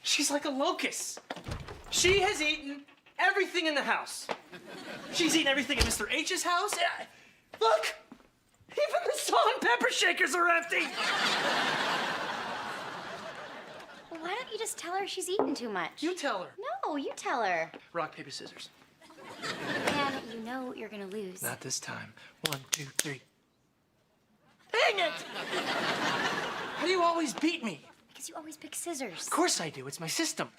She's like a locust. She has eaten everything in the house. She's eaten everything in Mr. H's house. Look! Even the salt and pepper shakers are empty! Well, why don't you just tell her she's eaten too much? You tell her. No, you tell her. Rock, paper, scissors. And you know you're gonna lose. Not this time. 1, 2, 3. Dang it! How do you always beat me? Because you always pick scissors. Of course I do. It's my system.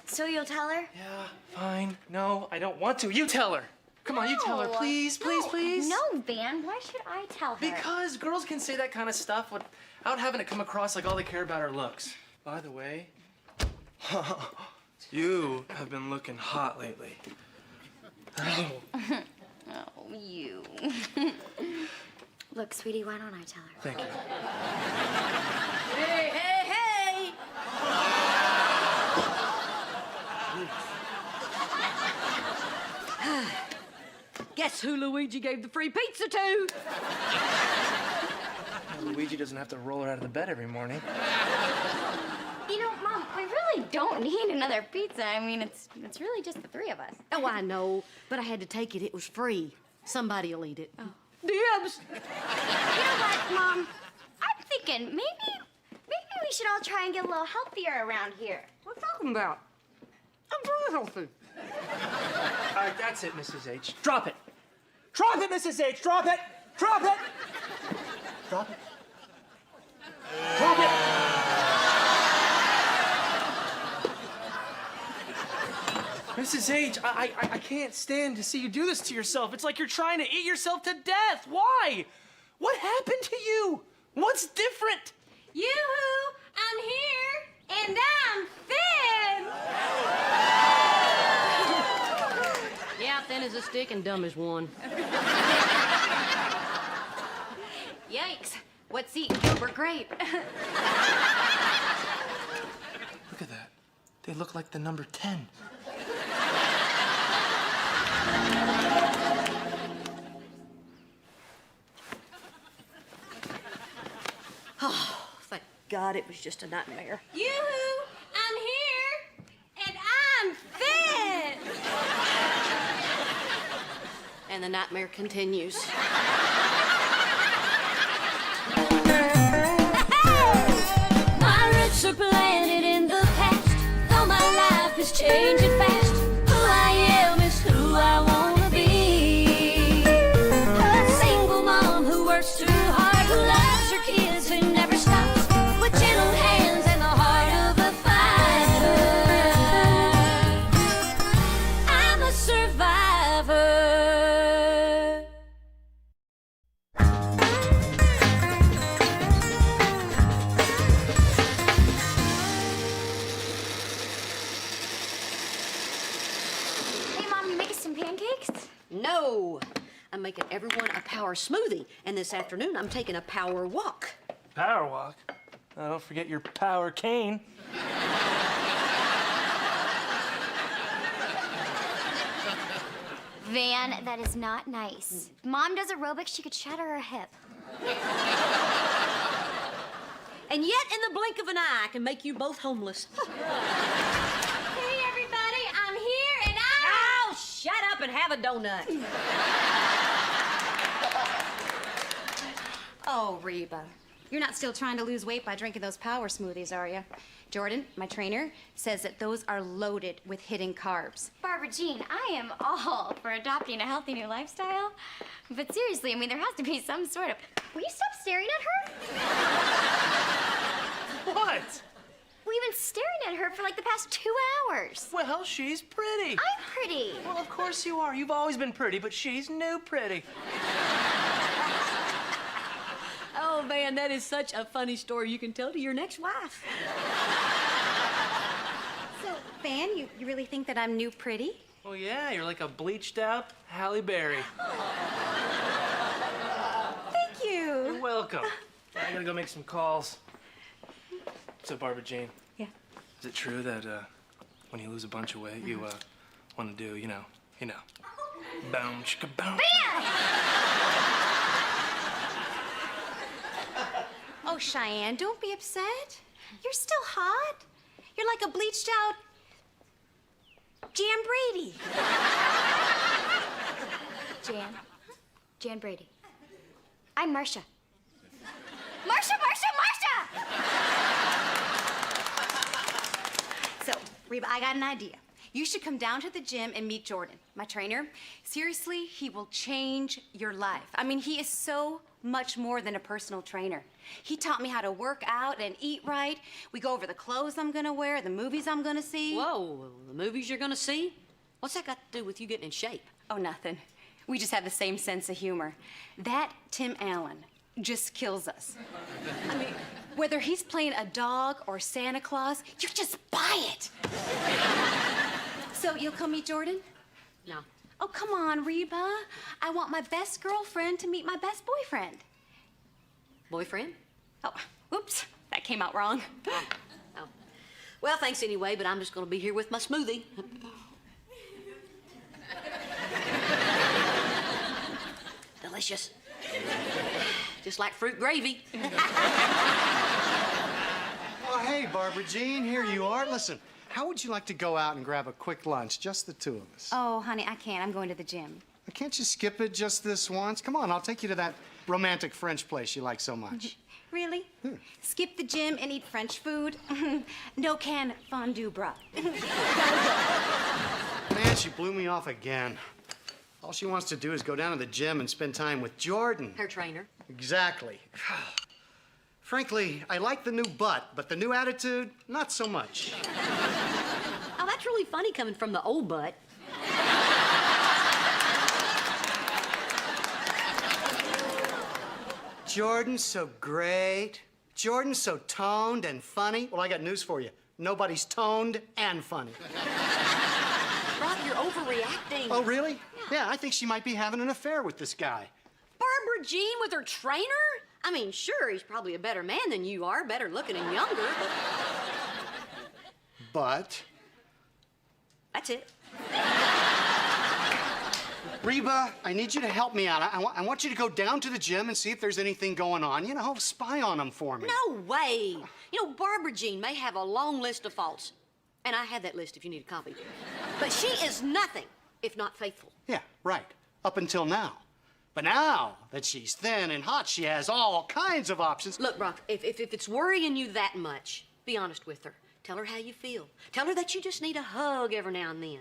So you'll tell her? Yeah, fine. No, I don't want to. You tell her. Come on, you tell her. Please, please, please. No, Van. Why should I tell her? Because girls can say that kind of stuff without having it come across like all they care about are looks. By the way, you have been looking hot lately. Oh. Oh, you. Look, sweetie, why don't I tell her? Thank you. Hey, hey, hey! Guess who Luigi gave the free pizza to? Luigi doesn't have to roll her out of the bed every morning. You know, Mom, we really don't need another pizza. I mean, it's really just the three of us. Oh, I know, but I had to take it. It was free. Somebody'll eat it. Oh. Dibs! You know what, Mom? I'm thinking maybe we should all try and get a little healthier around here. What are you talking about? I'm very healthy. All right, that's it, Mrs. H. Drop it. Drop it, Mrs. H. Drop it. Drop it. Drop it. Drop it. Mrs. H, I can't stand to see you do this to yourself. It's like you're trying to eat yourself to death. Why? What happened to you? What's different? Yoo-hoo! I'm here, and I'm thin! Yeah, thin as a stick and dumb as one. Yikes. What's eating Gilbert grape? Look at that. They look like the number 10. Oh, thank God it was just a nightmare. Yoo-hoo! I'm here, and I'm thin! And the nightmare continues. My roots are planted in the past, though my life is changing fast. Who I am is who I wanna be. A single mom who works too hard, who loves her kids and never stops, with gentle hands and the heart of a fighter. I'm a survivor. Hey, Mom, you making some pancakes? No! I'm making everyone a power smoothie, and this afternoon I'm taking a power walk. Power walk. Oh, don't forget your power cane. Van, that is not nice. Mom does aerobics, she could shatter her hip. And yet, in the blink of an eye, I can make you both homeless. Hey, everybody, I'm here, and Oh, shut up and have a donut. Oh, Reba. You're not still trying to lose weight by drinking those power smoothies, are you? Jordan, my trainer, says that those are loaded with hidden carbs. Barbara Jean, I am all for adopting a healthy new lifestyle. But seriously, I mean, there has to be some sort of... Will you stop staring at her? What? We've been staring at her for like the past 2 hours. Well, she's pretty. I'm pretty. Well, of course you are. You've always been pretty, but she's new pretty. Oh, man, that is such a funny story you can tell to your next wife. So, Van, you really think that I'm new pretty? Well, yeah, you're like a bleached out Halle Berry. Thank you. You're welcome. I gotta go make some calls. So, Barbara Jean. Yeah. Is it true that when you lose a bunch of weight, you want to do, you know, boom, chicka, boom? Oh, Cheyenne, don't be upset. You're still hot. You're like a bleached out Jan Brady. Jan Brady. I'm Marcia. Marcia! So, Reba, I got an idea. You should come down to the gym and meet Jordan, my trainer. Seriously, he will change your life. I mean, he is so much more than a personal trainer. He taught me how to work out and eat right. We go over the clothes I'm gonna wear, the movies I'm gonna see. Whoa, the movies you're gonna see? What's that got to do with you getting in shape? Oh, nothing. We just have the same sense of humor. That Tim Allen just kills us. I mean, whether he's playing a dog or Santa Claus, you just buy it. So you'll come meet Jordan? No. Oh, come on, Reba. I want my best girlfriend to meet my best boyfriend. Boyfriend? Oh, whoops. That came out wrong. Oh. Well, thanks anyway, but I'm just gonna be here with my smoothie. Delicious. Just like fruit gravy. Oh, hey, Barbara Jean, here you are. Listen, how would you like to go out and grab a quick lunch, just the two of us? Oh, honey, I can't. I'm going to the gym. Can't you skip it just this once? Come on, I'll take you to that romantic French place you like so much. Really? Skip the gym and eat French food? No can fondue, bruh. Man, she blew me off again. All she wants to do is go down to the gym and spend time with Jordan. Her trainer. Exactly. Frankly, I like the new butt, but the new attitude, not so much. Oh, that's really funny coming from the old butt. Jordan's so great. Jordan's so toned and funny. Well, I got news for you. Nobody's toned and funny. Rob, you're overreacting. Oh, really? Yeah, I think she might be having an affair with this guy. Barbara Jean with her trainer? I mean, sure, he's probably a better man than you are, better looking and younger, but... But? That's it. Reba, I need you to help me out. I want you to go down to the gym and see if there's anything going on. You know, spy on them for me. No way. You know, Barbara Jean may have a long list of faults. And I have that list if you need a copy. But she is nothing if not faithful. Yeah, right. Up until now. But now that she's thin and hot, she has all kinds of options. Look, Brock, if it's worrying you that much, be honest with her. Tell her how you feel. Tell her that you just need a hug every now and then.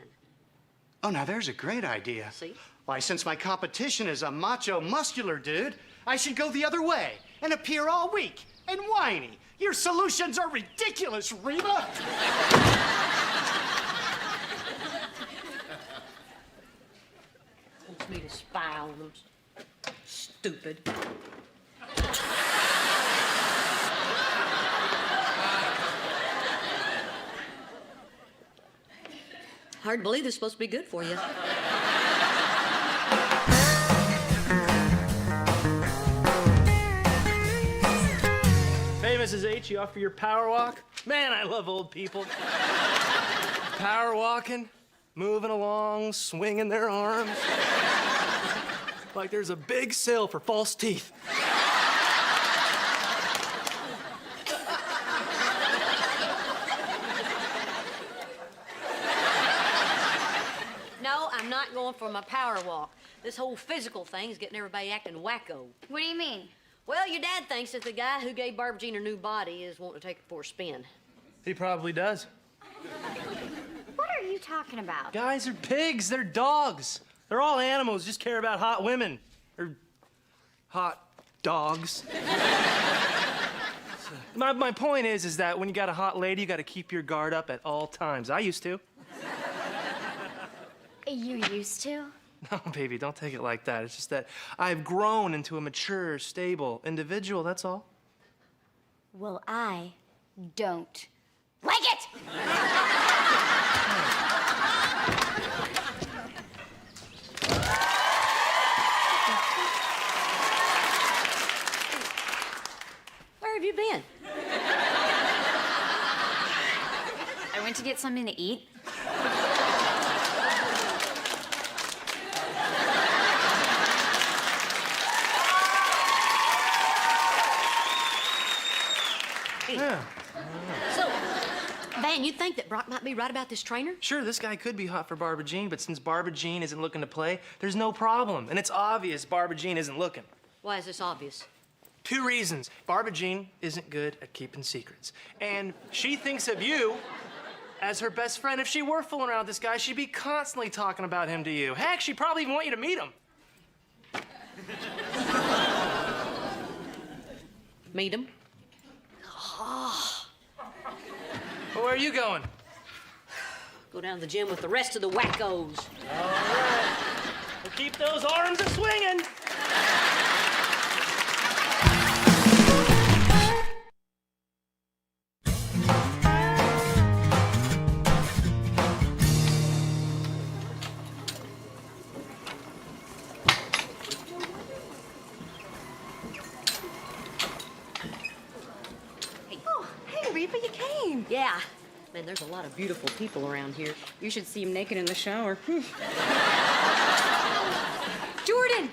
Oh, now there's a great idea. See? Why, since my competition is a macho, muscular dude, I should go the other way and appear all weak and whiny. Your solutions are ridiculous, Reba. Wants me to spy on them. Stupid. Hard to believe this is supposed to be good for you. Hey, Mrs. H, you off for your power walk? Man, I love old people. Power walking, moving along, swinging their arms. Like there's a big sale for false teeth. No, I'm not going for my power walk. This whole physical thing's getting everybody acting wacko. What do you mean? Well, your dad thinks that the guy who gave Barbara Jean her new body is wanting to take her for a spin. He probably does. What are you talking about? Guys are pigs, they're dogs. They're all animals, just care about hot women. Or hot dogs. My point is that when you got a hot lady, you gotta keep your guard up at all times. I used to. You used to? No, baby, don't take it like that. It's just that I've grown into a mature, stable individual, that's all. Well, I don't like it! Where have you been? I went to get something to eat. think that Brock might be right about this trainer? Sure, this guy could be hot for Barbara Jean, but since Barbara Jean isn't looking to play, there's no problem. And it's obvious Barbara Jean isn't looking. Why is this obvious? 2 reasons. Barbara Jean isn't good at keeping secrets. And she thinks of you as her best friend. If she were fooling around with this guy, she'd be constantly talking about him to you. Heck, she'd probably even want you to meet him. Meet him? Well, where are you going? Go down to the gym with the rest of the wackos. All right. Well, keep those arms a-swinging. Reba, you came. Yeah. Man, there's a lot of beautiful people around here. You should see him naked in the shower. Jordan!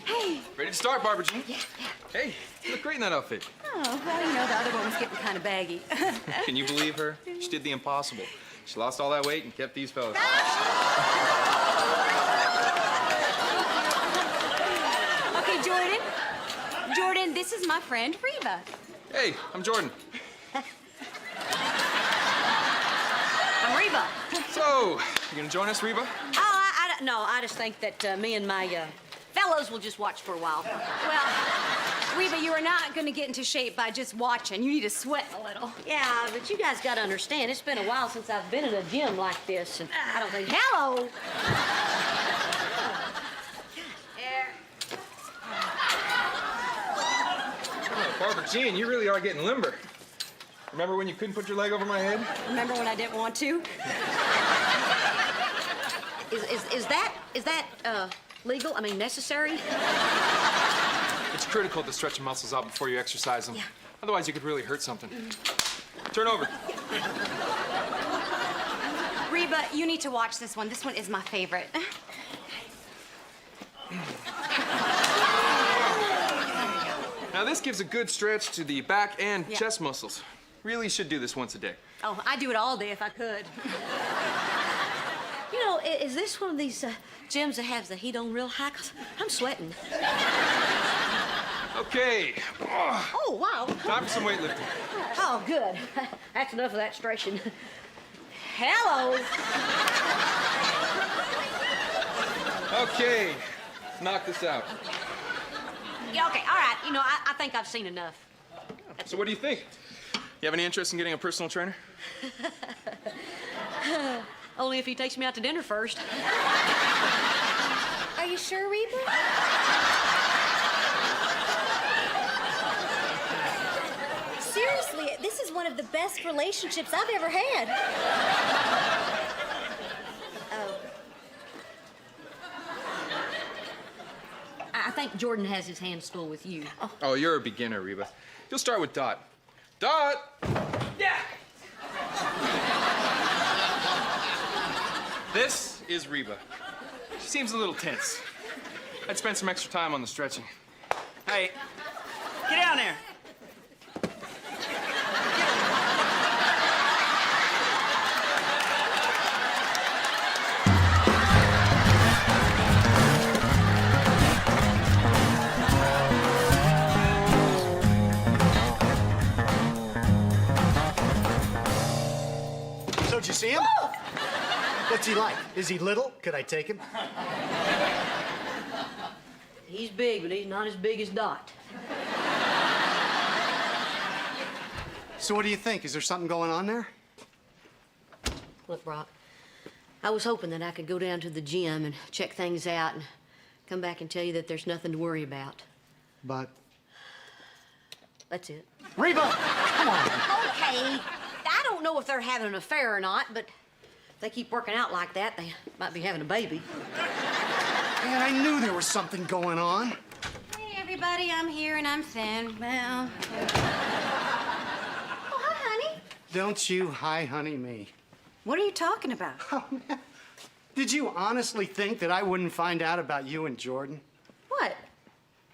Hey. Ready to start, Barbara Jean? Yeah. Hey, you look great in that outfit. Oh, well, you know, the other one was getting kind of baggy. Can you believe her? She did the impossible. She lost all that weight and kept these fellas. Okay, Jordan. Jordan, this is my friend, Reba. Hey, I'm Jordan. I'm Reba. So, you gonna join us, Reba? Oh, no, I just think that me and my fellows will just watch for a while. Well, Reba, you are not going to get into shape by just watching. You need to sweat a little. Yeah, but you guys got to understand, it's been a while since I've been in a gym like this, and I don't think... Hello! Oh, Barbara Jean, you really are getting limber. Remember when you couldn't put your leg over my head? Remember when I didn't want to? Is that legal? I mean, necessary? It's critical to stretch your muscles out before you exercise them. Yeah. Otherwise, you could really hurt something. Turn over. Reba, you need to watch this one. This one is my favorite. Now, this gives a good stretch to the back and Yeah. chest muscles. Really should do this once a day. Oh, I'd do it all day if I could. You know, is this one of these gyms that has the heat on real high? 'Cause I'm sweating. Okay. Oh, wow. Time for some weightlifting. Oh, good. That's enough of that stretching. Hello. Okay. Knock this out. Yeah, okay, all right. You know, I think I've seen enough. So what do you think? You have any interest in getting a personal trainer? Only if he takes me out to dinner first. Are you sure, Reba? Seriously, this is one of the best relationships I've ever had. Oh. I think Jordan has his hands full with you. Oh, you're a beginner, Reba. You'll start with Dot. Dot! Yeah! This is Reba. She seems a little tense. I'd spend some extra time on the stretching. Hey, get down there. So, did you see him? What's he like? Is he little? Could I take him? He's big, but he's not as big as Dot. So, what do you think? Is there something going on there? Look, Brock, I was hoping that I could go down to the gym and check things out and come back and tell you that there's nothing to worry about. But. That's it. Reba! Come on. Okay. I don't know if they're having an affair or not, but if they keep working out like that, they might be having a baby. Man, I knew there was something going on. Hey, everybody, I'm here and I'm thin. Well. Oh, hi, honey. Don't you hi, honey, me. What are you talking about? Oh, man. Did you honestly think that I wouldn't find out about you and Jordan? What?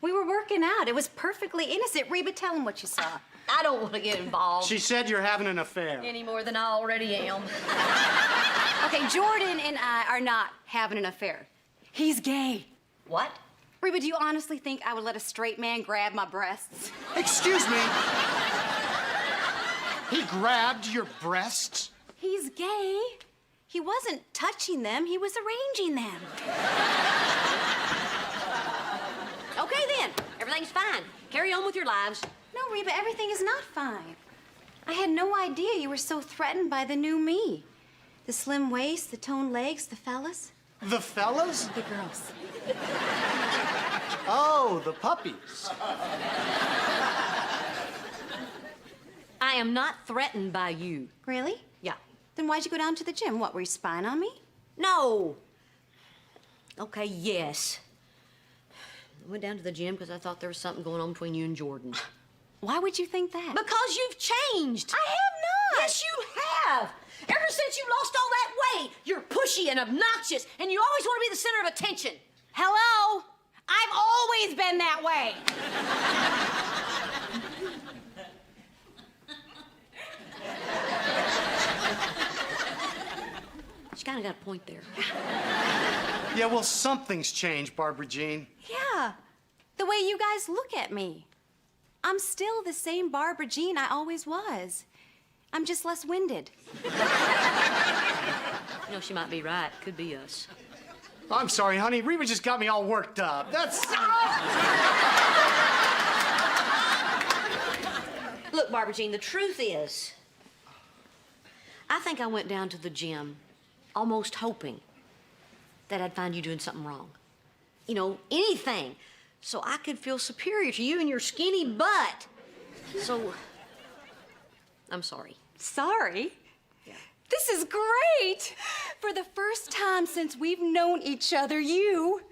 We were working out. It was perfectly innocent. Reba, tell him what you saw. I don't want to get involved. She said you're having an affair. Any more than I already am. Okay, Jordan and I are not having an affair. He's gay. What? Reba, do you honestly think I would let a straight man grab my breasts? Excuse me. He grabbed your breasts? He's gay. He wasn't touching them, he was arranging them. Okay, then. Everything's fine. Carry on with your lives. No, Reba, everything is not fine. I had no idea you were so threatened by the new me. The slim waist, the toned legs, the fellas. The fellas? The girls. Oh, the puppies. I am not threatened by you. Really? Yeah. Then why'd you go down to the gym? What, were you spying on me? No. Okay, yes. I went down to the gym because I thought there was something going on between you and Jordan. Why would you think that? Because you've changed. I have not. Yes, you have. Ever since you lost all that weight, you're pushy and obnoxious, and you always want to be the center of attention. Hello? I've always been that way. She kind of got a point there. Yeah, well, something's changed, Barbara Jean. Yeah, the way you guys look at me. I'm still the same Barbara Jean I always was. I'm just less winded. You know, she might be right. Could be us. I'm sorry, honey. Reba just got me all worked up. That's... Look, Barbara Jean, the truth is, I think I went down to the gym almost hoping that I'd find you doing something wrong. You know, anything, so I could feel superior to you and your skinny butt. So, I'm sorry. Sorry? Yeah. This is great! For the first time since we've known each other, you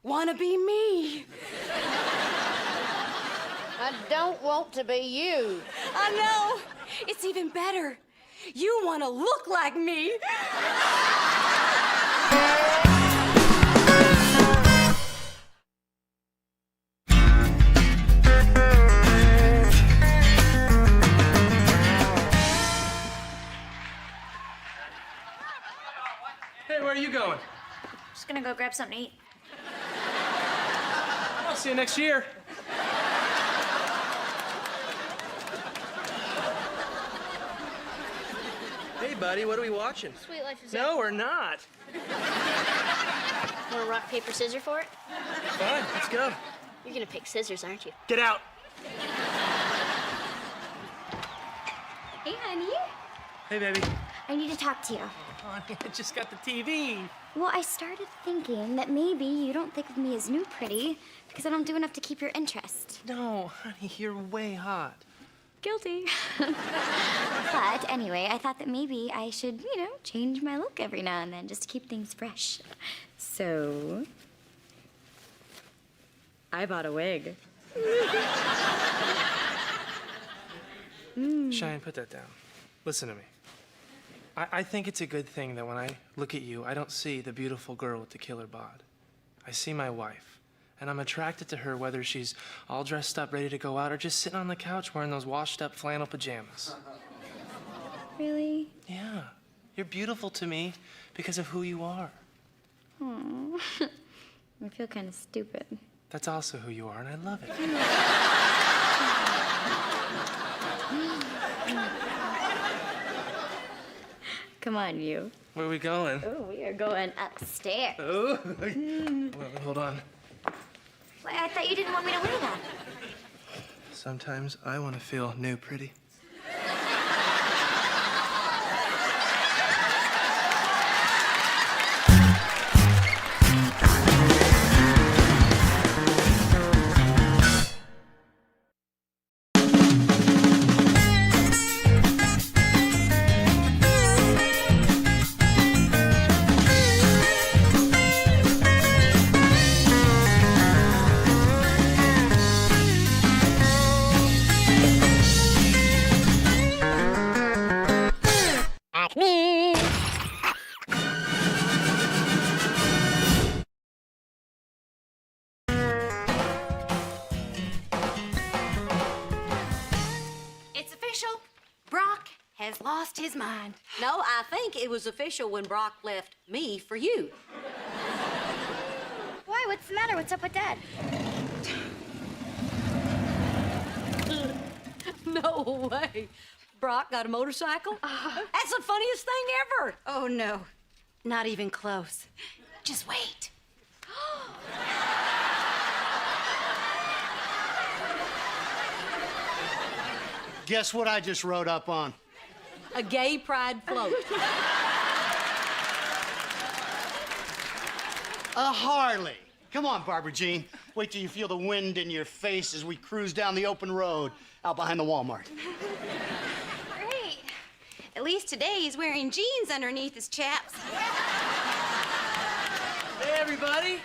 want to be me. I don't want to be you. I know. It's even better. You want to look like me. Hey, where are you going? Just gonna go grab something to eat. I'll see you next year. Hey, buddy, what are we watching? Sweet Life is No, we're not. Want to rock, paper, scissors for it? Fine, let's go. You're gonna pick scissors, aren't you? Get out. Hey, honey. Hey, baby. I need to talk to you. Honey, I just got the TV. Well, I started thinking that maybe you don't think of me as new pretty because I don't do enough to keep your interest. No, honey, you're way hot. Guilty. But anyway, I thought that maybe I should, you know, change my look every now and then just to keep things fresh. So, I bought a wig. Cheyenne, put that down. Listen to me. I think it's a good thing that when I look at you, I don't see the beautiful girl with the killer bod. I see my wife, and I'm attracted to her whether she's all dressed up, ready to go out, or just sitting on the couch wearing those washed-up flannel pajamas. Really? Yeah, you're beautiful to me because of who you are. Aww. I feel kind of stupid. That's also who you are, and I love it. Come on, you. Where are we going? Oh, we are going upstairs. Oh, well, hold on. Wait, I thought you didn't want me to wear that. Sometimes I want to feel new pretty. has lost his mind. No, I think it was official when Brock left me for you. Why? What's the matter? What's up with Dad? No way. Brock got a motorcycle? That's the funniest thing ever. Oh, no. Not even close. Just wait. Guess what I just rode up on? A gay pride float. A Harley. Come on, Barbara Jean. Wait till you feel the wind in your face as we cruise down the open road out behind the Walmart. Great. At least today he's wearing jeans underneath his chaps. Hey, everybody.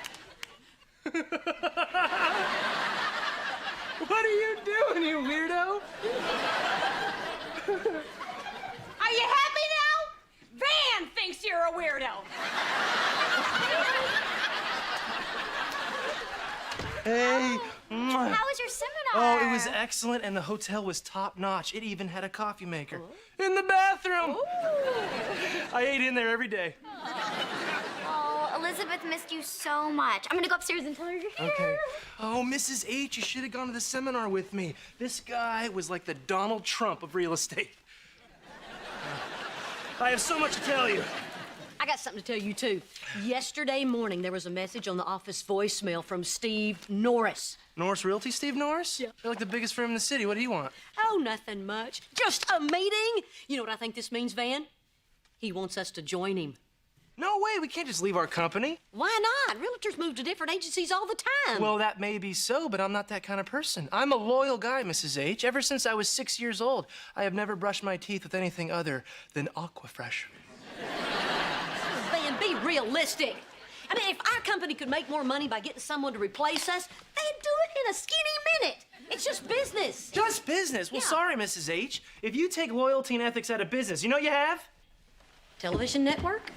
What are you doing, you weirdo? Are you happy now? Van thinks you're a weirdo. Hey. How was your seminar? Oh, it was excellent, and the hotel was top-notch. It even had a coffee maker. In the bathroom! I ate in there every day. Oh, Elizabeth missed you so much. I'm gonna go upstairs and tell her you're here. Okay. Oh, Mrs. H, you should have gone to the seminar with me. This guy was like the Donald Trump of real estate. I have so much to tell you. I got something to tell you, too. Yesterday morning, there was a message on the office voicemail from Steve Norris. Norris Realty, Steve Norris? Yeah. They're like the biggest firm in the city. What do you want? Oh, nothing much. Just a meeting. You know what I think this means, Van? He wants us to join him. No way, we can't just leave our company. Why not? Realtors move to different agencies all the time. Well, that may be so, but I'm not that kind of person. I'm a loyal guy, Mrs. H. Ever since I was 6 years old, I have never brushed my teeth with anything other than Aquafresh. Van, be realistic. I mean, if our company could make more money by getting someone to replace us, they'd do it in a skinny minute. It's just business. Just business? Well, Yeah. sorry, Mrs. H. If you take loyalty and ethics out of business, you know what you have? Television network?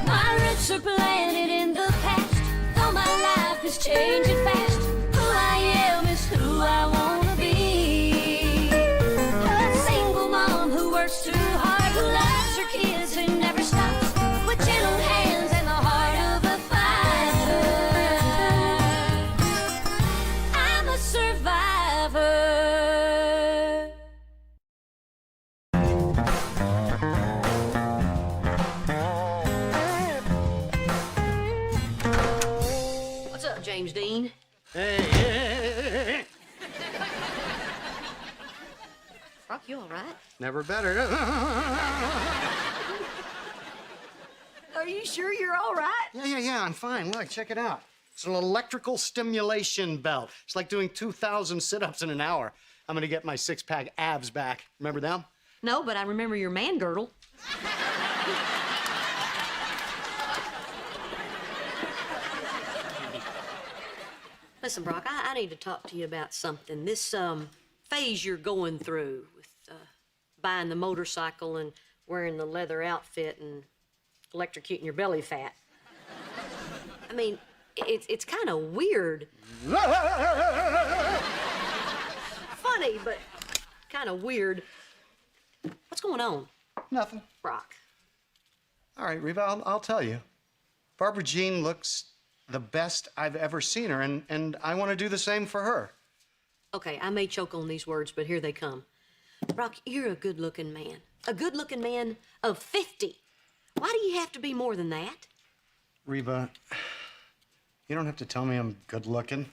My roots are planted in the past, though my life is changing fast. Who I am is who I wanna be. A single mom who works too hard, who loves her kids and never stops, with gentle hands and the heart of a fighter. I'm a survivor. What's up, James Dean? Hey. Rock, you all right? Never better. Are you sure you're all right? Yeah, I'm fine. Look, check it out. It's an electrical stimulation belt. It's like doing 2,000 sit-ups in an hour. I'm gonna get my six-pack abs back. Remember them? No, but I remember your man girdle. Listen, Brock, I need to talk to you about something. This phase you're going through with buying the motorcycle and wearing the leather outfit and electrocuting your belly fat. I mean, it's kind of weird. Funny, but kind of weird. What's going on, Nothing. Brock? All right, Reba, I'll tell you. Barbara Jean looks the best I've ever seen her, and I want to do the same for her. Okay, I may choke on these words, but here they come. Brock, you're a good-looking man. A good-looking man of 50. Why do you have to be more than that? Reba, you don't have to tell me I'm good looking.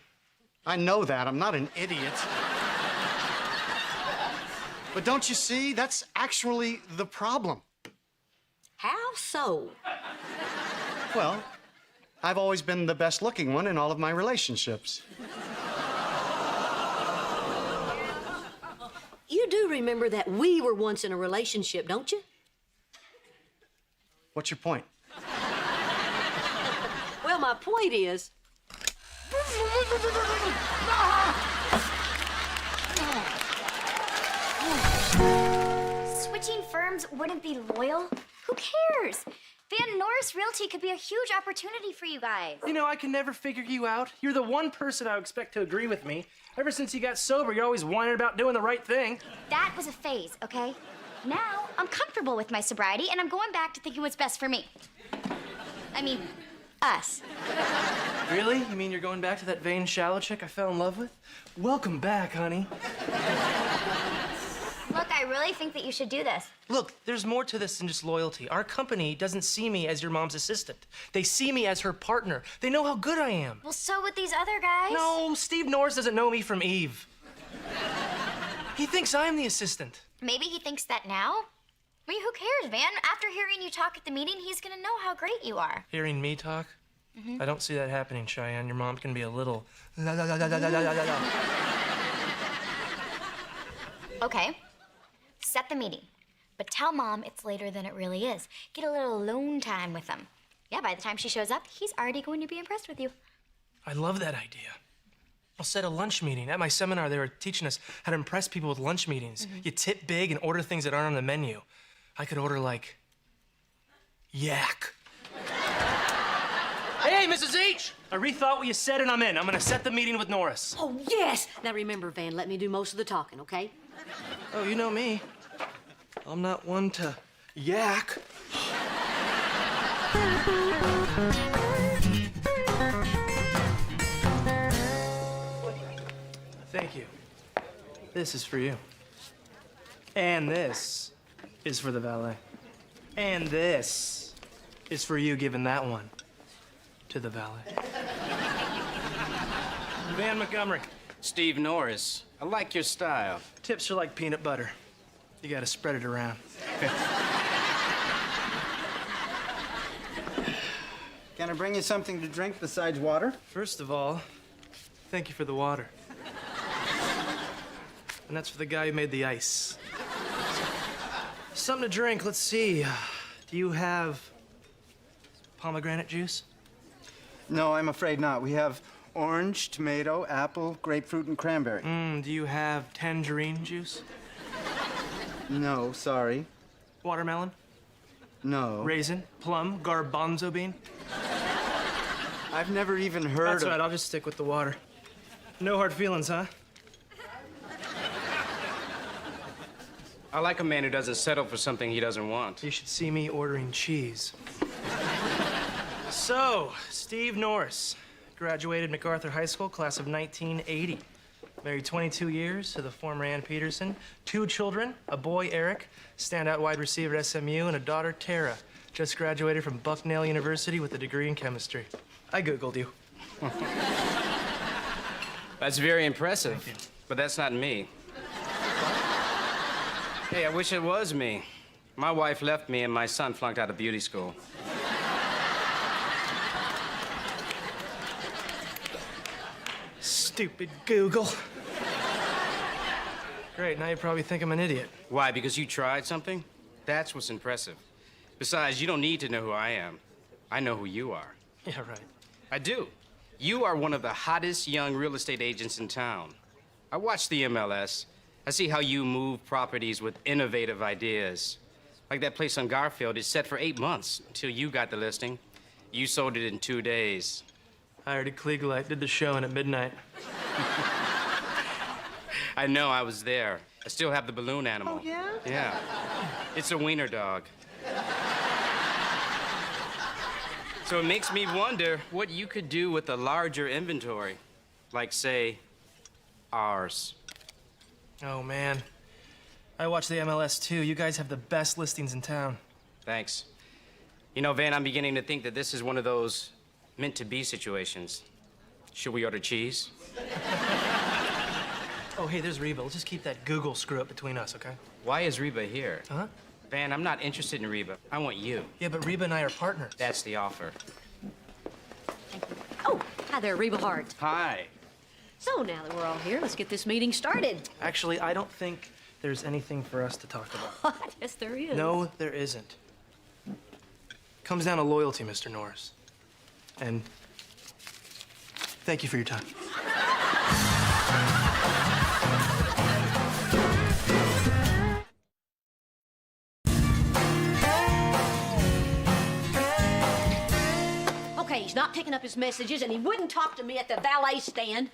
I know that. I'm not an idiot. But don't you see? That's actually the problem. How so? Well, I've always been the best looking one in all of my relationships. You do remember that we were once in a relationship, don't you? What's your point? Well, my point is... Switching firms wouldn't be loyal? Who cares? Van Norris Realty could be a huge opportunity for you guys. You know, I can never figure you out. You're the one person I would expect to agree with me. Ever since you got sober, you're always whining about doing the right thing. That was a phase, okay? Now, I'm comfortable with my sobriety, and I'm going back to thinking what's best for me. I mean, us. Really? You mean you're going back to that vain, shallow chick I fell in love with? Welcome back, honey. Look, I really think that you should do this. Look, there's more to this than just loyalty. Our company doesn't see me as your mom's assistant. They see me as her partner. They know how good I am. Well, so would these other guys. No, Steve Norris doesn't know me from Eve. He thinks I'm the assistant. Maybe he thinks that now? I mean, who cares, Van? After hearing you talk at the meeting, he's gonna know how great you are. Hearing me talk? I don't see that happening, Cheyenne. Your mom can be a little la la la la la la la la. Okay. Set the meeting. But tell Mom it's later than it really is. Get a little alone time with him. Yeah, by the time she shows up, he's already going to be impressed with you. I love that idea. I'll set a lunch meeting. At my seminar, they were teaching us how to impress people with lunch meetings. You tip big and order things that aren't on the menu. I could order, like, yak. Hey, Mrs. H! I rethought what you said and I'm in. I'm gonna set the meeting with Norris. Oh, yes! Now remember, Van, let me do most of the talking, okay? Oh, you know me. I'm not one to yak. Thank you. This is for you. And this is for the valet. And this is for you giving that one to the valet. Van Montgomery. Steve Norris, I like your style. Tips are like peanut butter. You gotta spread it around. Can I bring you something to drink besides water? First of all, thank you for the water. And that's for the guy who made the ice. Something to drink, let's see. Do you have pomegranate juice? No, I'm afraid not. We have orange, tomato, apple, grapefruit, and cranberry. Do you have tangerine juice? No, sorry. Watermelon? No. Raisin? Plum? Garbanzo bean? I've never even heard That's of... right, I'll just stick with the water. No hard feelings, huh? I like a man who doesn't settle for something he doesn't want. You should see me ordering cheese. So, Steve Norris, graduated MacArthur High School, class of 1980. Married 22 years to the former Ann Peterson. 2 children, a boy, Eric, standout wide receiver at SMU, and a daughter, Tara. Just graduated from Bucknell University with a degree in chemistry. I Googled you. That's very impressive. Thank you. But that's not me. Hey, I wish it was me. My wife left me and my son flunked out of beauty school. Stupid Google. Great, now you probably think I'm an idiot. Why, because you tried something? That's what's impressive. Besides, you don't need to know who I am. I know who you are. Yeah, right. I do. You are one of the hottest young real estate agents in town. I watch the MLS. I see how you move properties with innovative ideas. Like that place on Garfield, it's set for 8 months until you got the listing. You sold it in 2 days. Hired a Kliegelight, did the showing at midnight. I know, I was there. I still have the balloon animal. Oh, yeah? Yeah. It's a wiener dog. So it makes me wonder what you could do with a larger inventory. Like, say, ours. Oh, man. I watch the MLS, too. You guys have the best listings in town. Thanks. You know, Van, I'm beginning to think that this is one of those meant-to-be situations. Should we order cheese? Oh, hey, there's Reba. Let's just keep that Google screw-up between us, okay? Why is Reba here? Huh? Van, I'm not interested in Reba. I want you. Yeah, but Reba and I are partners. That's the offer. Oh, hi there, Reba Hart. Hi. So now that we're all here, let's get this meeting started. Actually, I don't think there's anything for us to talk about. Yes, there is. No, there isn't. Comes down to loyalty, Mr. Norris. And thank you for your time. Okay, he's not picking up his messages, and he wouldn't talk to me at the valet stand.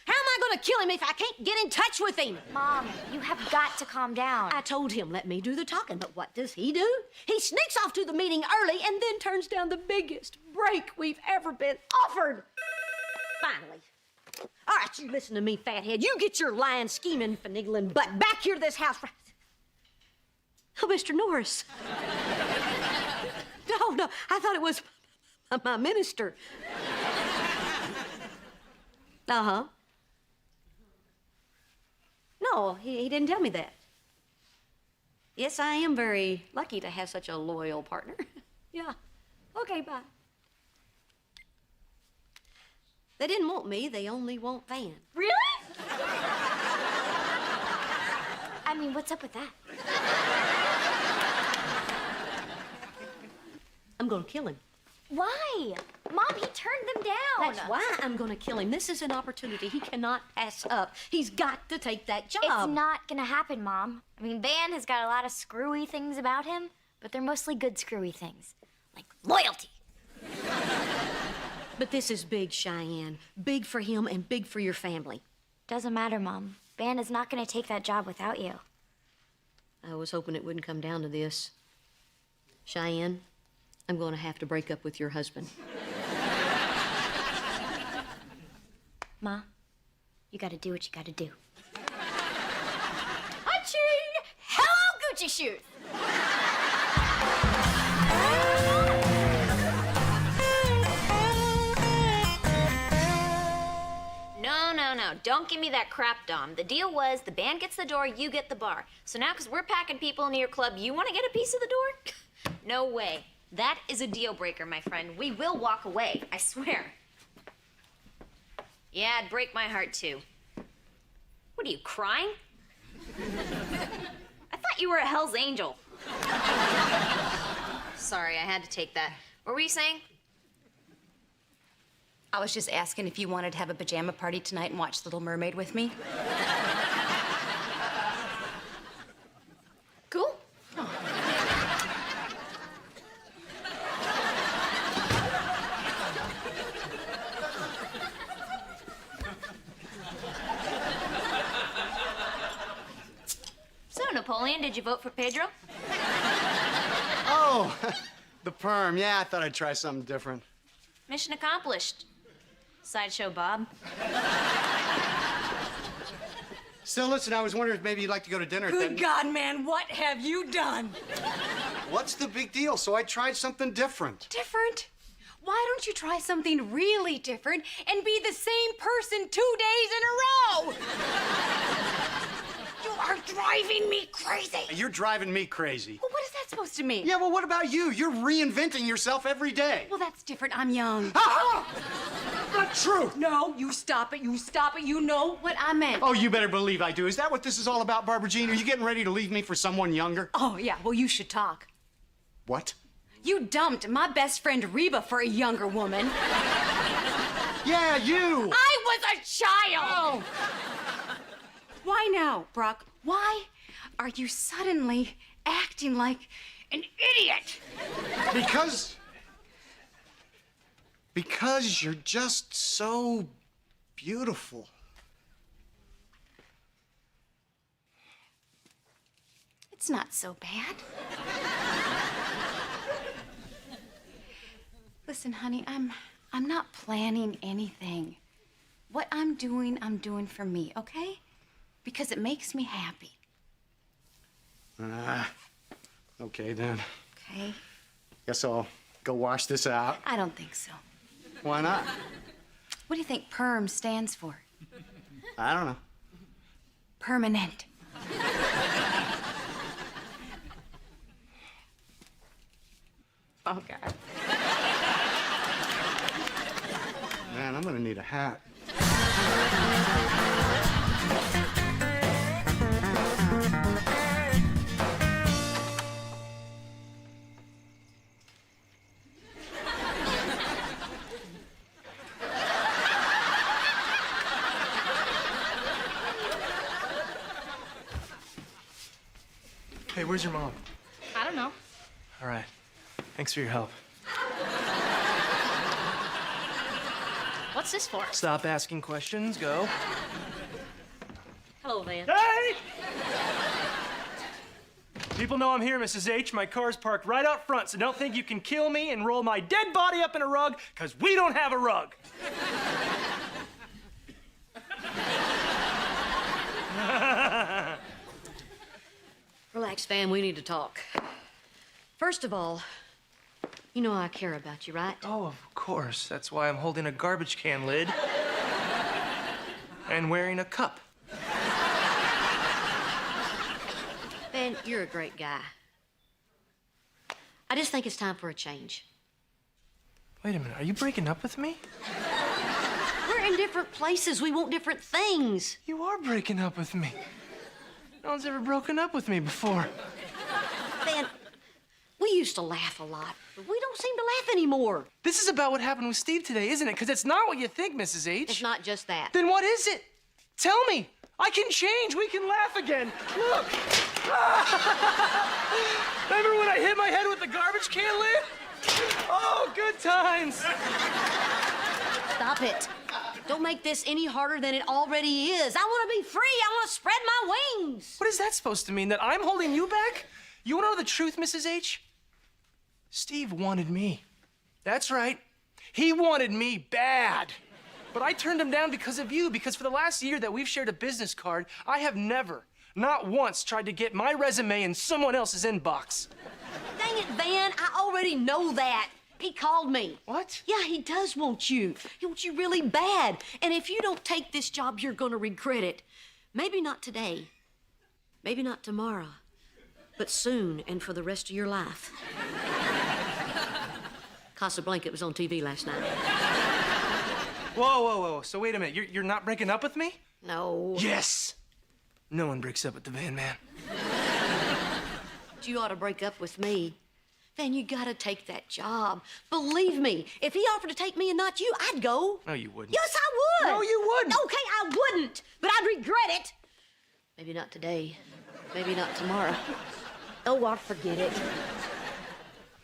How am I I gonna kill him if I can't get in touch with him? Mom, you have got to calm down. I told him, let me do the talking, but what does he do? He sneaks off to the meeting early and then turns down the biggest break we've ever been offered. Finally. All right, you listen to me, fathead. You get your lying, scheming, finagling butt back here to this house. Oh, Mr. Norris. No, I thought it was my minister. Uh-huh. No, he didn't tell me that. Yes, I am very lucky to have such a loyal partner. Yeah. Okay, bye. They didn't want me, they only want Van. Really? I mean, what's up with that? I'm gonna kill him. Why? Mom, he turned them down. That's why I'm gonna kill him. This is an opportunity he cannot pass up. He's got to take that job. It's not gonna happen, Mom. I mean, Van has got a lot of screwy things about him, but they're mostly good screwy things. Like loyalty. But this is big, Cheyenne. Big for him and big for your family. Doesn't matter, Mom. Van is not gonna take that job without you. I was hoping it wouldn't come down to this. Cheyenne, I'm going to have to break up with your husband. Ma, you gotta do what you gotta do. Aching! Hello, Gucci shoes! No. Don't give me that crap, Dom. The deal was the band gets the door, you get the bar. So now, because we're packing people into your club, you want to get a piece of the door? No way. That is a deal breaker, my friend. We will walk away, I swear. Yeah, it'd break my heart, too. What are you, crying? I thought you were a Hell's Angel. Sorry, I had to take that. What were you saying? I was just asking if you wanted to have a pajama party tonight and watch Little Mermaid with me. Cool. So, Napoleon, did you vote for Pedro? Oh, the perm. Yeah, I thought I'd try something different. Mission accomplished. Sideshow Bob. Still, listen, I was wondering if maybe you'd like to go to dinner. Good God, man, what have you done? What's the big deal? So I tried something different. Different? Why don't you try something really different and be the same person 2 days in a row? You are driving me crazy. You're driving me crazy. Well, what is that supposed to mean? Yeah, well, what about you? You're reinventing yourself every day. Well, that's different. I'm young. Not true. No, you stop it. You stop it. You know what I meant. Oh, you better believe I do. Is that what this is all about, Barbara Jean? Are you getting ready to leave me for someone younger? Oh, yeah. Well, you should talk. What? You dumped my best friend Reba for a younger woman. Yeah, you. I was a child. Oh. Why now, Brock? Why are you suddenly acting like an idiot? Because you're just so beautiful. It's not so bad. Listen, honey, I'm not planning anything. What I'm doing for me, okay? Because it makes me happy. Okay then. Okay? Guess I'll go wash this out. I don't think so. Why not? What do you think PERM stands for? I don't know. Permanent. Oh, God. Man, I'm gonna need a hat. Hey, where's your mom? I don't know. All right. Thanks for your help. What's this for? Stop asking questions. Go. Hello, Van. Hey! People know I'm here, Mrs. H. My car's parked right out front, so don't think you can kill me and roll my dead body up in a rug, because we don't have a rug. Relax, Van. We need to talk. First of all, you know I care about you, right? Oh, of course. That's why I'm holding a garbage can lid and wearing a cup. Van, you're a great guy. I just think it's time for a change. Wait a minute. Are you breaking up with me? We're in different places. We want different things. You are breaking up with me. No one's ever broken up with me before. Van, we used to laugh a lot, but we don't seem to laugh anymore. This is about what happened with Steve today, isn't it? Because it's not what you think, Mrs. H. It's not just that. Then what is it? Tell me. I can change. We can laugh again. Look. Remember when I hit my head with the garbage can lid? Oh, good times. Stop it. Don't make this any harder than it already is. I want to be free. I want to spread my wings. What is that supposed to mean? That I'm holding you back? You want to know the truth, Mrs. H? Steve wanted me. That's right. He wanted me bad. But I turned him down because of you, because for the last year that we've shared a business card, I have never, not once, tried to get my resume in someone else's inbox. Dang it, Van. I already know that. He called me. What? Yeah, he does want you. He wants you really bad. And if you don't take this job, you're going to regret it. Maybe not today. Maybe not tomorrow. But soon and for the rest of your life. Casablanca was on TV last night. Whoa, whoa, whoa. So wait a minute. You're not breaking up with me? No. Yes. No one breaks up with the Van Man. You ought to break up with me. Then you gotta take that job. Believe me, if he offered to take me and not you, I'd go. No, you wouldn't. Yes, I would. No, you wouldn't. Okay, I wouldn't, but I'd regret it. Maybe not today. Maybe not tomorrow. Oh, I'll forget it.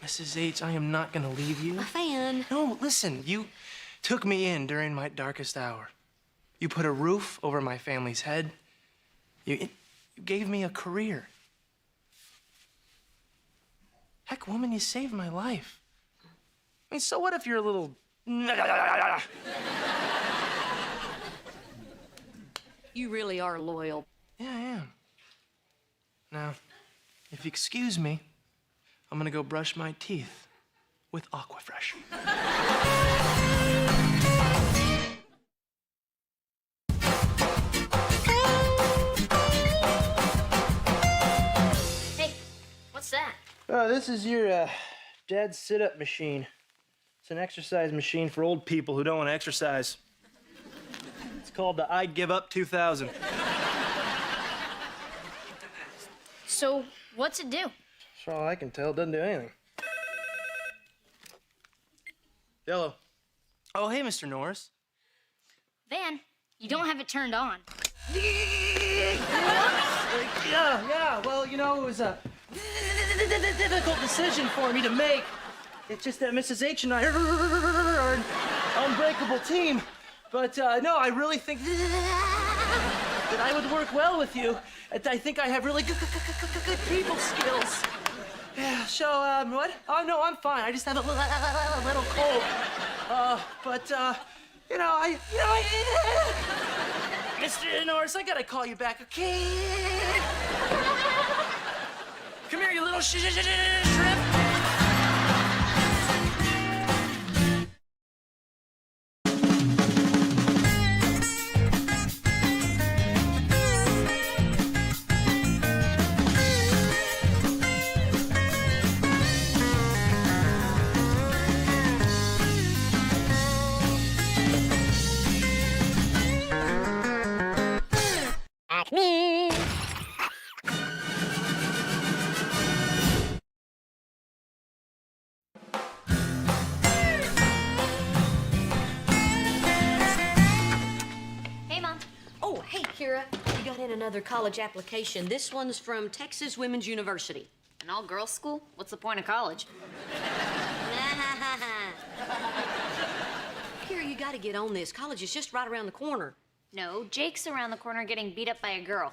Mrs. H, I am not gonna leave you. A fan. No, listen, you took me in during my darkest hour. You put a roof over my family's head. You gave me a career. Heck, woman, you saved my life. I mean, so what if you're a little... You really are loyal. Yeah, I am. Now, if you excuse me, I'm gonna go brush my teeth with Aquafresh. Hey, what's that? Oh, this is your dad's sit-up machine. It's an exercise machine for old people who don't want to exercise. It's called the I Give Up 2000. So, what's it do? That's all I can tell. It doesn't do anything. Yellow. Oh, hey, Mr. Norris. Van, you don't have it turned on. Yeah. Well, you know, it was a difficult decision for me to make. It's just that Mrs. H and I are an unbreakable team. But no, I really think that I would work well with you. I think I have really good people skills. Yeah, so, what? Oh, no, I'm fine. I just have a little cold. You know, Mr. Norris, I gotta call you back, okay? Come here, you little shrimp. You got in another college application. This one's from Texas Women's University. An all-girls school? What's the point of college? Carrie, you gotta get on this. College is just right around the corner. No, Jake's around the corner getting beat up by a girl.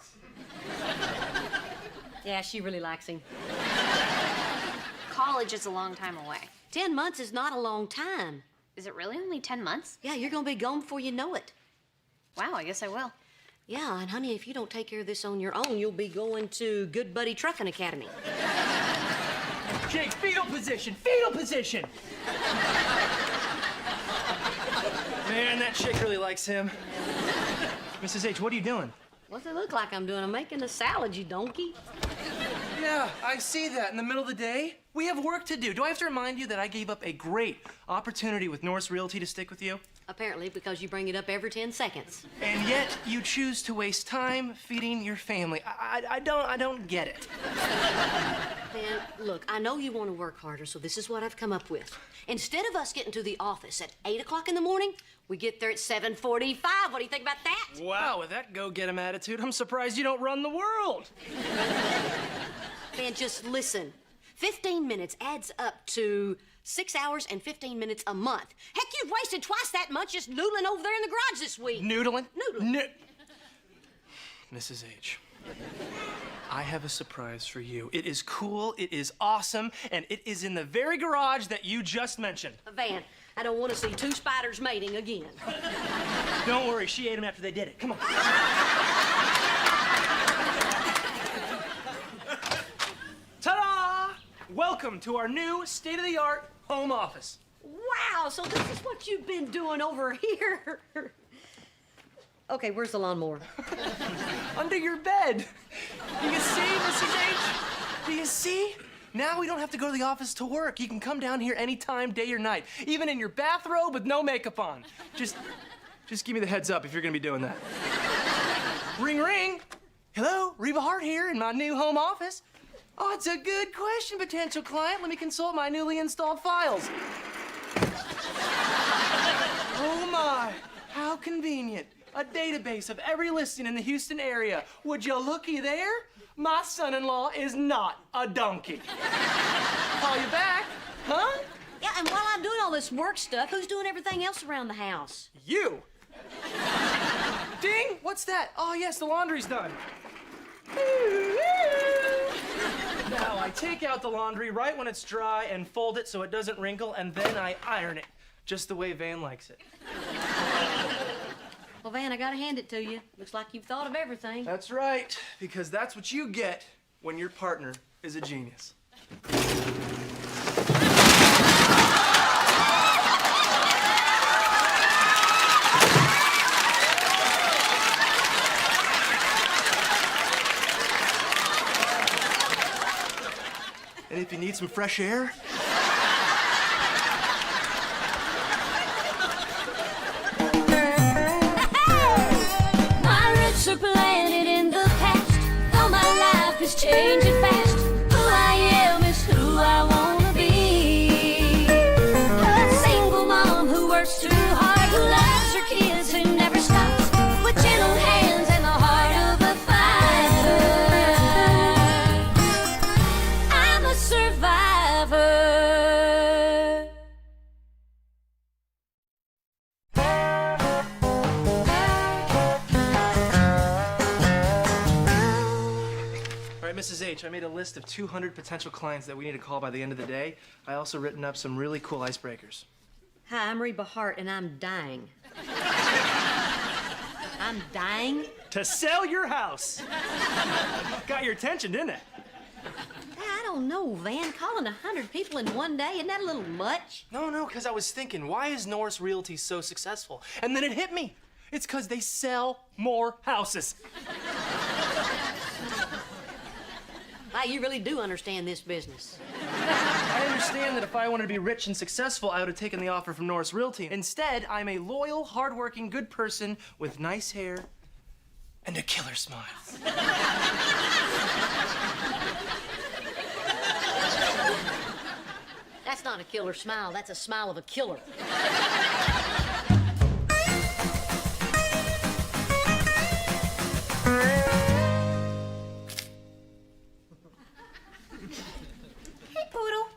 Yeah, she really likes him. College is a long time away. 10 months is not a long time. Is it really only 10 months? Yeah, you're gonna be gone before you know it. Wow, I guess I will. Yeah, and honey, if you don't take care of this on your own, you'll be going to Good Buddy Trucking Academy. Jake, fetal position, fetal position. Man, that chick really likes him. Mrs. H, what are you doing? What's it look like I'm doing? I'm making a salad, you donkey. Yeah, I see that in the middle of the day. We have work to do. Do I have to remind you that I gave up a great opportunity with Norris Realty to stick with you? Apparently, because you bring it up every 10 seconds. And yet you choose to waste time feeding your family. I don't get it. Man, look, I know you want to work harder, so this is what I've come up with. Instead of us getting to the office at 8 o'clock in the morning, we get there at 7:45. What do you think about that? Wow, with that go-get-em attitude, I'm surprised you don't run the world. Man, just listen. 15 minutes adds up to 6 hours and 15 minutes a month. Heck, you've wasted twice that much just noodling over there in the garage this week. Noodling? Noodling. Mrs. H, I have a surprise for you. It is cool, it is awesome, and it is in the very garage that you just mentioned. Van, I don't want to see two spiders mating again. Don't worry, she ate them after they did it. Come on. Ta-da! Welcome to our new state-of-the-art home office. Wow, so this is what you've been doing over here. Okay, where's the lawnmower? Under your bed. Do you see, Mrs. H? Do you see? Now we don't have to go to the office to work. You can come down here anytime, day or night, even in your bathrobe with no makeup on. Just give me the heads up if you're gonna be doing that. Ring, ring. Hello, Reba Hart here in my new home office. Oh, it's a good question, potential client. Let me consult my newly installed files. Oh my, how convenient. A database of every listing in the Houston area. Would you looky there? My son-in-law is not a donkey. Call you back, huh? Yeah, and while I'm doing all this work stuff, who's doing everything else around the house? You. Ding, what's that? Oh yes, the laundry's done. Now I take out the laundry right when it's dry and fold it so it doesn't wrinkle, and then I iron it, just the way Van likes it. Well, Van, I gotta hand it to you. Looks like you've thought of everything. That's right, because that's what you get when your partner is a genius. And if you need some fresh air, My roots are planted in the past, though my life is changing fast. Who I am is who I wanna be. A single mom who works too hard, who loves her kids, who never stops, with gentle hands and the heart of a fighter. I'm a survivor. all right, Mrs. H, I made a list of 200 potential clients that we need to call by the end of the day. I also written up some really cool icebreakers. Hi, I'm Reba Hart, and I'm dying. I'm dying? To sell your house. Got your attention, didn't it? I don't know, Van. Calling 100 people in one day, isn't that a little much? No, because I was thinking, why is Norris Realty so successful? And then it hit me. It's because they sell more houses. Wow, you really do understand this business. I understand that if I wanted to be rich and successful, I would have taken the offer from Norris Realty. Instead, I'm a loyal, hardworking, good person with nice hair and a killer smile. That's not a killer smile. That's a smile of a killer. Hey, Poodle.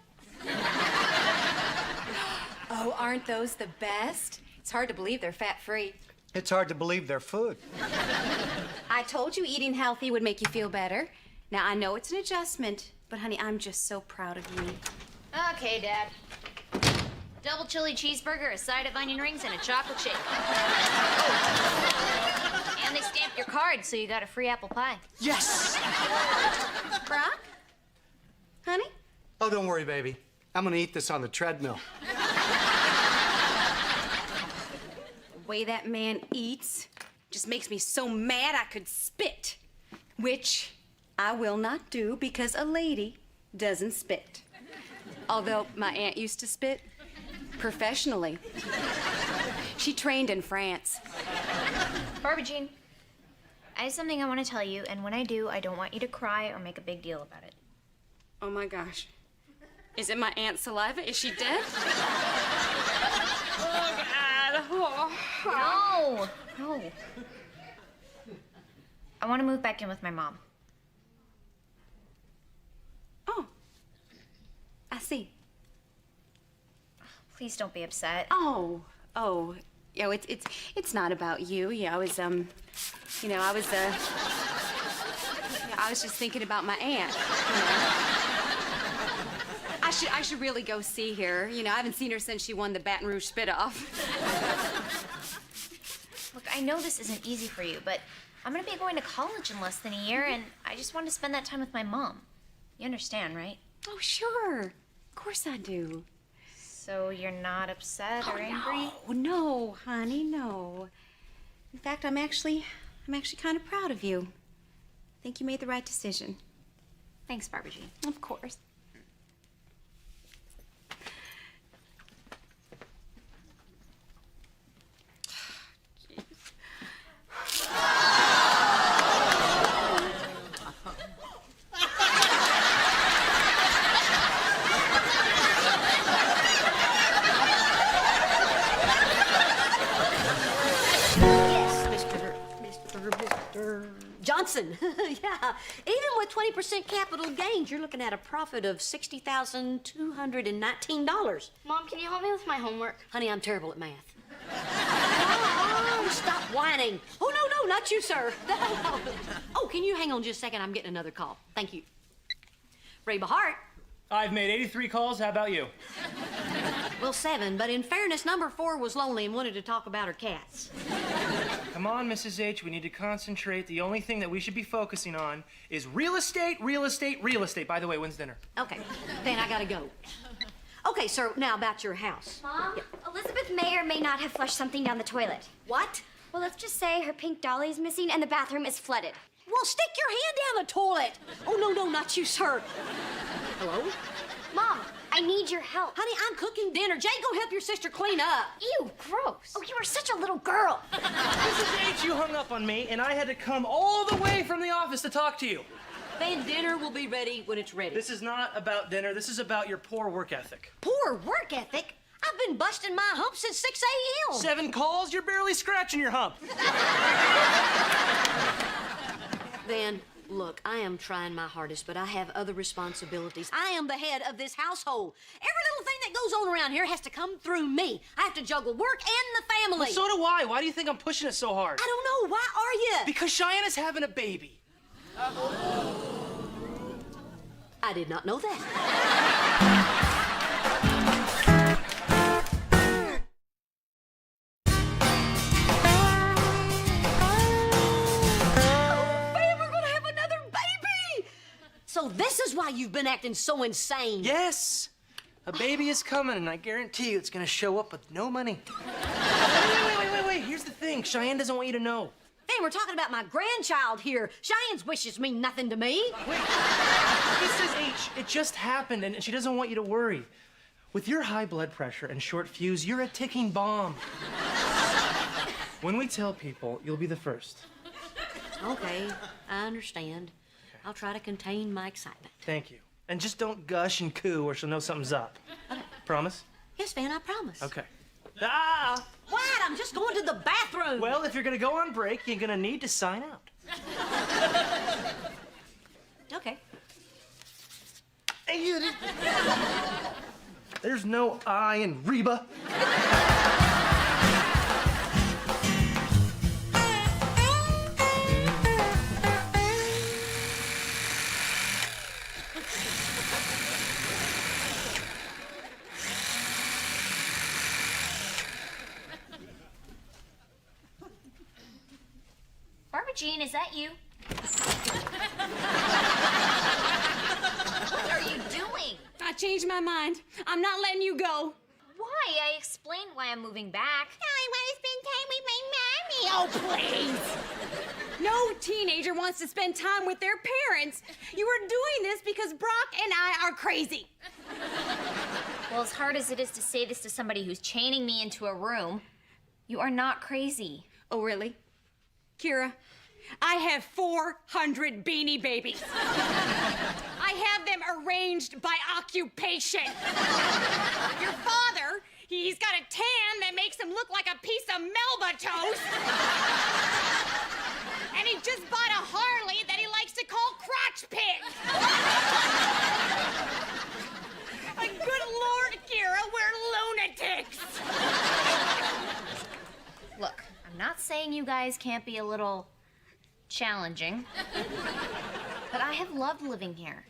Oh, aren't those the best? It's hard to believe they're fat-free. It's hard to believe they're food. I told you eating healthy would make you feel better. Now, I know it's an adjustment, but honey, I'm just so proud of you. Okay, Dad. Double chili cheeseburger, a side of onion rings, and a chocolate shake. And they stamped your card, so you got a free apple pie. Yes! Brock? Honey? Oh, don't worry, baby. I'm gonna eat this on the treadmill. The way that man eats just makes me so mad I could spit. Which I will not do because a lady doesn't spit. Although my aunt used to spit professionally. She trained in France. Barbara Jean, I have something I want to tell you, and when I do, I don't want you to cry or make a big deal about it. Oh my gosh. Is it my aunt's saliva? Is she dead? Oh God. Oh. No. I want to move back in with my mom. Oh. I see. Please don't be upset. Oh. You know, it's not about you. I was just thinking about my aunt. You know? I should really go see her. You know, I haven't seen her since she won the Baton Rouge Spit-Off. Look, I know this isn't easy for you, but I'm gonna be going to college in less than a year, and I just want to spend that time with my mom. You understand, right? Oh, sure. Of course I do. So you're not upset or angry? No, honey, no. In fact, I'm actually kind of proud of you. I think you made the right decision. Thanks, Barbara Jean. Of course. Johnson. Yeah. Even with 20% capital gains, you're looking at a profit of $60,219. Mom, can you help me with my homework? Honey, I'm terrible at math. Oh, stop whining. Oh, no, not you, sir. Oh, can you hang on just a second? I'm getting another call. Thank you. Reba Hart. I've made 83 calls. How about you? Well, 7, but in fairness, number 4 was lonely and wanted to talk about her cats. Come on, Mrs. H. We need to concentrate. The only thing that we should be focusing on is real estate, real estate, real estate. By the way, when's dinner? Okay, then I gotta go. Okay, sir, now about your house. Mom, Elizabeth may or may not have flushed something down the toilet. What? Well, let's just say her pink dolly is missing and the bathroom is flooded. Well, stick your hand down the toilet. Oh, no, not you, sir. Hello? Mom, I need your help. Honey, I'm cooking dinner. Jay, go help your sister clean up. Ew, gross. Oh, you are such a little girl. Mrs. H, you hung up on me, and I had to come all the way from the office to talk to you. Then dinner will be ready when it's ready. This is not about dinner. This is about your poor work ethic. Poor work ethic? I've been busting my hump since 6 a.m. 7 calls? You're barely scratching your hump. Then, look, I am trying my hardest, but I have other responsibilities. I am the head of this household. Every little thing that goes on around here has to come through me. I have to juggle work and the family. Well, so do I. Why do you think I'm pushing it so hard? I don't know. Why are you? Because Cheyenne's having a baby. I did not know that. So this is why you've been acting so insane. Yes. A baby is coming, and I guarantee you it's gonna show up with no money. Wait. Here's the thing. Cheyenne doesn't want you to know. Hey, we're talking about my grandchild here. Cheyenne's wishes mean nothing to me. Wait. Mrs. H, it just happened, and she doesn't want you to worry. With your high blood pressure and short fuse, you're a ticking bomb. When we tell people, you'll be the first. Okay, I understand. I'll try to contain my excitement. Thank you. And just don't gush and coo or she'll know something's up. Okay. Promise? Yes, Van, I promise. Okay. Ah! What? I'm just going to the bathroom. Well, if you're gonna go on break, you're gonna need to sign out. Okay. There's no I in Reba. Jean, is that you? What are you doing? I changed my mind. I'm not letting you go. Why? I explained why I'm moving back. I want to spend time with my mommy. Oh, please. No teenager wants to spend time with their parents. You are doing this because Brock and I are crazy. Well, as hard as it is to say this to somebody who's chaining me into a room, you are not crazy. Oh, really? Kira, I have 400 Beanie Babies. I have them arranged by occupation. Your father, he's got a tan that makes him look like a piece of Melba toast. And he just bought a Harley that he likes to call Crotch Pig. Good Lord, Kira, we're lunatics. Look, I'm not saying you guys can't be a little challenging, but I have loved living here.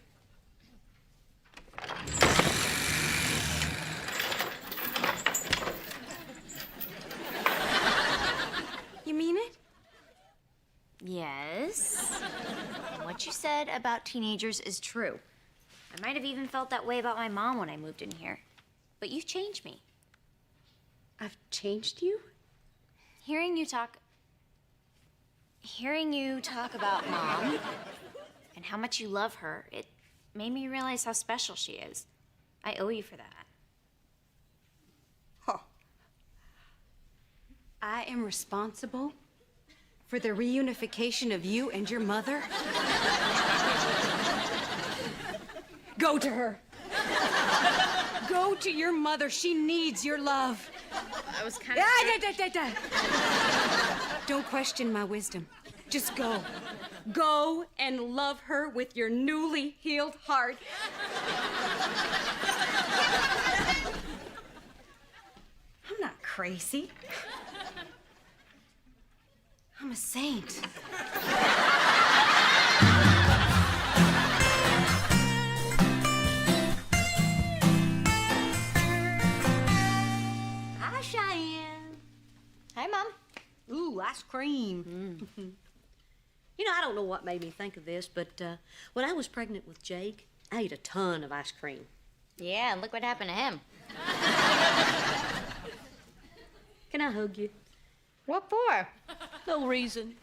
You mean it? Yes. What you said about teenagers is true. I might have even felt that way about my mom when I moved in here. But you've changed me. I've changed you? Hearing you talk about Mom and how much you love her, it made me realize how special she is. I owe you for that. Huh. I am responsible for the reunification of you and your mother? Go to her. Go to your mother. She needs your love. I was kind of... Don't question my wisdom. Just go. Go and love her with your newly healed heart. I'm not crazy. I'm a saint. Hi, Cheyenne. Hi, Mom. Ooh, ice cream. You know, I don't know what made me think of this, but when I was pregnant with Jake, I ate a ton of ice cream. Yeah, and look what happened to him. Can I hug you? What for? No reason.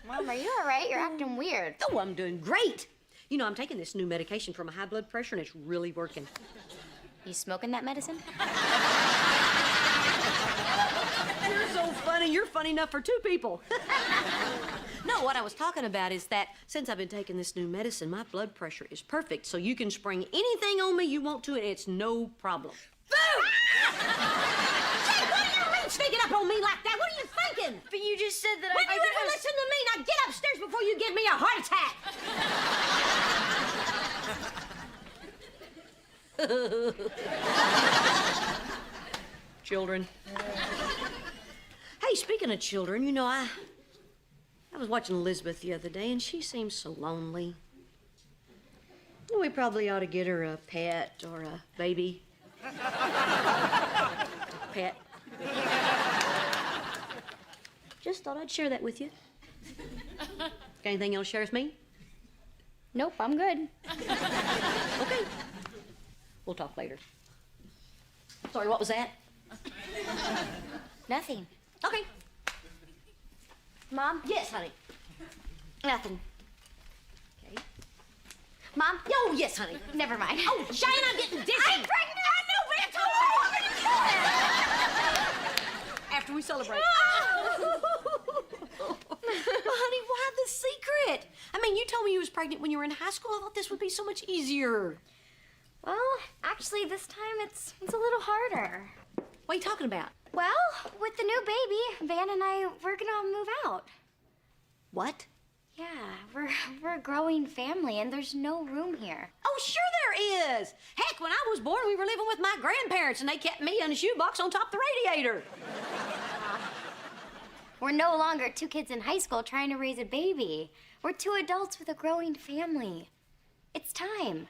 Mom, are you all right? You're acting weird. Oh, I'm doing great. You know, I'm taking this new medication for my high blood pressure, and it's really working. You smoking that medicine? You're so funny. You're funny enough for two people. No, what I was talking about is that since I've been taking this new medicine, my blood pressure is perfect, so you can spring anything on me you want to, and it's no problem. Boo! Jake, what do you mean sneaking up on me like that? What are you thinking? But you just said that When you ever listen to me, now get upstairs before you give me a heart attack. Children. Hey, speaking of children, you know, I was watching Elizabeth the other day, and she seems so lonely. We probably ought to get her a pet or a baby. Pet. Just thought I'd share that with you. Got anything else to share with me? Nope, I'm good. Okay. We'll talk later. Sorry, what was that? Nothing. Okay. Mom? Yes, honey. Nothing. Okay. Mom? Oh, yes, honey. Never mind. Oh, Cheyenne, I'm getting dizzy. I'm pregnant! I know, but it's After we celebrate. Honey, why the secret? I mean, you told me you was pregnant when you were in high school. I thought this would be so much easier. Well, actually, this time it's a little harder. What are you talking about? Well, with the new baby, Van and I, we're gonna move out. What? Yeah, we're a growing family, and there's no room here. Oh, sure there is. Heck, when I was born, we were living with my grandparents, and they kept me in a shoebox on top of the radiator. We're no longer two kids in high school trying to raise a baby. We're two adults with a growing family. It's time.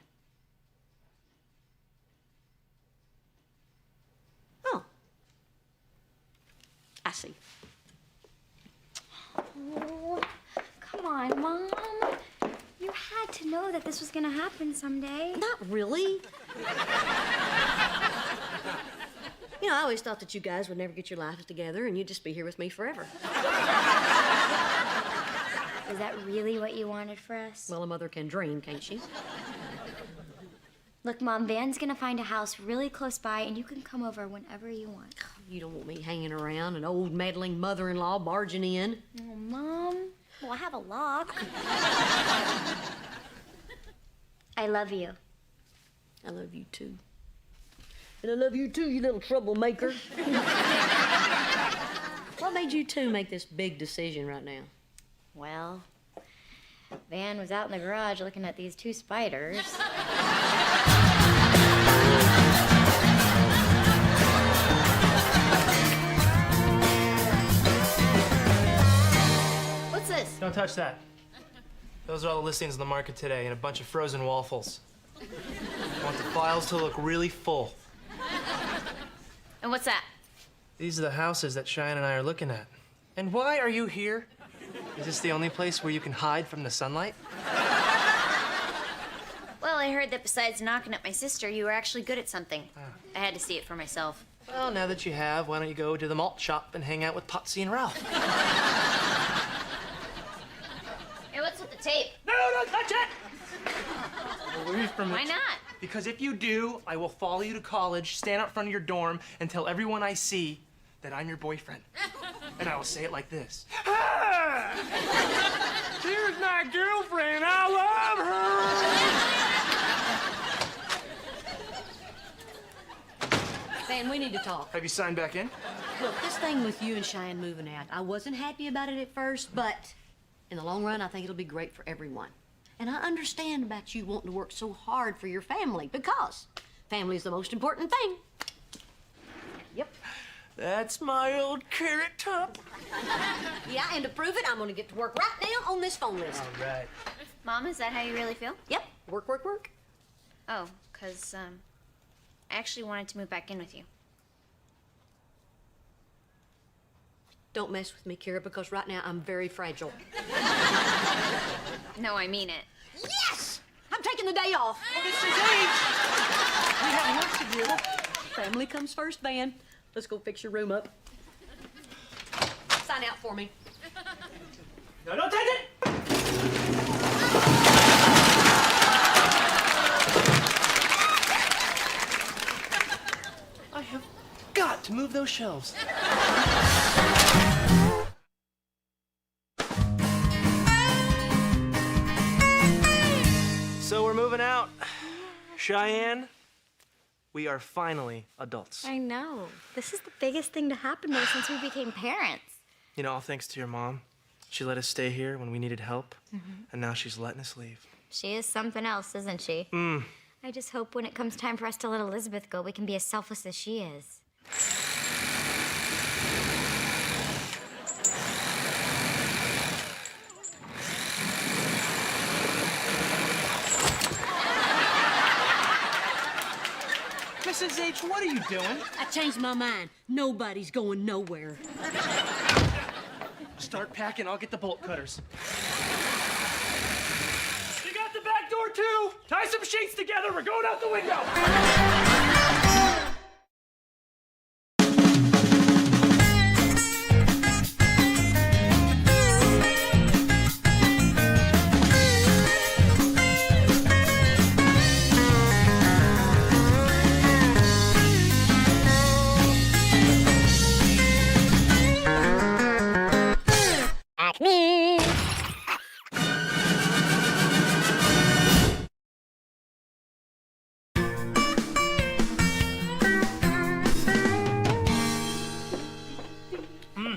Oh. I see. Oh, come on, Mom. You had to know that this was gonna happen someday. Not really. You know, I always thought that you guys would never get your lives together and you'd just be here with me forever. Is that really what you wanted for us? Well, a mother can dream, can't she? Look, Mom, Van's gonna find a house really close by, and you can come over whenever you want. You don't want me hanging around, an old meddling mother-in-law barging in. Oh, Mom. Well, I have a lock. I love you. I love you, too. And I love you, too, you little troublemaker. What made you two make this big decision right now? Well, Van was out in the garage looking at these two spiders. What's this? Don't touch that. Those are all the listings on the market today and a bunch of frozen waffles. I want the files to look really full. And what's that? These are the houses that Cheyenne and I are looking at. And why are you here? Is this the only place where you can hide from the sunlight? Well, I heard that besides knocking up my sister, you were actually good at something. I had to see it for myself. Well, now that you have, why don't you go to the malt shop and hang out with Potsy and Ralph? Hey, what's with the tape? No, don't touch it! Away from Why it. not? Because if you do, I will follow you to college, stand out front of your dorm, and tell everyone I see that I'm your boyfriend. And I will say it like this. Ah! Here's my girlfriend. I love her. Van, we need to talk. Have you signed back in? Look, this thing with you and Cheyenne moving out, I wasn't happy about it at first, but in the long run, I think it'll be great for everyone. And I understand about you wanting to work so hard for your family, because family is the most important thing. Yep. That's my old carrot top. Yeah, and to prove it, I'm gonna get to work right now on this phone list. All right. Mom, is that how you really feel? Yep, work, work, work. Oh, 'cause I actually wanted to move back in with you. Don't mess with me, Kira, because right now I'm very fragile. No, I mean it. Yes! I'm taking the day off. Well, this is H. We have work to do. Family comes first, Van. Let's go fix your room up. Sign out for me. No, don't touch it! I have got to move those shelves. So we're moving out. Cheyenne, we are finally adults. I know. This is the biggest thing to happen to us since we became parents. You know, all thanks to your mom. She let us stay here when we needed help, and now she's letting us leave. She is something else, isn't she? I just hope when it comes time for us to let Elizabeth go, we can be as selfless as she is. Mrs. H, what are you doing? I changed my mind. Nobody's going nowhere. Start packing, I'll get the bolt cutters. You got the back door too? Tie some sheets together, we're going out the window!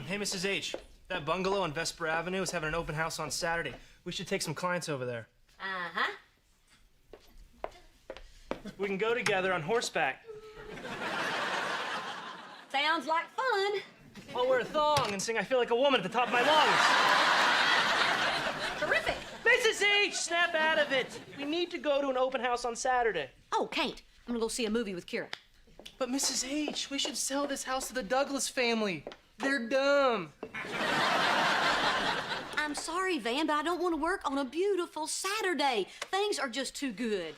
Hey, Mrs. H, that bungalow on Vesper Avenue is having an open house on Saturday. We should take some clients over there. Uh-huh. We can go together on horseback. Sounds like fun. I'll wear a thong and sing I Feel Like a Woman at the top of my lungs. Terrific. Mrs. H, snap out of it. We need to go to an open house on Saturday. Oh, can't. I'm gonna go see a movie with Kira. But Mrs. H, we should sell this house to the Douglas family. They're dumb. I'm sorry, Van, but I don't want to work on a beautiful Saturday. Things are just too good.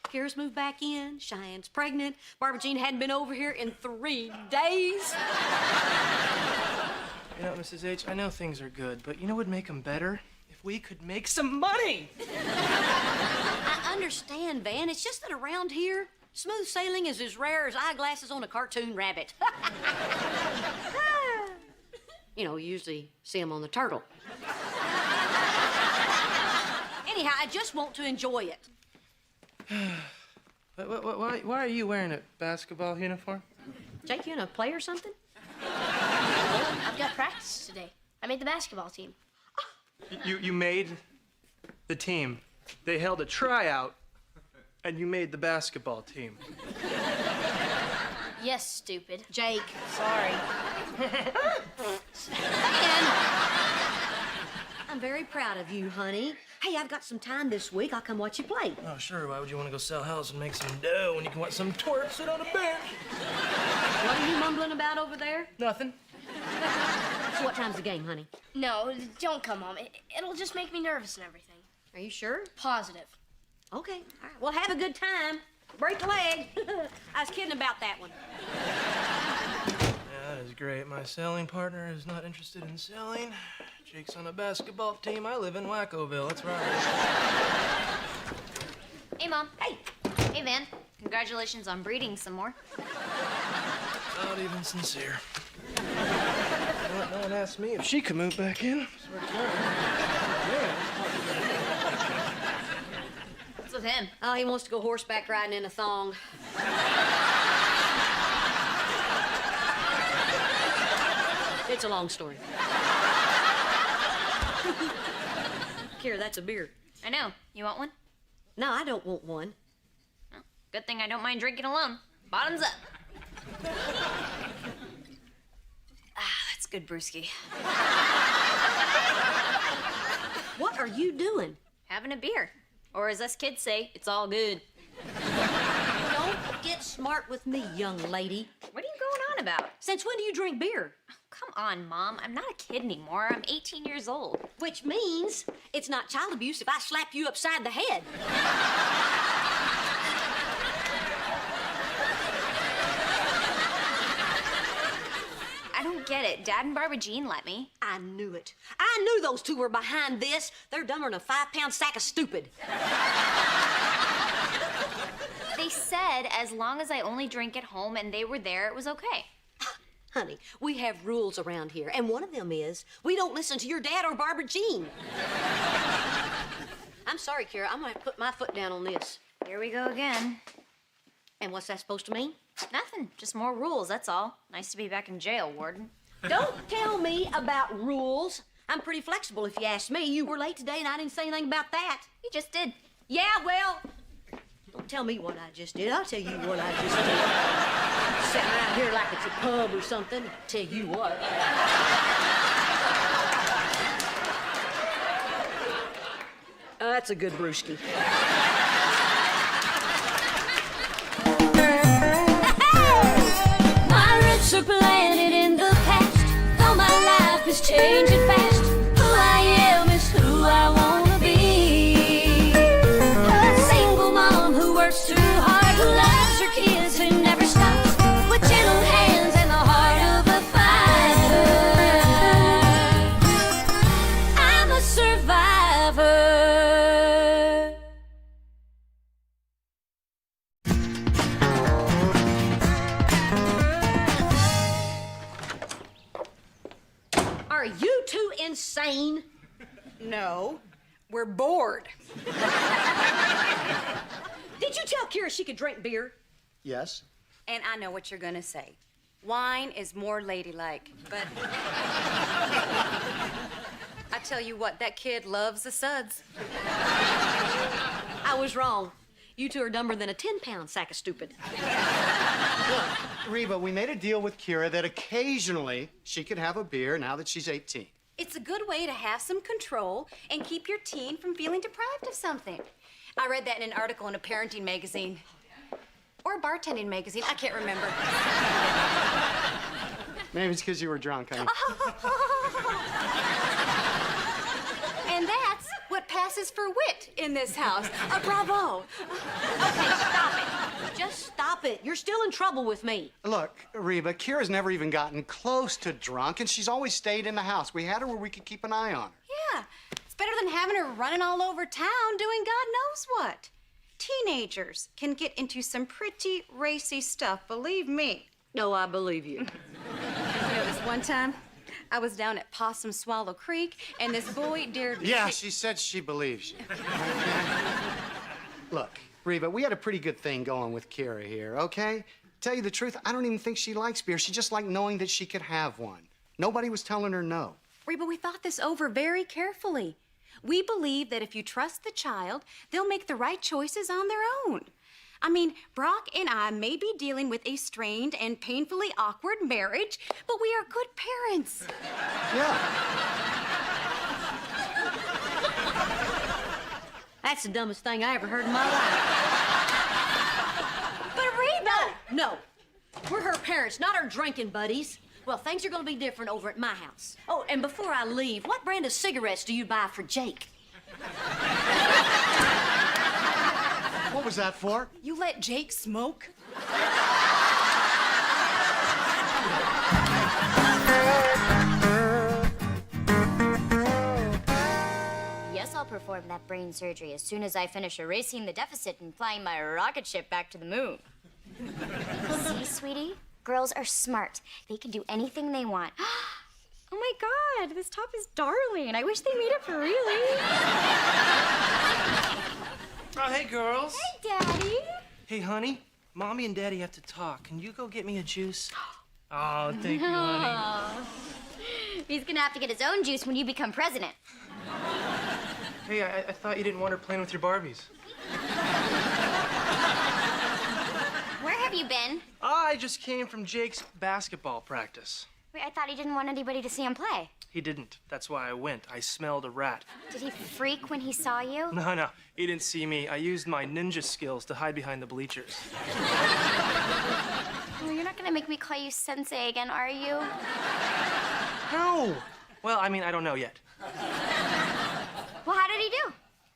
Kira's moved back in, Cheyenne's pregnant, Barbara Jean hadn't been over here in 3 days. You know, Mrs. H, I know things are good, but you know what would make them better? If we could make some money! I understand, Van. It's just that around here, smooth sailing is as rare as eyeglasses on a cartoon rabbit. You know, you usually see them on the turtle. Anyhow, I just want to enjoy it. Why are you wearing a basketball uniform? Jake, you gonna play or something? I've got practice today. I made the basketball team. You made the team. They held a tryout, and you made the basketball team. Yes, stupid. Jake. Sorry. And I'm very proud of you, honey. Hey, I've got some time this week. I'll come watch you play. Oh, sure. Why would you want to go sell house and make some dough when you can watch some twerp sit on a bench? What are you mumbling about over there? Nothing. So what time's the game, honey? No, don't come, Mom. It'll just make me nervous and everything. Are you sure? Positive. Okay. All right. Well, have a good time. Break a leg. I was kidding about that one. Yeah, that is great. My selling partner is not interested in selling. Jake's on a basketball team. I live in Wackoville. That's right. Hey, Mom. Hey. Hey, Van. Congratulations on breeding some more. Not even sincere. No one asked me if she could move back in. Swear to God. Yeah. What's with him? Oh, he wants to go horseback riding in a thong. It's a long story. Kira, that's a beer. I know. You want one? No, I don't want one. Oh, good thing I don't mind drinking alone. Bottoms up. That's good brewski. What are you doing? Having a beer. Or as us kids say, it's all good. Don't get smart with me, young lady. What are you going on about? Since when do you drink beer? Come on, Mom. I'm not a kid anymore. I'm 18 years old. Which means it's not child abuse if I slap you upside the head. I don't get it. Dad and Barbara Jean let me. I knew it. I knew those two were behind this. They're dumber than a 5-pound sack of stupid. They said as long as I only drink at home and they were there, it was okay. Honey, we have rules around here, and one of them is we don't listen to your dad or Barbara Jean. I'm sorry, Kira. I'm gonna have to put my foot down on this. Here we go again. And what's that supposed to mean? Nothing. Just more rules, that's all. Nice to be back in jail, Warden. Don't tell me about rules. I'm pretty flexible if you ask me. You were late today and I didn't say anything about that. You just did. Yeah, well, don't tell me what I just did. I'll tell you what I just did. Sitting around here like it's a pub or something. Tell you what. That's a good brewski. My roots are planted in the past, though my life is changing fast. Who I am is who I wanna be. A single mom who works too hard, who loves her kids and never stops, with gentle hands and the heart of a fighter. I'm a survivor. Are you two insane? No, we're bored. Did you tell Kira she could drink beer? Yes? And I know what you're gonna say. Wine is more ladylike, but I tell you what, that kid loves the suds. I was wrong. You two are dumber than a 10-pound sack of stupid. Look, Reba, we made a deal with Kira that occasionally she could have a beer now that she's 18. It's a good way to have some control and keep your teen from feeling deprived of something. I read that in an article in a parenting magazine. Or a bartending magazine, I can't remember. Maybe it's because you were drunk, honey. And that's what passes for wit in this house. Bravo. Okay, stop it. Just stop it. You're still in trouble with me. Look, Reba, Kira's never even gotten close to drunk, and she's always stayed in the house. We had her where we could keep an eye on her. Yeah, it's better than having her running all over town doing God knows what. Teenagers can get into some pretty racy stuff, believe me. No, I believe you. This one time, I was down at Possum Swallow Creek, and this boy dared me. Yeah, she said she believes you. Look, Reba, we had a pretty good thing going with Kira here, okay? Tell you the truth, I don't even think she likes beer. She just liked knowing that she could have one. Nobody was telling her no. Reba, we thought this over very carefully. We believe that if you trust the child, they'll make the right choices on their own. I mean, Brock and I may be dealing with a strained and painfully awkward marriage, but we are good parents. Yeah. That's the dumbest thing I ever heard in my life. But Reba! No. We're her parents, not her drinking buddies. Well, things are gonna be different over at my house. Oh, and before I leave, what brand of cigarettes do you buy for Jake? What was that for? You let Jake smoke? Yes, I'll perform that brain surgery as soon as I finish erasing the deficit and flying my rocket ship back to the moon. See, sweetie? Girls are smart. They can do anything they want. Oh my God, this top is darling. I wish they made it for really. Oh, hey, girls. Hey, Daddy. Hey, honey. Mommy and Daddy have to talk. Can you go get me a juice? Oh, thank you, honey. He's gonna have to get his own juice when you become president. Hey, I thought you didn't want her playing with your Barbies. Where have you been? I just came from Jake's basketball practice. Wait, I thought he didn't want anybody to see him play. He didn't. That's why I went. I smelled a rat. Did he freak when he saw you? No, he didn't see me. I used my ninja skills to hide behind the bleachers. Oh, you're not gonna make me call you Sensei again, are you? No. Well, I mean, I don't know yet. Well, how did he do?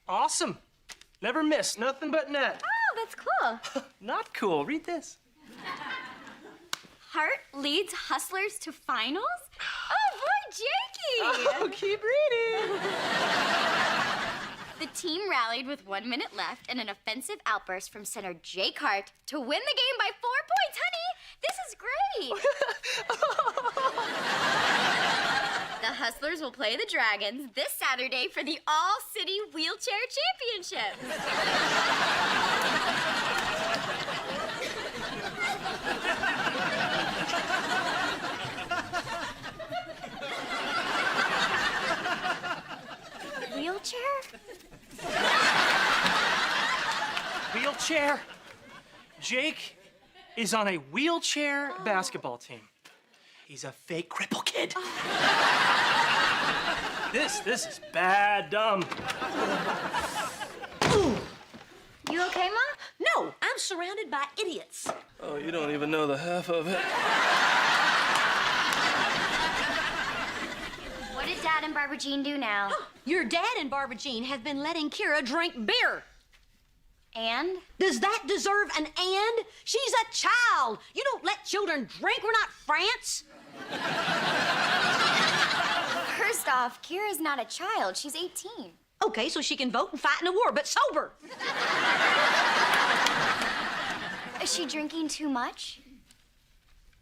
Awesome. Never missed. Nothing but net. Oh, that's cool. Not cool. Read this. Hart leads Hustlers to finals? Oh, boy, Jakey! Oh, keep reading. The team rallied with 1 minute left and an offensive outburst from center Jake Hart to win the game by 4 points. Honey, this is great. The Hustlers will play the Dragons this Saturday for the All-City Wheelchair Championship. Wheelchair? Wheelchair. Jake is on a wheelchair basketball team. He's a fake cripple kid. This is bad dumb. You okay, Ma? No, I'm surrounded by idiots. Oh, you don't even know the half of it. What did Dad and Barbara Jean do now? Your dad and Barbara Jean have been letting Kira drink beer. And? Does that deserve an and? She's a child. You don't let children drink. We're not France. First off, Kira's not a child. She's 18. Okay, so she can vote and fight in a war, but sober. Is she drinking too much?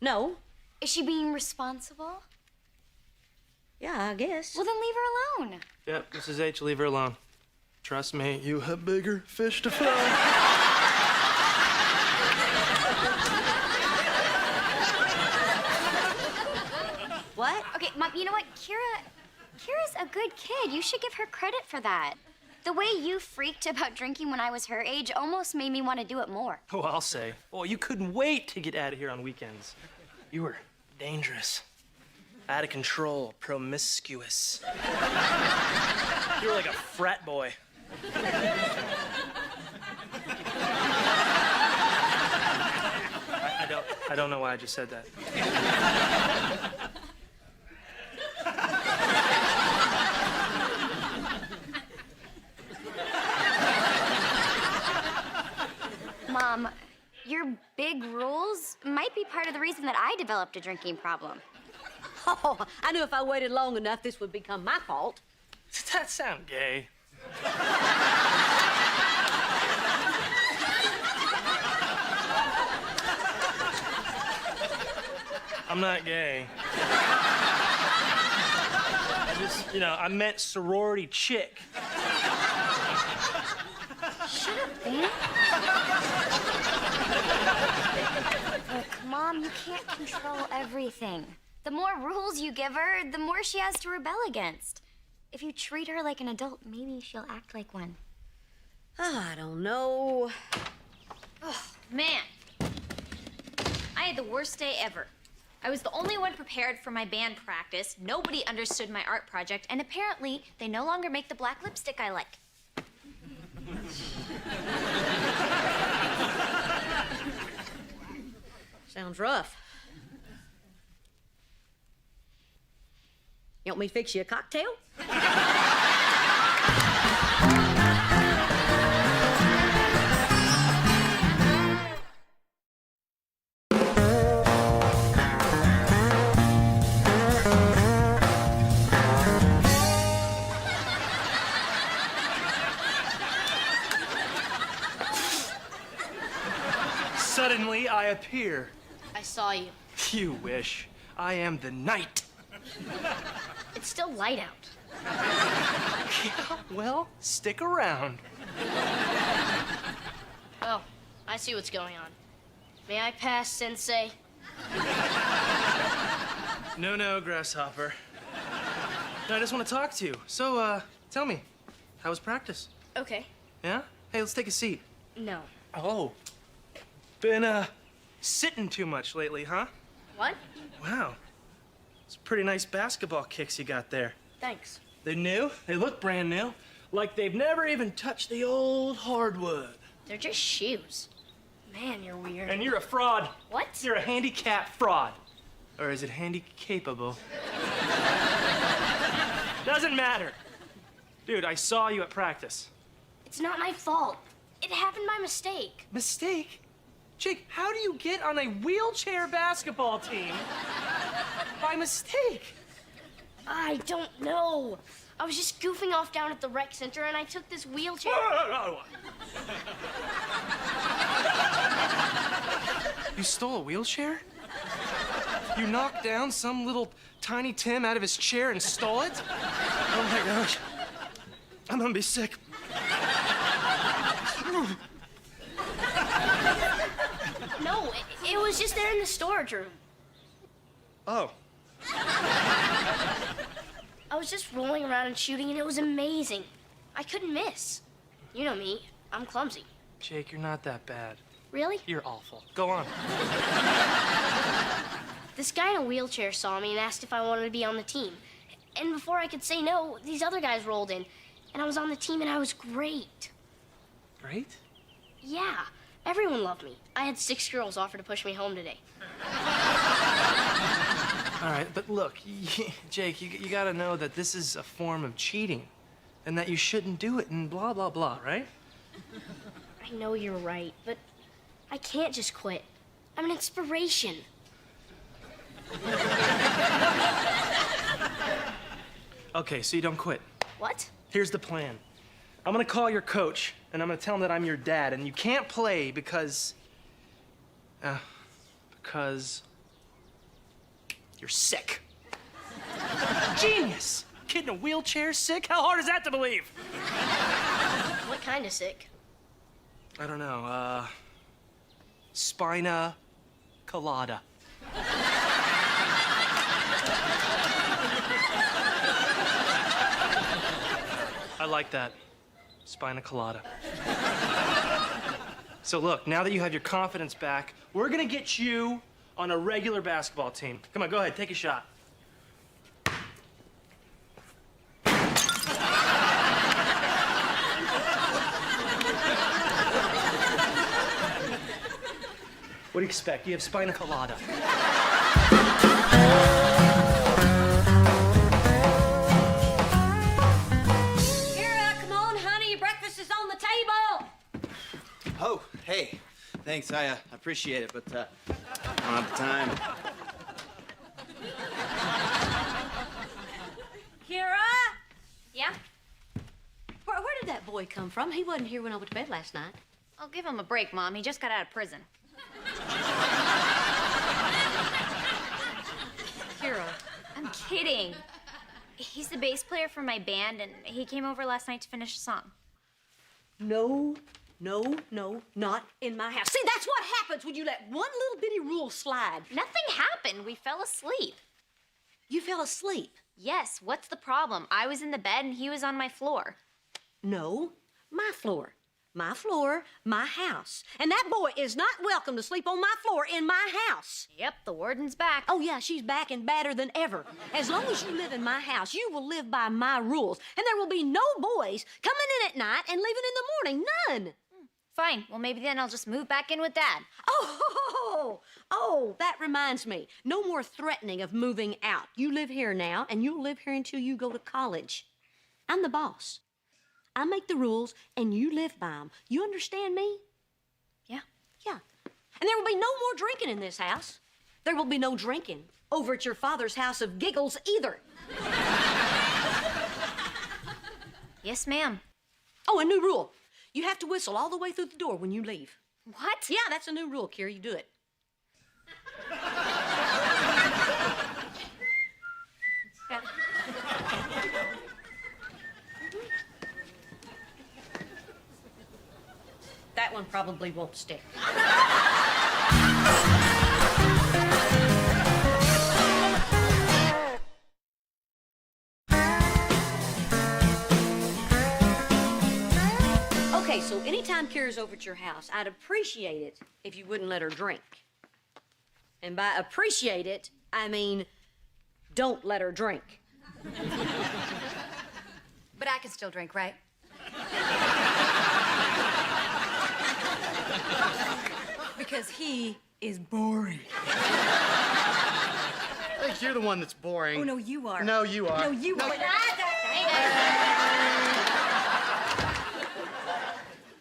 No. Is she being responsible? Yeah, I guess. Well, then leave her alone. Yep, Mrs. H, leave her alone. Trust me, you have bigger fish to fry. What? Okay, Mom, you know what? Kira's a good kid. You should give her credit for that. The way you freaked about drinking when I was her age almost made me want to do it more. Oh, I'll say. Oh, you couldn't wait to get out of here on weekends. You were dangerous. Out of control, promiscuous. You were like a frat boy. I I don't know why I just said that. Mom, your big rules might be part of the reason that I developed a drinking problem. Oh, I knew if I waited long enough, this would become my fault. Does that sound gay? I'm not gay. I meant sorority chick. Shut up, Ben. Look, Mom, you can't control everything. The more rules you give her, the more she has to rebel against. If you treat her like an adult, maybe she'll act like one. Oh, I don't know. Oh, man. I had the worst day ever. I was the only one prepared for my band practice, nobody understood my art project, and apparently they no longer make the black lipstick I like. Sounds rough. You want me to fix you a cocktail? Suddenly, I appear. I saw you. You wish. I am the night. It's still light out. Yeah, well, stick around. Oh, I see what's going on. May I pass, Sensei? No, Grasshopper. No, I just want to talk to you. So, tell me, how was practice? Okay. Yeah? Hey, let's take a seat. No. Oh. Been, sitting too much lately, huh? What? Wow. It's pretty nice basketball kicks you got there. Thanks. They're new. They look brand new. Like they've never even touched the old hardwood. They're just shoes. Man, you're weird. And you're a fraud. What? You're a handicap fraud. Or is it handy-capable? Doesn't matter. Dude, I saw you at practice. It's not my fault. It happened by mistake. Mistake? Jake, how do you get on a wheelchair basketball team by mistake? I don't know. I was just goofing off down at the rec center and I took this wheelchair. You stole a wheelchair? You knocked down some little tiny Tim out of his chair and stole it? Oh my gosh. I'm gonna be sick. No, it was just there in the storage room. Oh. I was just rolling around and shooting and it was amazing. I couldn't miss. You know me, I'm clumsy. Jake, you're not that bad. Really? You're awful. Go on. This guy in a wheelchair saw me and asked if I wanted to be on the team. And before I could say no, these other guys rolled in. And I was on the team and I was great. Great? Yeah, everyone loved me. I had 6 girls offer to push me home today. All right, but look, Jake, you gotta know that this is a form of cheating and that you shouldn't do it and blah, blah, blah, right? I know you're right, but I can't just quit. I'm an inspiration. Okay, so you don't quit. What? Here's the plan. I'm gonna call your coach and I'm gonna tell him that I'm your dad and you can't play because you're sick. Genius! Kid in a wheelchair sick? How hard is that to believe? What kind of sick? I don't know, spina colada. I like that. Spina colada. So look, now that you have your confidence back, we're gonna get you on a regular basketball team. Come on, go ahead, take a shot. What do you expect? You have spina colada. Kira, come on, honey. Your breakfast is on the table. Oh, hey. Thanks, I appreciate it, but I don't have the time. Kira? Yeah? Where did that boy come from? He wasn't here when I went to bed last night. I'll give him a break, Mom. He just got out of prison. Kira. I'm kidding. He's the bass player for my band, and he came over last night to finish a song. No, not in my house. See, that's what happens when you let one little bitty rule slide. Nothing happened. We fell asleep. You fell asleep. Yes, what's the problem? I was in the bed and he was on my floor. No, my floor. My floor, my house. And that boy is not welcome to sleep on my floor in my house. Yep, the warden's back. Oh, yeah, she's back and badder than ever. As long as you live in my house, you will live by my rules. And there will be no boys coming in at night and leaving in the morning. None. Fine. Well, maybe then I'll just move back in with Dad. Oh, that reminds me. No more threatening of moving out. You live here now, and you'll live here until you go to college. I'm the boss. I make the rules, and you live by them. You understand me? Yeah. Yeah. And there will be no more drinking in this house. There will be no drinking over at your father's house of giggles either. Yes, ma'am. Oh, a new rule. You have to whistle all the way through the door when you leave. What? Yeah, that's a new rule, Kira. You do it. Yeah. That one probably won't stick. Okay, so anytime Kira's over at your house, I'd appreciate it if you wouldn't let her drink. And by appreciate it, I mean don't let her drink. But I can still drink, right? Because he is boring. I think you're the one that's boring. Oh, no, you are. No, you are. No, you are.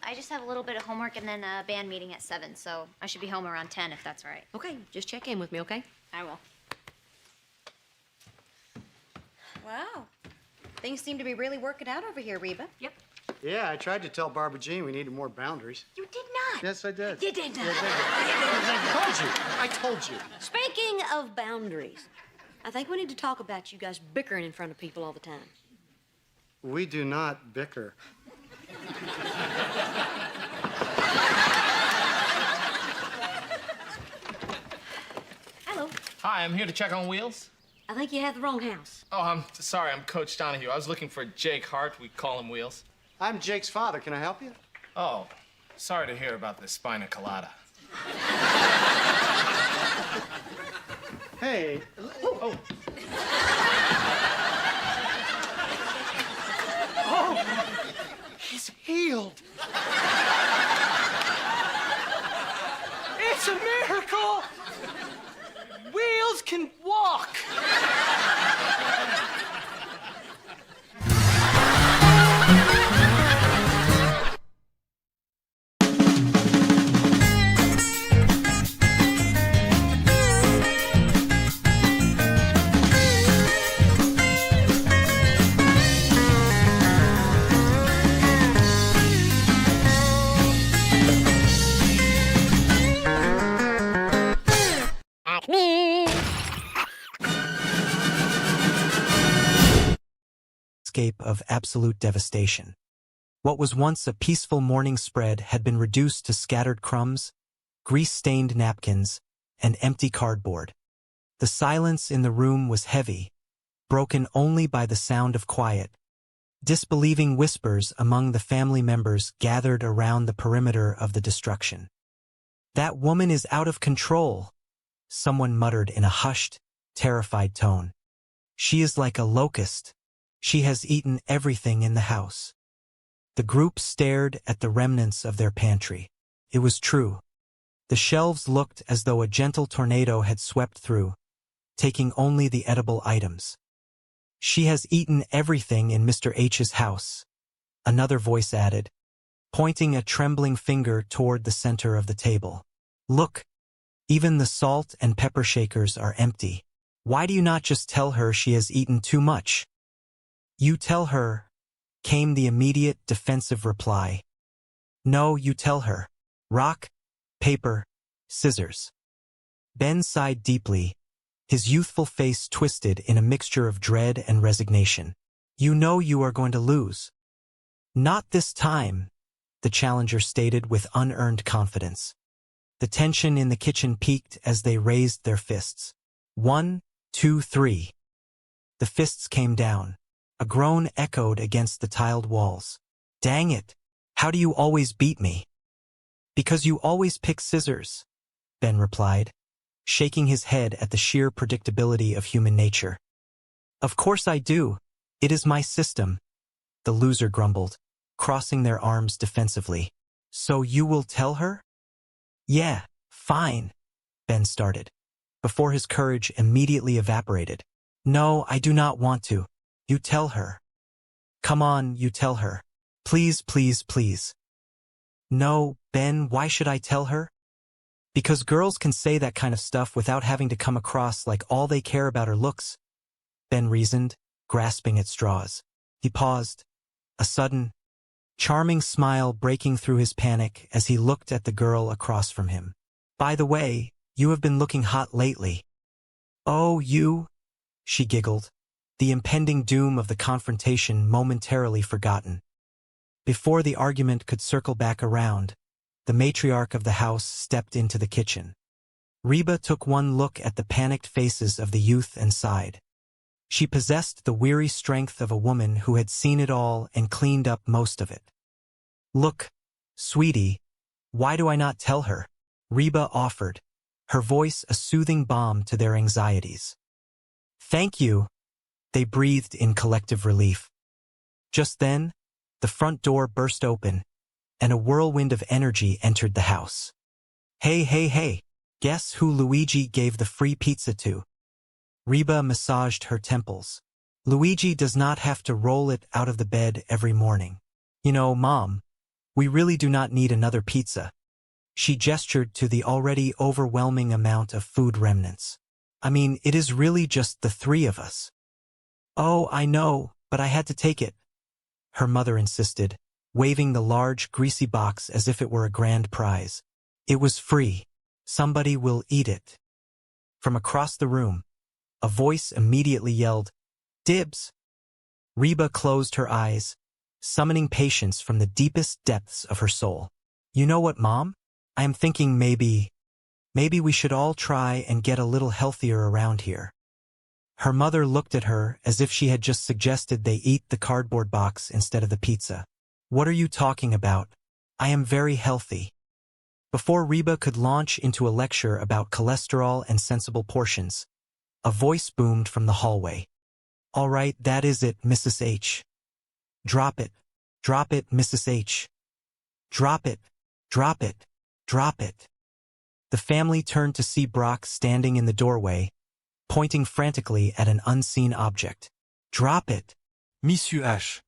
I just have a little bit of homework and then a band meeting at 7, so I should be home around 10 if that's all right. Okay, just check in with me, okay? I will. Wow. Things seem to be really working out over here, Reba. Yep. Yeah, I tried to tell Barbara Jean we needed more boundaries. You did not. Yes, I did. You did not. Yes, I did. I told you. Speaking of boundaries, I think we need to talk about you guys bickering in front of people all the time. We do not bicker. Hello. Hi, I'm here to check on Wheels. I think you have the wrong house. Oh, I'm sorry, I'm Coach Donahue. I was looking for Jake Hart. We call him Wheels. I'm Jake's father. Can I help you? Oh, sorry to hear about this spina colada. Hey. Oh. Oh. He's healed. It's a miracle. Wheels can walk. Of absolute devastation. What was once a peaceful morning spread had been reduced to scattered crumbs, grease-stained napkins, and empty cardboard. The silence in the room was heavy, broken only by the sound of quiet. Disbelieving whispers among the family members gathered around the perimeter of the destruction. "That woman is out of control," someone muttered in a hushed, terrified tone. "She is like a locust. She has eaten everything in the house." The group stared at the remnants of their pantry. It was true. The shelves looked as though a gentle tornado had swept through, taking only the edible items. She has eaten everything in Mr. H's house, another voice added, pointing a trembling finger toward the center of the table. Look, even the salt and pepper shakers are empty. Why do you not just tell her she has eaten too much? You tell her, came the immediate defensive reply. No, you tell her. Rock, paper, scissors. Ben sighed deeply, his youthful face twisted in a mixture of dread and resignation. You know you are going to lose. Not this time, the challenger stated with unearned confidence. The tension in the kitchen peaked as they raised their fists. 1, 2, 3. The fists came down. A groan echoed against the tiled walls. Dang it, how do you always beat me? Because you always pick scissors, Ben replied, shaking his head at the sheer predictability of human nature. Of course I do. It is my system, the loser grumbled, crossing their arms defensively. So you will tell her? Yeah, fine, Ben started, before his courage immediately evaporated. No, I do not want to. You tell her. Come on, you tell her. Please, please, please. No, Ben, why should I tell her? Because girls can say that kind of stuff without having to come across like all they care about are looks, Ben reasoned, grasping at straws. He paused, a sudden, charming smile breaking through his panic as he looked at the girl across from him. By the way, you have been looking hot lately. Oh, you? She giggled, the impending doom of the confrontation momentarily forgotten. Before the argument could circle back around, the matriarch of the house stepped into the kitchen. Reba took one look at the panicked faces of the youth and sighed. She possessed the weary strength of a woman who had seen it all and cleaned up most of it. Look, sweetie, why do I not tell her? Reba offered, her voice a soothing balm to their anxieties. Thank you, they breathed in collective relief. Just then, the front door burst open, and a whirlwind of energy entered the house. Hey, hey, hey, guess who Luigi gave the free pizza to? Reba massaged her temples. Luigi does not have to roll it out of the bed every morning. You know, Mom, we really do not need another pizza. She gestured to the already overwhelming amount of food remnants. I mean, it is really just the three of us. Oh, I know, but I had to take it, her mother insisted, waving the large, greasy box as if it were a grand prize. It was free. Somebody will eat it. From across the room, a voice immediately yelled, Dibs! Reba closed her eyes, summoning patience from the deepest depths of her soul. You know what, Mom? I am thinking maybe we should all try and get a little healthier around here. Her mother looked at her as if she had just suggested they eat the cardboard box instead of the pizza. What are you talking about? I am very healthy. Before Reba could launch into a lecture about cholesterol and sensible portions, a voice boomed from the hallway. All right, that is it, Mrs. H. Drop it, Mrs. H. Drop it, drop it, drop it. The family turned to see Brock standing in the doorway, pointing frantically at an unseen object. Drop it. Monsieur H.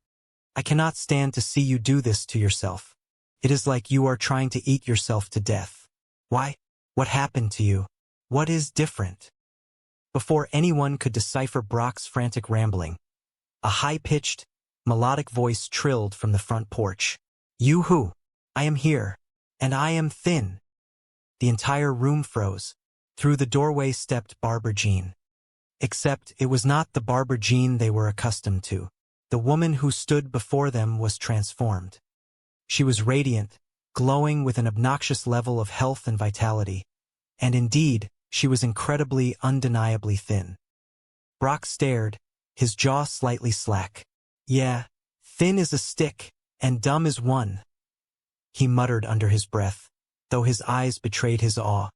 I cannot stand to see you do this to yourself. It is like you are trying to eat yourself to death. Why? What happened to you? What is different? Before anyone could decipher Brock's frantic rambling, a high-pitched, melodic voice trilled from the front porch. You who? I am here, and I am thin. The entire room froze. Through the doorway stepped Barbara Jean. Except it was not the Barbara Jean they were accustomed to. The woman who stood before them was transformed. She was radiant, glowing with an obnoxious level of health and vitality. And indeed, she was incredibly, undeniably thin. Brock stared, his jaw slightly slack. Yeah, thin is a stick, and dumb is one, he muttered under his breath, though his eyes betrayed his awe.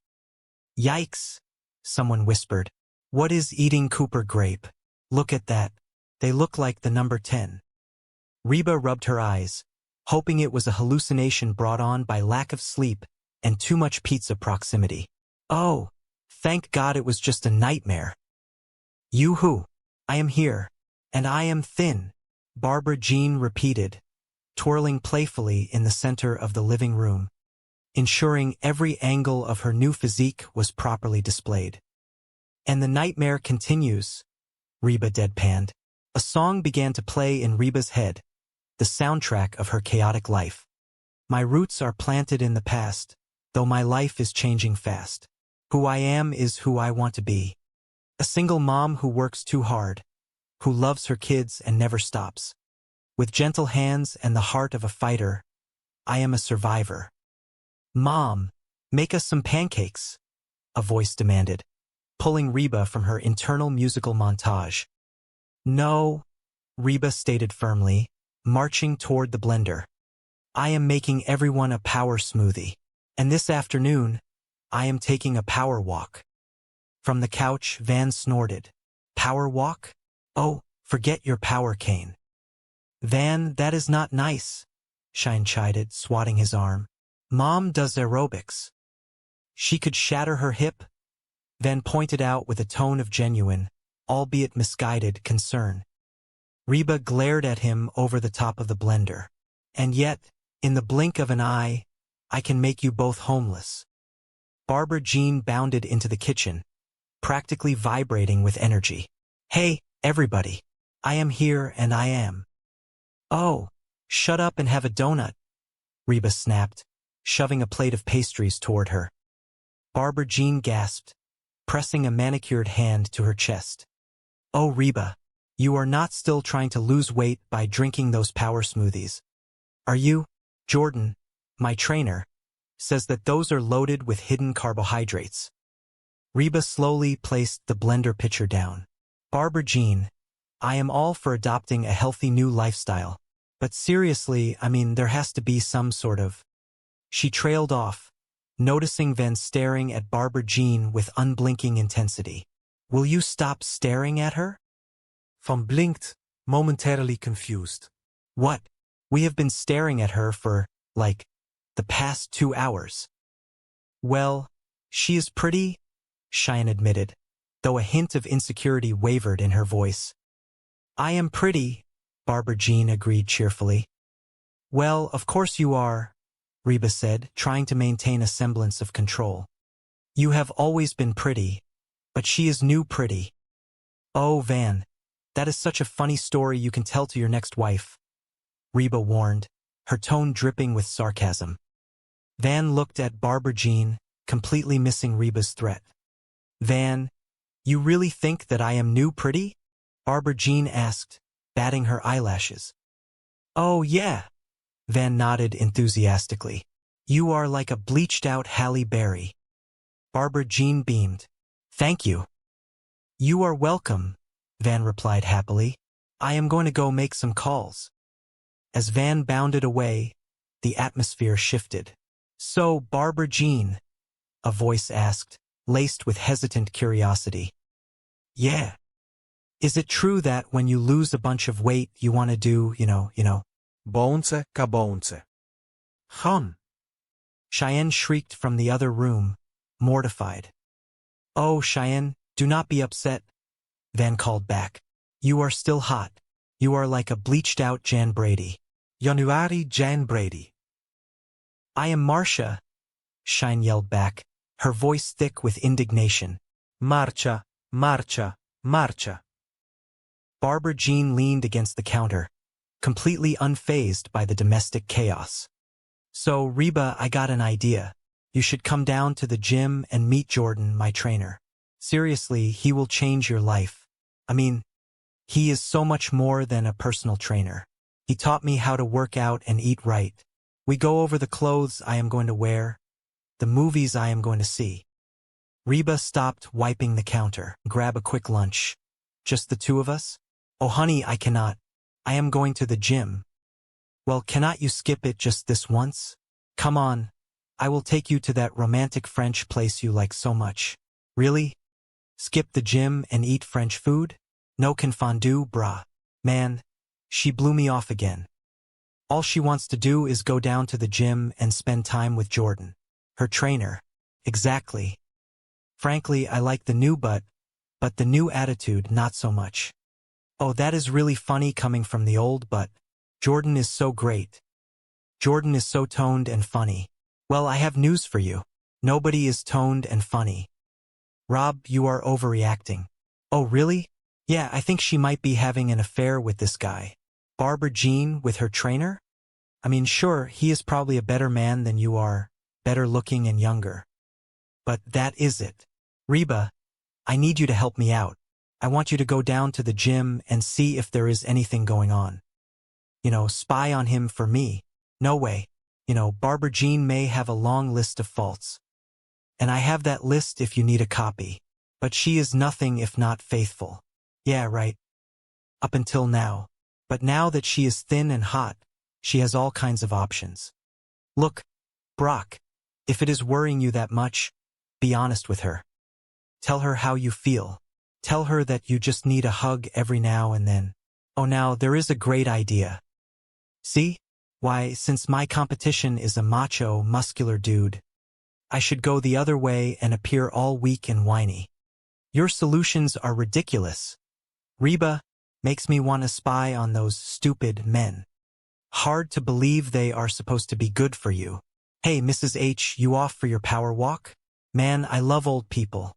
Yikes, someone whispered. What is eating Cooper grape? Look at that. They look like the number 10. Reba rubbed her eyes, hoping it was a hallucination brought on by lack of sleep and too much pizza proximity. Oh, thank God it was just a nightmare. Yoo-hoo, I am here, and I am thin, Barbara Jean repeated, twirling playfully in the center of the living room, ensuring every angle of her new physique was properly displayed. And the nightmare continues, Reba deadpanned. A song began to play in Reba's head, the soundtrack of her chaotic life. My roots are planted in the past, though my life is changing fast. Who I am is who I want to be. A single mom who works too hard, who loves her kids and never stops. With gentle hands and the heart of a fighter, I am a survivor. Mom, make us some pancakes, a voice demanded, pulling Reba from her internal musical montage. No, Reba stated firmly, marching toward the blender. I am making everyone a power smoothie, and this afternoon, I am taking a power walk. From the couch, Van snorted. Power walk? Oh, forget your power cane. Van, that is not nice, Shine chided, swatting his arm. Mom does aerobics. She could shatter her hip, Van pointed out with a tone of genuine, albeit misguided, concern. Reba glared at him over the top of the blender. And yet, in the blink of an eye, I can make you both homeless. Barbara Jean bounded into the kitchen, practically vibrating with energy. Hey, everybody. I am here and I am. Oh, shut up and have a donut, Reba snapped, shoving a plate of pastries toward her. Barbara Jean gasped, pressing a manicured hand to her chest. Oh, Reba, you are not still trying to lose weight by drinking those power smoothies. Are you? Jordan, my trainer, says that those are loaded with hidden carbohydrates. Reba slowly placed the blender pitcher down. Barbara Jean, I am all for adopting a healthy new lifestyle. But seriously, I mean, there has to be some sort of... She trailed off, noticing Van staring at Barbara Jean with unblinking intensity. Will you stop staring at her? Van blinked, momentarily confused. What? We have been staring at her for, like, the past 2 hours. Well, she is pretty, Cheyenne admitted, though a hint of insecurity wavered in her voice. I am pretty, Barbara Jean agreed cheerfully. Well, of course you are, Reba said, trying to maintain a semblance of control. You have always been pretty, but she is new pretty. Oh, Van, that is such a funny story you can tell to your next wife, Reba warned, her tone dripping with sarcasm. Van looked at Barbara Jean, completely missing Reba's threat. Van, you really think that I am new pretty? Barbara Jean asked, batting her eyelashes. Oh, yeah, Van nodded enthusiastically. You are like a bleached-out Halle Berry. Barbara Jean beamed. Thank you. You are welcome, Van replied happily. I am going to go make some calls. As Van bounded away, the atmosphere shifted. So, Barbara Jean, a voice asked, laced with hesitant curiosity. Yeah. Is it true that when you lose a bunch of weight, you want to do, you know? Bounce ka bounce. Hum. Cheyenne shrieked from the other room, mortified. Oh, Cheyenne, do not be upset, Van called back. You are still hot. You are like a bleached-out Jan Brady. Januari Jan Brady. I am Marcia, Cheyenne yelled back, her voice thick with indignation. Marcia, Marcia, Marcia. Barbara Jean leaned against the counter, completely unfazed by the domestic chaos. So, Reba, I got an idea. You should come down to the gym and meet Jordan, my trainer. Seriously, he will change your life. I mean, he is so much more than a personal trainer. He taught me how to work out and eat right. We go over the clothes I am going to wear, the movies I am going to see. Reba stopped wiping the counter. Grab a quick lunch. Just the two of us? Oh, honey, I cannot. I am going to the gym. Well, cannot you skip it just this once? Come on. I will take you to that romantic French place you like so much. Really? Skip the gym and eat French food? No can fondue, brah. Man, she blew me off again. All she wants to do is go down to the gym and spend time with Jordan. her trainer. Exactly. Frankly, I like the new but the new attitude, not so much. Oh, that is really funny coming from the old but. Jordan is so great. Jordan is so toned and funny. Well, I have news for you. Nobody is toned and funny. Rob, you are overreacting. Oh, really? Yeah, I think she might be having an affair with this guy. Barbara Jean with her trainer? I mean, sure, he is probably a better man than you are, better looking and younger. But that is it. Reba, I need you to help me out. I want you to go down to the gym and see if there is anything going on. Spy on him for me. No way. Barbara Jean may have a long list of faults. And I have that list if you need a copy. But she is nothing if not faithful. Yeah, right. Up until now. But now that she is thin and hot, she has all kinds of options. Look, Brock, if it is worrying you that much, be honest with her. Tell her how you feel. Tell her that you just need a hug every now and then. Oh, now, there is a great idea. See? Why, since my competition is a macho, muscular dude, I should go the other way and appear all weak and whiny. Your solutions are ridiculous. Reba makes me want to spy on those stupid men. Hard to believe they are supposed to be good for you. Hey, Mrs. H, you off for your power walk? Man, I love old people.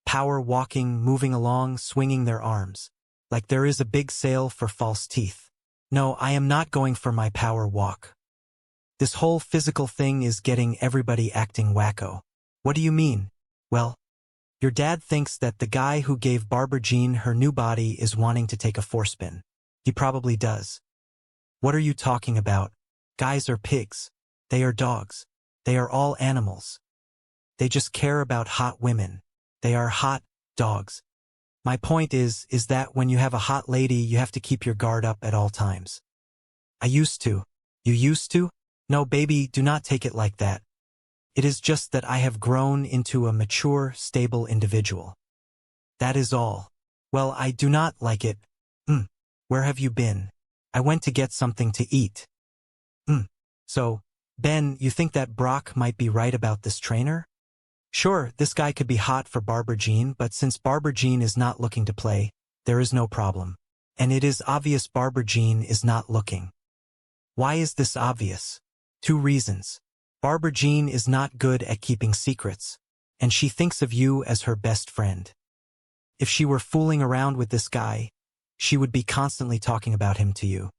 Power walking, moving along, swinging their arms. Like there is a big sale for false teeth. No, I am not going for my power walk. This whole physical thing is getting everybody acting wacko. What do you mean? Well, your dad thinks that the guy who gave Barbara Jean her new body is wanting to take a forespin. He probably does. What are you talking about? Guys are pigs. They are dogs. They are all animals. They just care about hot women. They are hot dogs. My point is that when you have a hot lady, you have to keep your guard up at all times. I used to. You used to? No, baby, do not take it like that. It is just that I have grown into a mature, stable individual. That is all. Well, I do not like it. Where have you been? I went to get something to eat. So, Ben, you think that Brock might be right about this trainer? Sure, this guy could be hot for Barbara Jean, but since Barbara Jean is not looking to play, there is no problem. And it is obvious Barbara Jean is not looking. Why is this obvious? 2 reasons. Barbara Jean is not good at keeping secrets, and she thinks of you as her best friend. If she were fooling around with this guy, she would be constantly talking about him to you.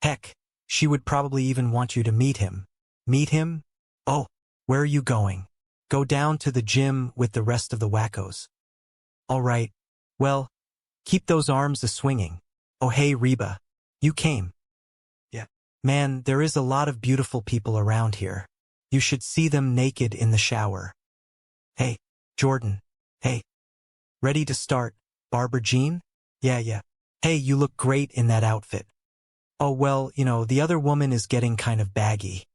Heck, she would probably even want you to meet him. Meet him? Oh, where are you going? Go down to the gym with the rest of the wackos. All right. Well, keep those arms a-swinging. Oh, hey, Reba. You came. Yeah. Man, there is a lot of beautiful people around here. You should see them naked in the shower. Hey, Jordan. Hey. Ready to start, Barbara Jean? Yeah. Hey, you look great in that outfit. Oh, well, the other woman is getting kind of baggy.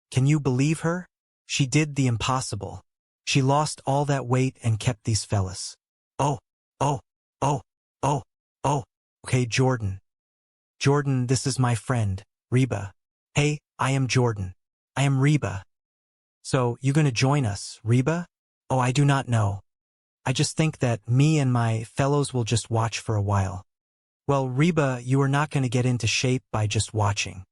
Can you believe her? She did the impossible. She lost all that weight and kept these fellas. Oh. Okay, Jordan. Jordan, this is my friend, Reba. Hey, I am Jordan. I am Reba. So, you gonna join us, Reba? Oh, I do not know. I just think that me and my fellows will just watch for a while. Well, Reba, you are not gonna get into shape by just watching.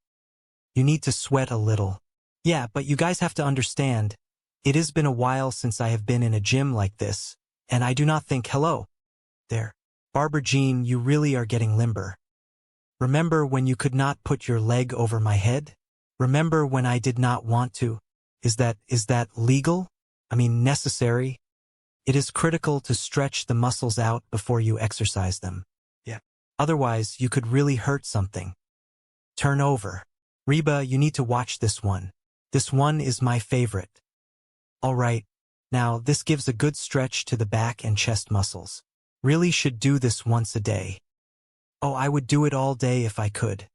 You need to sweat a little. Yeah, but you guys have to understand, it has been a while since I have been in a gym like this, and I do not think, hello. There. Barbara Jean, you really are getting limber. Remember when you could not put your leg over my head? Remember when I did not want to? Is that legal? I mean, necessary? It is critical to stretch the muscles out before you exercise them. Yeah. Otherwise, you could really hurt something. Turn over. Reba, you need to watch this one. This one is my favorite. All right. Now, this gives a good stretch to the back and chest muscles. Really should do this once a day. Oh, I would do it all day if I could.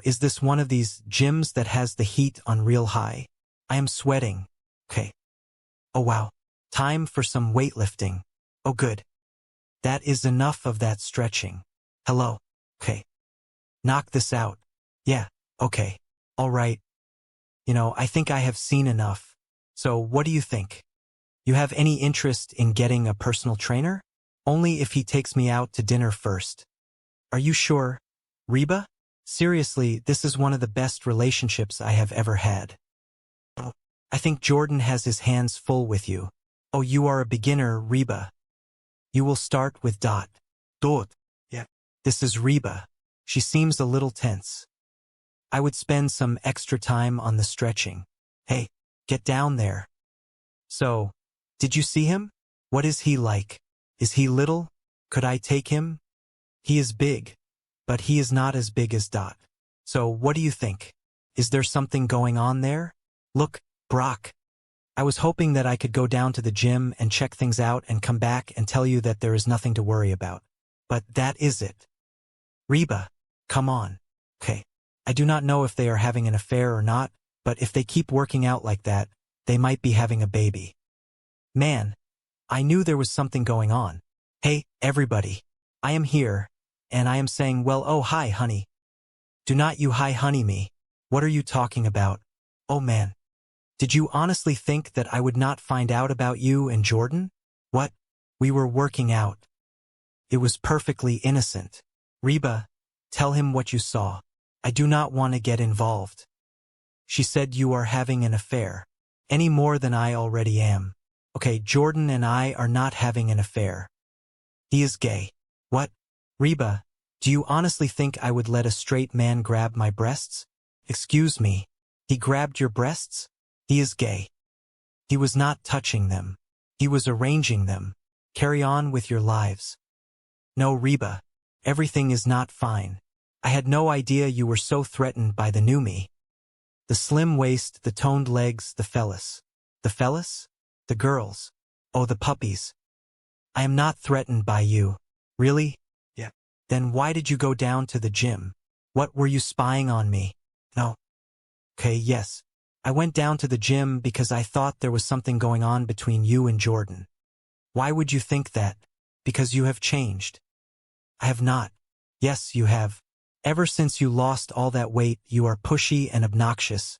Is this one of these gyms that has the heat on real high? I am sweating. Okay. Oh, wow. Time for some weightlifting. Oh, good. That is enough of that stretching. Hello. Okay. Knock this out. Yeah. Okay. All right. I think I have seen enough. So what do you think? You have any interest in getting a personal trainer? Only if he takes me out to dinner first. Are you sure, Reba? Seriously, this is one of the best relationships I have ever had. Oh, I think Jordan has his hands full with you. Oh, you are a beginner, Reba. You will start with Dot. Dot. Yeah. This is Reba. She seems a little tense. I would spend some extra time on the stretching. Hey, get down there. So, did you see him? What is he like? Is he little? Could I take him? He is big, but he is not as big as Dot. So what do you think? Is there something going on there? Look, Brock. I was hoping that I could go down to the gym and check things out and come back and tell you that there is nothing to worry about. But that is it. Reba, come on. Okay. I do not know if they are having an affair or not, but if they keep working out like that, they might be having a baby. Man, I knew there was something going on. Hey, everybody. I am here, and I am saying, well, oh, hi, honey. Do not you hi, honey me. What are you talking about? Oh, man. Did you honestly think that I would not find out about you and Jordan? What? We were working out. It was perfectly innocent. Reba, tell him what you saw. I do not want to get involved. She said you are having an affair. Any more than I already am. Okay, Jordan and I are not having an affair. He is gay. What? Reba, do you honestly think I would let a straight man grab my breasts? Excuse me. He grabbed your breasts? He is gay. He was not touching them. He was arranging them. Carry on with your lives. No, Reba. Everything is not fine. I had no idea you were so threatened by the new me. The slim waist, the toned legs, the fellas. The fellas? The girls. Oh, the puppies. I am not threatened by you. Really? Yeah. Then why did you go down to the gym? What, were you spying on me? No. Okay, yes. I went down to the gym because I thought there was something going on between you and Jordan. Why would you think that? Because you have changed. I have not. Yes, you have. Ever since you lost all that weight, you are pushy and obnoxious.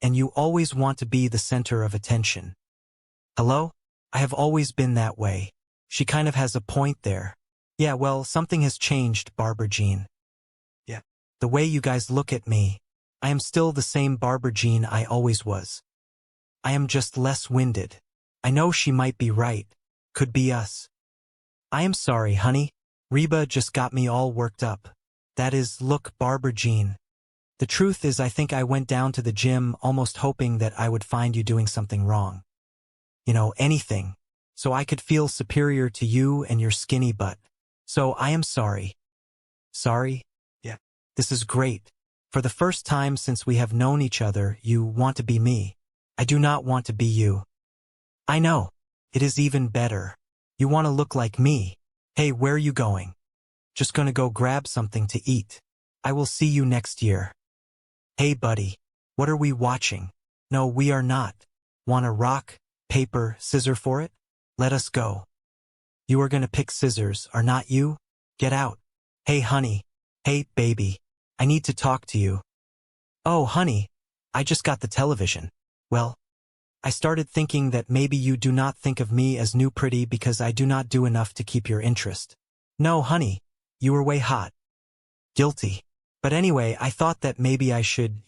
And you always want to be the center of attention. Hello? I have always been that way. She kind of has a point there. Yeah, well, something has changed, Barbara Jean. Yeah. The way you guys look at me, I am still the same Barbara Jean I always was. I am just less winded. I know she might be right. Could be us. I am sorry, honey. Reba just got me all worked up. That is, look, Barbara Jean. The truth is I think I went down to the gym almost hoping that I would find you doing something wrong. You know, anything. So I could feel superior to you and your skinny butt. So I am sorry. Sorry? Yeah. This is great. For the first time since we have known each other, you want to be me. I do not want to be you. I know. It is even better. You want to look like me. Hey, where are you going? Just gonna go grab something to eat. I will see you next year. Hey, buddy. What are we watching? No, we are not. Want a rock, paper, scissor for it? Let us go. You are gonna pick scissors, are not you? Get out. Hey, honey. Hey, baby. I need to talk to you. Oh, honey. I just got the television. Well, I started thinking that maybe you do not think of me as new pretty because I do not do enough to keep your interest. No, honey. You were way hot. Guilty. But anyway, I thought that maybe I should,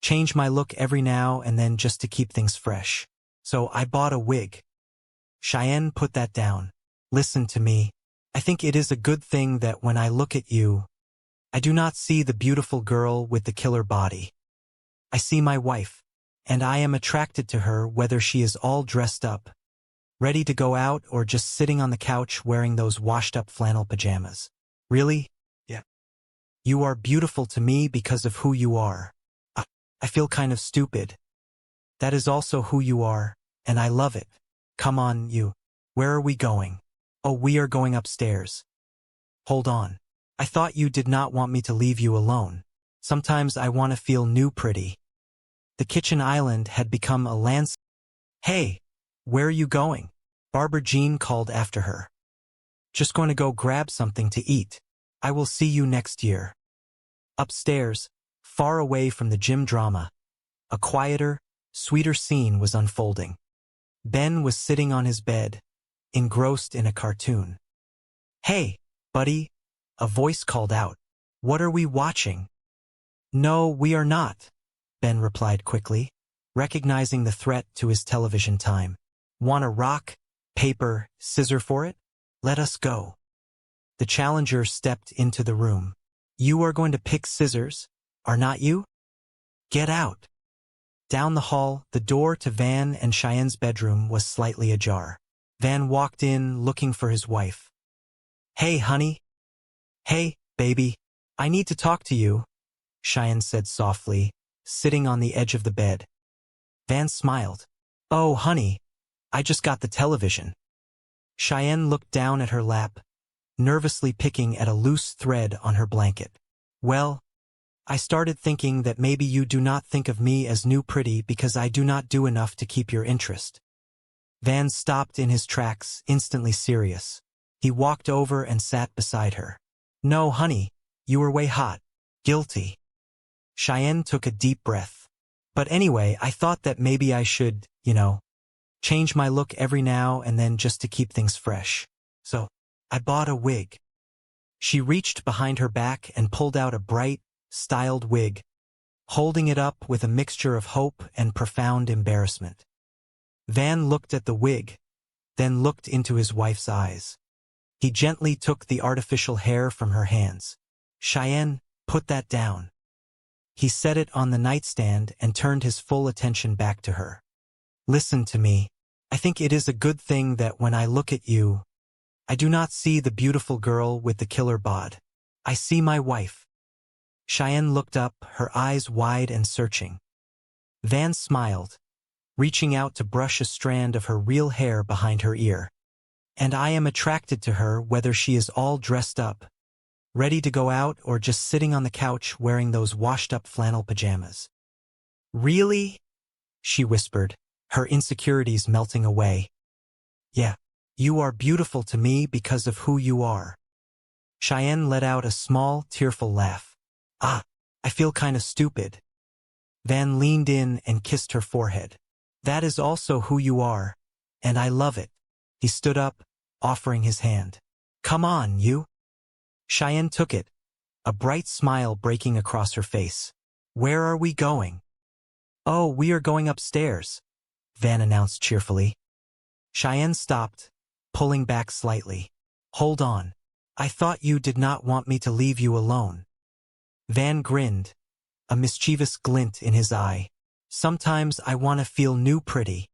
change my look every now and then just to keep things fresh. So I bought a wig. Cheyenne, put that down. Listen to me. I think it is a good thing that when I look at you, I do not see the beautiful girl with the killer body. I see my wife, and I am attracted to her whether she is all dressed up, ready to go out, or just sitting on the couch wearing those washed-up flannel pajamas. Really? Yeah. You are beautiful to me because of who you are. I feel kind of stupid. That is also who you are, and I love it. Come on, you. Where are we going? Oh, we are going upstairs. Hold on. I thought you did not want me to leave you alone. Sometimes I want to feel new pretty. The kitchen island had become a landscape. Hey, where are you going? Barbara Jean called after her. Just going to go grab something to eat. I will see you next year. Upstairs, far away from the gym drama. A quieter, sweeter scene was unfolding. Ben was sitting on his bed, engrossed in a cartoon. "Hey, buddy," a voice called out. "What are we watching?" "No, we are not," Ben replied quickly, recognizing the threat to his television time. "Want a rock, paper, scissor for it? Let us go." The challenger stepped into the room. "You are going to pick scissors, are not you? Get out." Down the hall, the door to Van and Cheyenne's bedroom was slightly ajar. Van walked in looking for his wife. "Hey, honey." "Hey, baby. I need to talk to you," Cheyenne said softly, sitting on the edge of the bed. Van smiled. "Oh, honey, I just got the television." Cheyenne looked down at her lap, nervously picking at a loose thread on her blanket. "Well, I started thinking that maybe you do not think of me as new pretty because I do not do enough to keep your interest." Van stopped in his tracks, instantly serious. He walked over and sat beside her. "No, honey, you were way hot. Guilty." Cheyenne took a deep breath. "But anyway, I thought that maybe I should, change my look every now and then just to keep things fresh. So, I bought a wig." She reached behind her back and pulled out a bright, styled wig, holding it up with a mixture of hope and profound embarrassment. Van looked at the wig, then looked into his wife's eyes. He gently took the artificial hair from her hands. "Cheyenne, put that down." He set it on the nightstand and turned his full attention back to her. "Listen to me. I think it is a good thing that when I look at you, I do not see the beautiful girl with the killer bod. I see my wife." Cheyenne looked up, her eyes wide and searching. Van smiled, reaching out to brush a strand of her real hair behind her ear. "And I am attracted to her whether she is all dressed up, ready to go out, or just sitting on the couch wearing those washed-up flannel pajamas." "Really?" she whispered, her insecurities melting away. "Yeah, you are beautiful to me because of who you are." Cheyenne let out a small, tearful laugh. "Ah, I feel kinda stupid." Van leaned in and kissed her forehead. "That is also who you are, and I love it." He stood up, offering his hand. "Come on, you." Cheyenne took it, a bright smile breaking across her face. "Where are we going?" "Oh, we are going upstairs," Van announced cheerfully. Cheyenne stopped, pulling back slightly. "Hold on. I thought you did not want me to leave you alone." Van grinned, a mischievous glint in his eye. "Sometimes I want to feel new pretty."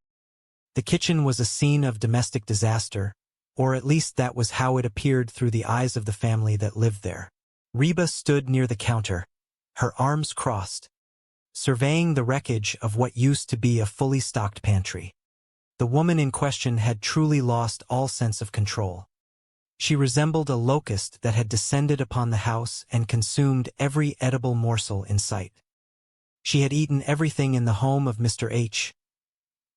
The kitchen was a scene of domestic disaster, or at least that was how it appeared through the eyes of the family that lived there. Reba stood near the counter, her arms crossed, surveying the wreckage of what used to be a fully stocked pantry. The woman in question had truly lost all sense of control. She resembled a locust that had descended upon the house and consumed every edible morsel in sight. She had eaten everything in the home of Mr. H.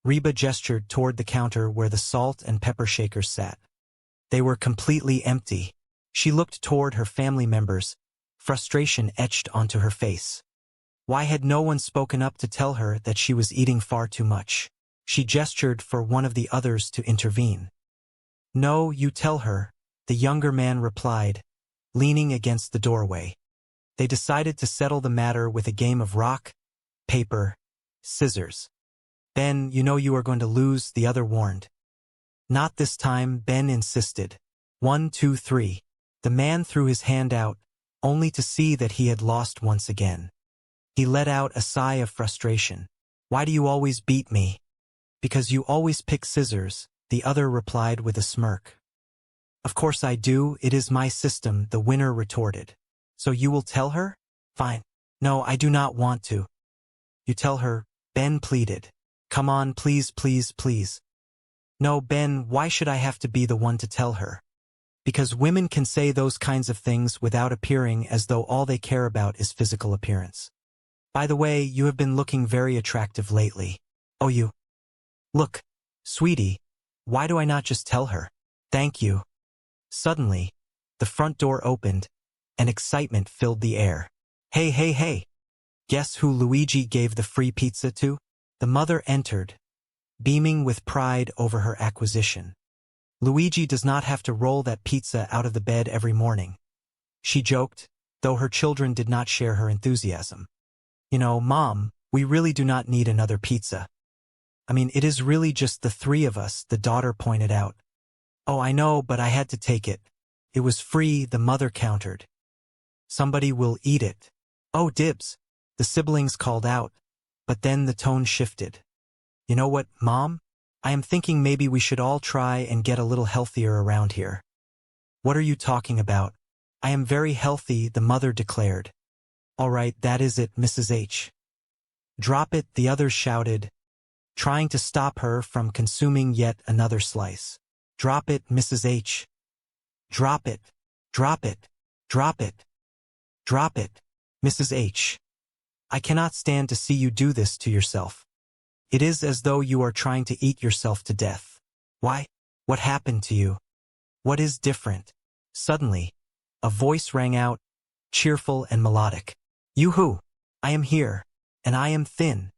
Reba gestured toward the counter where the salt and pepper shakers sat. They were completely empty. She looked toward her family members, frustration etched onto her face. Why had no one spoken up to tell her that she was eating far too much? She gestured for one of the others to intervene. "No, you tell her," the younger man replied, leaning against the doorway. They decided to settle the matter with a game of rock, paper, scissors. "Ben, you know you are going to lose," the other warned. "Not this time," Ben insisted. 1, 2, 3. The man threw his hand out, only to see that he had lost once again. He let out a sigh of frustration. "Why do you always beat me?" "Because you always pick scissors," the other replied with a smirk. "Of course I do, it is my system," the winner retorted. "So you will tell her?" "Fine." "No, I do not want to." "You tell her," Ben pleaded. "Come on, please, please, please." "No, Ben, why should I have to be the one to tell her?" "Because women can say those kinds of things without appearing as though all they care about is physical appearance. By the way, you have been looking very attractive lately." "Oh, you..." "Look, sweetie, why do I not just tell her?" "Thank you." Suddenly, the front door opened, and excitement filled the air. "Hey, hey, hey! Guess who Luigi gave the free pizza to?" The mother entered, beaming with pride over her acquisition. Luigi does not have to roll that pizza out of the bed every morning. She joked, though her children did not share her enthusiasm. You know, Mom, we really do not need another pizza. I mean, it is really just the three of us, the daughter pointed out. Oh, I know, but I had to take it. It was free, the mother countered. Somebody will eat it. Oh, dibs, the siblings called out, but then the tone shifted. You know what, Mom? I am thinking maybe we should all try and get a little healthier around here. What are you talking about? I am very healthy, the mother declared. All right, that is it, Mrs. H. Drop it, the others shouted, trying to stop her from consuming yet another slice. Drop it, Mrs. H. Drop it, drop it, drop it, drop it, Mrs. H. I cannot stand to see you do this to yourself. It is as though you are trying to eat yourself to death. Why? What happened to you? What is different? Suddenly, a voice rang out, cheerful and melodic. Yoo-hoo! I am here, and I am thin.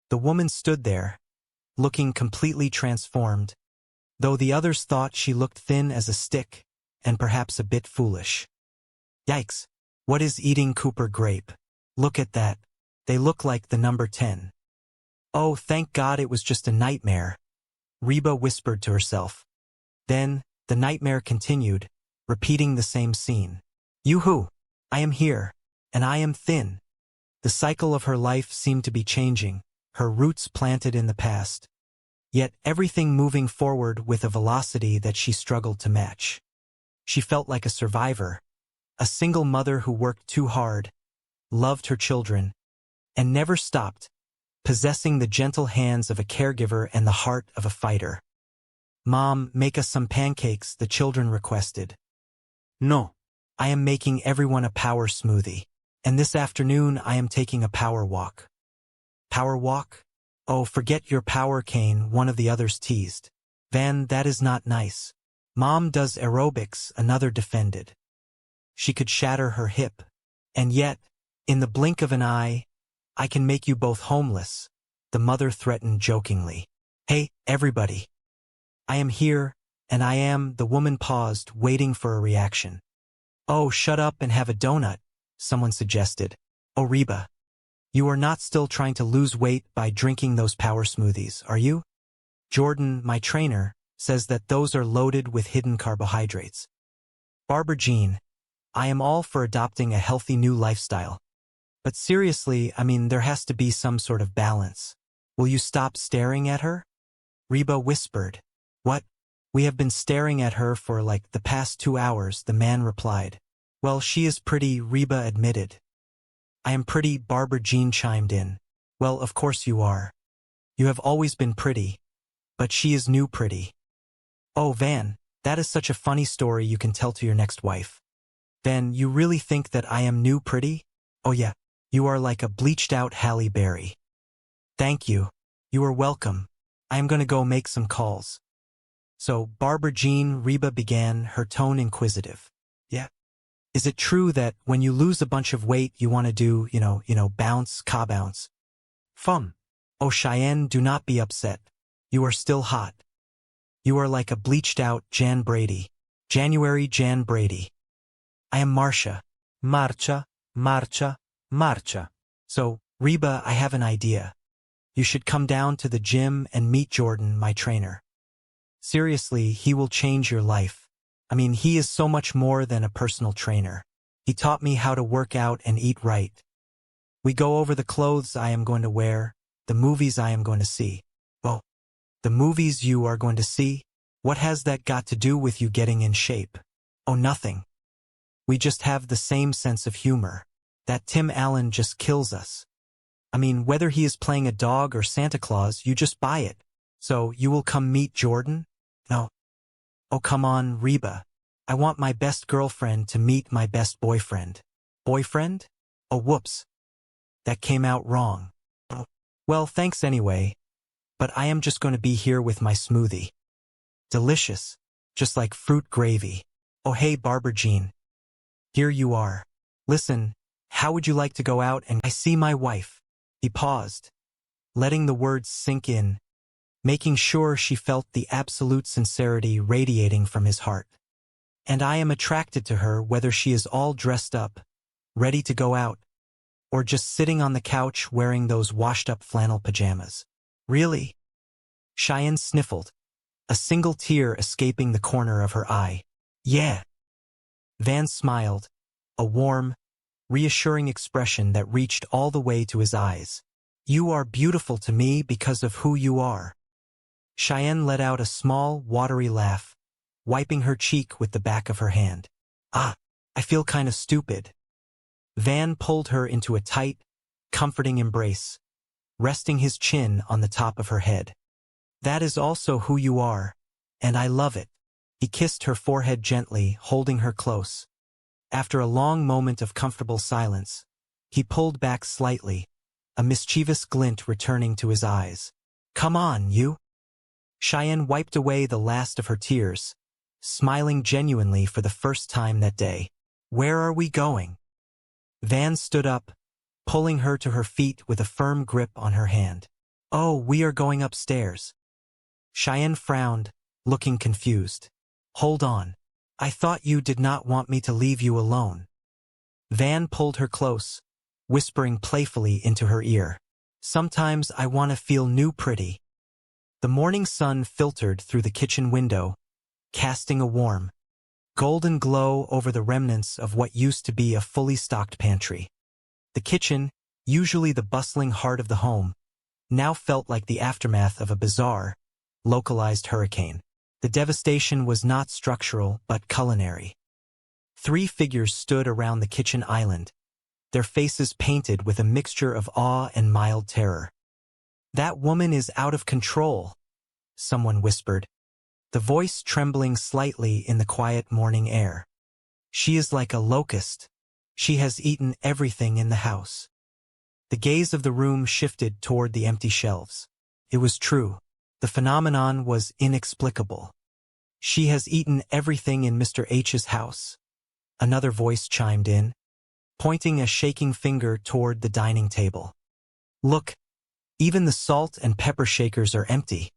The woman stood there, looking completely transformed, though the others thought she looked thin as a stick, and perhaps a bit foolish. Yikes! What is eating Cooper grape? Look at that. They look like the number 10. Oh, thank God it was just a nightmare, Reba whispered to herself. Then, the nightmare continued, repeating the same scene. Yoo-hoo! I am here, and I am thin. The cycle of her life seemed to be changing, her roots planted in the past, yet everything moving forward with a velocity that she struggled to match. She felt like a survivor, a single mother who worked too hard, loved her children, and never stopped, possessing the gentle hands of a caregiver and the heart of a fighter. Mom, make us some pancakes, the children requested. No, I am making everyone a power smoothie, and this afternoon I am taking a power walk. Power walk? Oh, forget your power cane, one of the others teased. Van, that is not nice. Mom does aerobics, another defended. She could shatter her hip, and yet, in the blink of an eye, I can make you both homeless, the mother threatened jokingly. Hey, everybody. I am here, and I am, the woman paused, waiting for a reaction. Oh, shut up and have a donut, someone suggested. Oh, Reba, you are not still trying to lose weight by drinking those power smoothies, are you? Jordan, my trainer, says that those are loaded with hidden carbohydrates. Barbara Jean, I am all for adopting a healthy new lifestyle. But seriously, I mean, there has to be some sort of balance. Will you stop staring at her? Reba whispered. What? We have been staring at her for like the past 2 hours, the man replied. Well, she is pretty, Reba admitted. I am pretty, Barbara Jean chimed in. Well, of course you are. You have always been pretty. But she is new pretty. Oh, Van, that is such a funny story you can tell to your next wife. Van, you really think that I am new pretty? Oh yeah. You are like a bleached-out Halle Berry. Thank you. You are welcome. I am going to go make some calls. So, Barbara Jean, Reba began, her tone inquisitive. Yeah. Is it true that when you lose a bunch of weight you want to do, bounce, bounce? Fum. Oh, Cheyenne, do not be upset. You are still hot. You are like a bleached-out Jan Brady. January Jan Brady. I am Marcia. Marcia, Marcia. Marcia. So, Reba, I have an idea. You should come down to the gym and meet Jordan, my trainer. Seriously, he will change your life. I mean, he is so much more than a personal trainer. He taught me how to work out and eat right. We go over the clothes I am going to wear, the movies I am going to see. Well, the movies you are going to see? What has that got to do with you getting in shape? Oh, nothing. We just have the same sense of humor. That Tim Allen just kills us. I mean, whether he is playing a dog or Santa Claus, you just buy it. So, you will come meet Jordan? No. Oh, come on, Reba. I want my best girlfriend to meet my best boyfriend. Boyfriend? Oh, whoops. That came out wrong. Oh. Well, thanks anyway. But I am just going to be here with my smoothie. Delicious. Just like fruit gravy. Oh, hey, Barbara Jean. Here you are. Listen. How would you like to go out and I see my wife? He paused. letting the words sink in, making sure she felt the absolute sincerity radiating from his heart. And I am attracted to her whether she is all dressed up, ready to go out, or just sitting on the couch wearing those washed-up flannel pajamas. Really? Cheyenne sniffled, a single tear escaping the corner of her eye. Yeah. Van smiled, a warm, reassuring expression that reached all the way to his eyes. You are beautiful to me because of who you are. Cheyenne let out a small, watery laugh, wiping her cheek with the back of her hand. Ah, I feel kind of stupid. Van pulled her into a tight, comforting embrace, resting his chin on the top of her head. That is also who you are, and I love it. He kissed her forehead gently, holding her close. After a long moment of comfortable silence, he pulled back slightly, a mischievous glint returning to his eyes. Come on, you. Cheyenne wiped away the last of her tears, smiling genuinely for the first time that day. Where are we going? Van stood up, pulling her to her feet with a firm grip on her hand. Oh, we are going upstairs. Cheyenne frowned, looking confused. Hold on. I thought you did not want me to leave you alone. Van pulled her close, whispering playfully into her ear. Sometimes I want to feel new pretty. The morning sun filtered through the kitchen window, casting a warm, golden glow over the remnants of what used to be a fully stocked pantry. The kitchen, usually the bustling heart of the home, now felt like the aftermath of a bizarre, localized hurricane. The devastation was not structural but culinary. 3 figures stood around the kitchen island, their faces painted with a mixture of awe and mild terror. That woman is out of control, someone whispered, the voice trembling slightly in the quiet morning air. She is like a locust. She has eaten everything in the house. The gaze of the room shifted toward the empty shelves. It was true. The phenomenon was inexplicable. She has eaten everything in Mr. H's house. Another voice chimed in, pointing a shaking finger toward the dining table. Look, even the salt and pepper shakers are empty.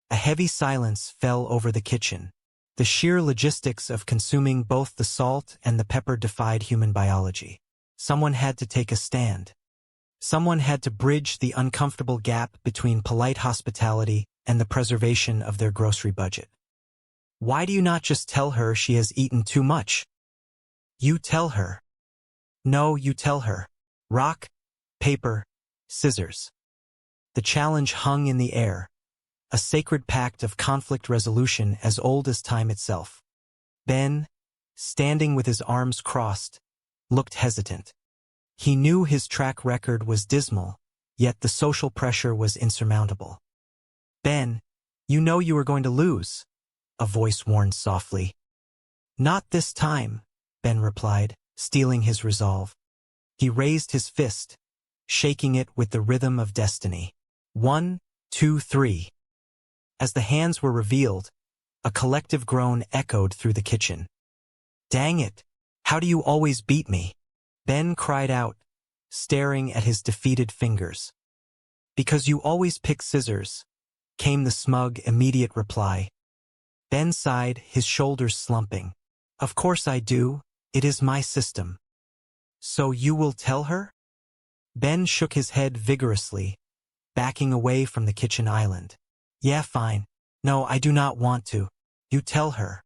A heavy silence fell over the kitchen. The sheer logistics of consuming both the salt and the pepper defied human biology. Someone had to take a stand. Someone had to bridge the uncomfortable gap between polite hospitality and the preservation of their grocery budget. Why do you not just tell her she has eaten too much? You tell her. No, you tell her. Rock, paper, scissors. The challenge hung in the air, a sacred pact of conflict resolution as old as time itself. Ben, standing with his arms crossed, looked hesitant. He knew his track record was dismal, yet the social pressure was insurmountable. Ben, you know you are going to lose, a voice warned softly. Not this time, Ben replied, steeling his resolve. He raised his fist, shaking it with the rhythm of destiny. 1, 2, 3. As the hands were revealed, a collective groan echoed through the kitchen. Dang it! How do you always beat me? Ben cried out, staring at his defeated fingers. Because you always pick scissors, came the smug, immediate reply. Ben sighed, his shoulders slumping. Of course I do. It is my system. So you will tell her? Ben shook his head vigorously, backing away from the kitchen island. Yeah, fine. No, I do not want to. You tell her.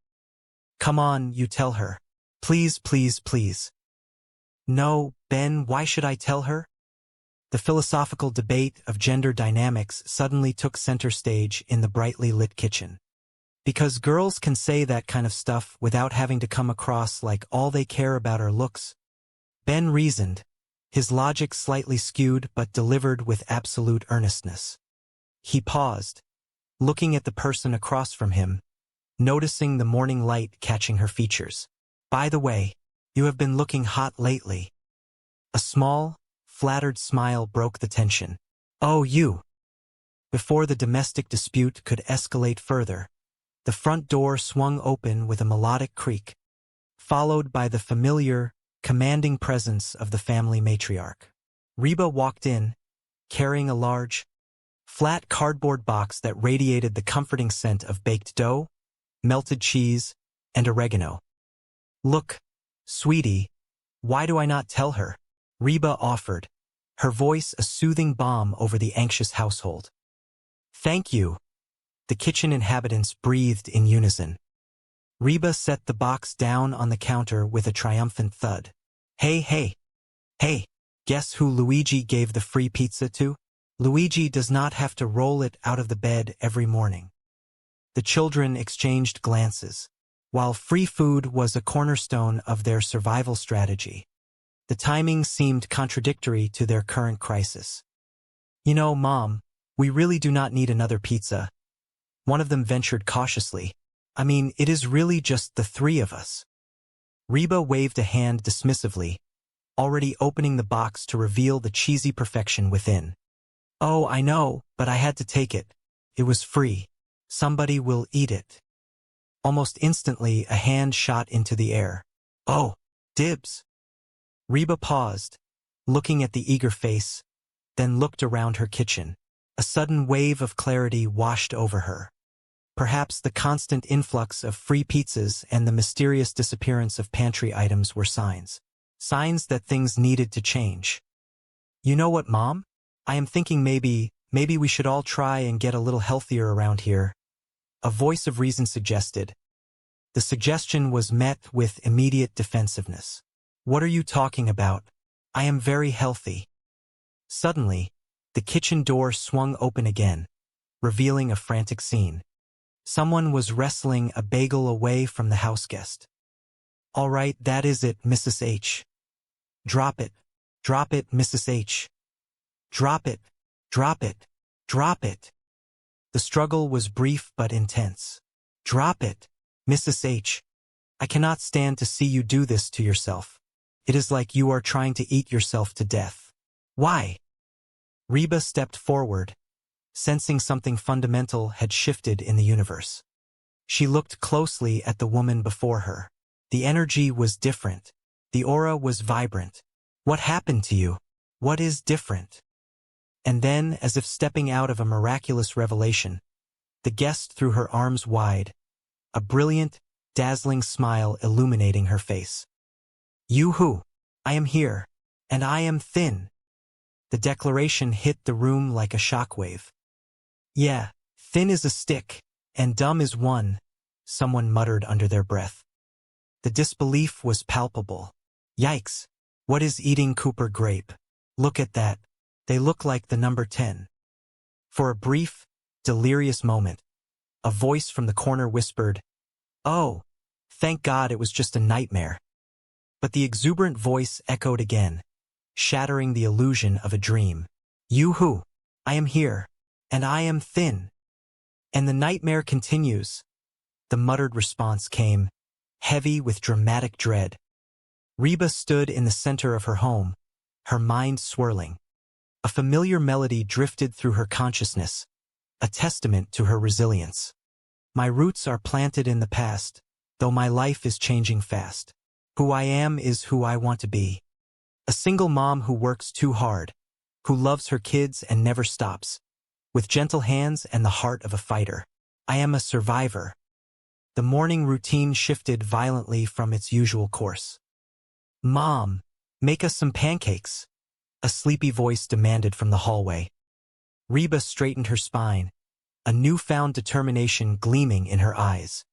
Come on, you tell her. Please, please, please. No, Ben, why should I tell her? The philosophical debate of gender dynamics suddenly took center stage in the brightly lit kitchen. Because girls can say that kind of stuff without having to come across like all they care about are looks. Ben reasoned, his logic slightly skewed but delivered with absolute earnestness. He paused, looking at the person across from him, noticing the morning light catching her features. By the way, you have been looking hot lately. A small, flattered smile broke the tension. Oh, you! Before the domestic dispute could escalate further, the front door swung open with a melodic creak, followed by the familiar, commanding presence of the family matriarch. Reba walked in, carrying a large, flat cardboard box that radiated the comforting scent of baked dough, melted cheese, and oregano. Look, sweetie, why do I not tell her? Reba offered, her voice a soothing balm over the anxious household. Thank you. The kitchen inhabitants breathed in unison. Reba set the box down on the counter with a triumphant thud. Hey, guess who Luigi gave the free pizza to? Luigi does not have to roll it out of the bed every morning. The children exchanged glances. While free food was a cornerstone of their survival strategy, the timing seemed contradictory to their current crisis. You know, Mom, we really do not need another pizza. One of them ventured cautiously. I mean, it is really just the three of us. Reba waved a hand dismissively, already opening the box to reveal the cheesy perfection within. Oh, I know, but I had to take it. It was free. Somebody will eat it. Almost instantly, a hand shot into the air. Oh, dibs. Reba paused, looking at the eager face, then looked around her kitchen. A sudden wave of clarity washed over her. Perhaps the constant influx of free pizzas and the mysterious disappearance of pantry items were signs. Signs that things needed to change. You know what, Mom? I am thinking maybe we should all try and get a little healthier around here. A voice of reason suggested. The suggestion was met with immediate defensiveness. What are you talking about? I am very healthy. Suddenly, the kitchen door swung open again, revealing a frantic scene. Someone was wrestling a bagel away from the houseguest. All right, that is it, Mrs. H. Drop it, Mrs. H. Drop it, drop it, drop it. The struggle was brief but intense. Drop it, Mrs. H. I cannot stand to see you do this to yourself. It is like you are trying to eat yourself to death. Why? Reba stepped forward, sensing something fundamental had shifted in the universe. She looked closely at the woman before her. The energy was different. The aura was vibrant. What happened to you? What is different? And then, as if stepping out of a miraculous revelation, the guest threw her arms wide, a brilliant, dazzling smile illuminating her face. Yoo-hoo! I am here, and I am thin. The declaration hit the room like a shockwave. Yeah, thin is a stick, and dumb is one, someone muttered under their breath. The disbelief was palpable. Yikes! What is eating Cooper grape? Look at that. They look like the number 10. For a brief, delirious moment, a voice from the corner whispered, Oh, thank God it was just a nightmare. But the exuberant voice echoed again, shattering the illusion of a dream. Yoo-hoo! I am here, and I am thin. And the nightmare continues. The muttered response came, heavy with dramatic dread. Reba stood in the center of her home, her mind swirling. A familiar melody drifted through her consciousness, a testament to her resilience. My roots are planted in the past, though my life is changing fast. Who I am is who I want to be. A single mom who works too hard, who loves her kids and never stops, with gentle hands and the heart of a fighter. I am a survivor. The morning routine shifted violently from its usual course. Mom, make us some pancakes, a sleepy voice demanded from the hallway. Reba straightened her spine, a newfound determination gleaming in her eyes.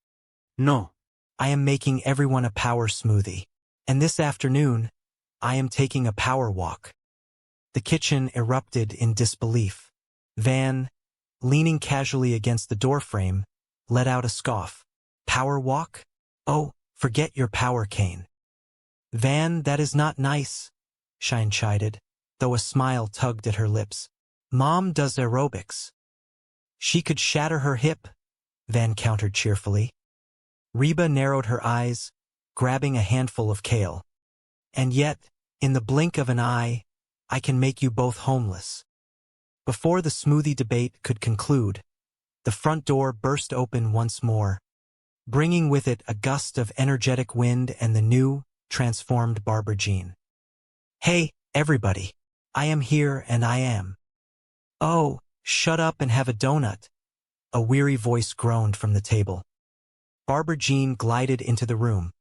No, I am making everyone a power smoothie. And this afternoon, I am taking a power walk. The kitchen erupted in disbelief. Van, leaning casually against the doorframe, let out a scoff. Power walk? Oh, forget your power cane. Van, that is not nice, Shine chided, though a smile tugged at her lips. Mom does aerobics. She could shatter her hip, Van countered cheerfully. Reba narrowed her eyes, grabbing a handful of kale. And yet, in the blink of an eye, I can make you both homeless. Before the smoothie debate could conclude, the front door burst open once more, bringing with it a gust of energetic wind and the new, transformed Barbara Jean. Hey, everybody. I am here and I am. Oh, Shut up and have a donut. A weary voice groaned from the table. Barbara Jean glided into the room,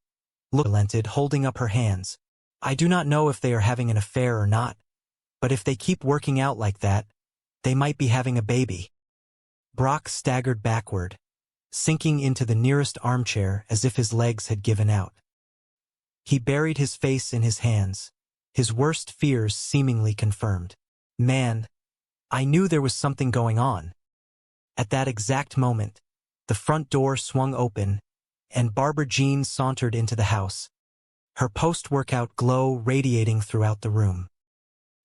relented, holding up her hands. I do not know if they are having an affair or not, but if they keep working out like that, they might be having a baby. Brock staggered backward, sinking into the nearest armchair as if his legs had given out. He buried his face in his hands, his worst fears seemingly confirmed. Man, I knew there was something going on. At that exact moment, the front door swung open, and Barbara Jean sauntered into the house, her post-workout glow radiating throughout the room.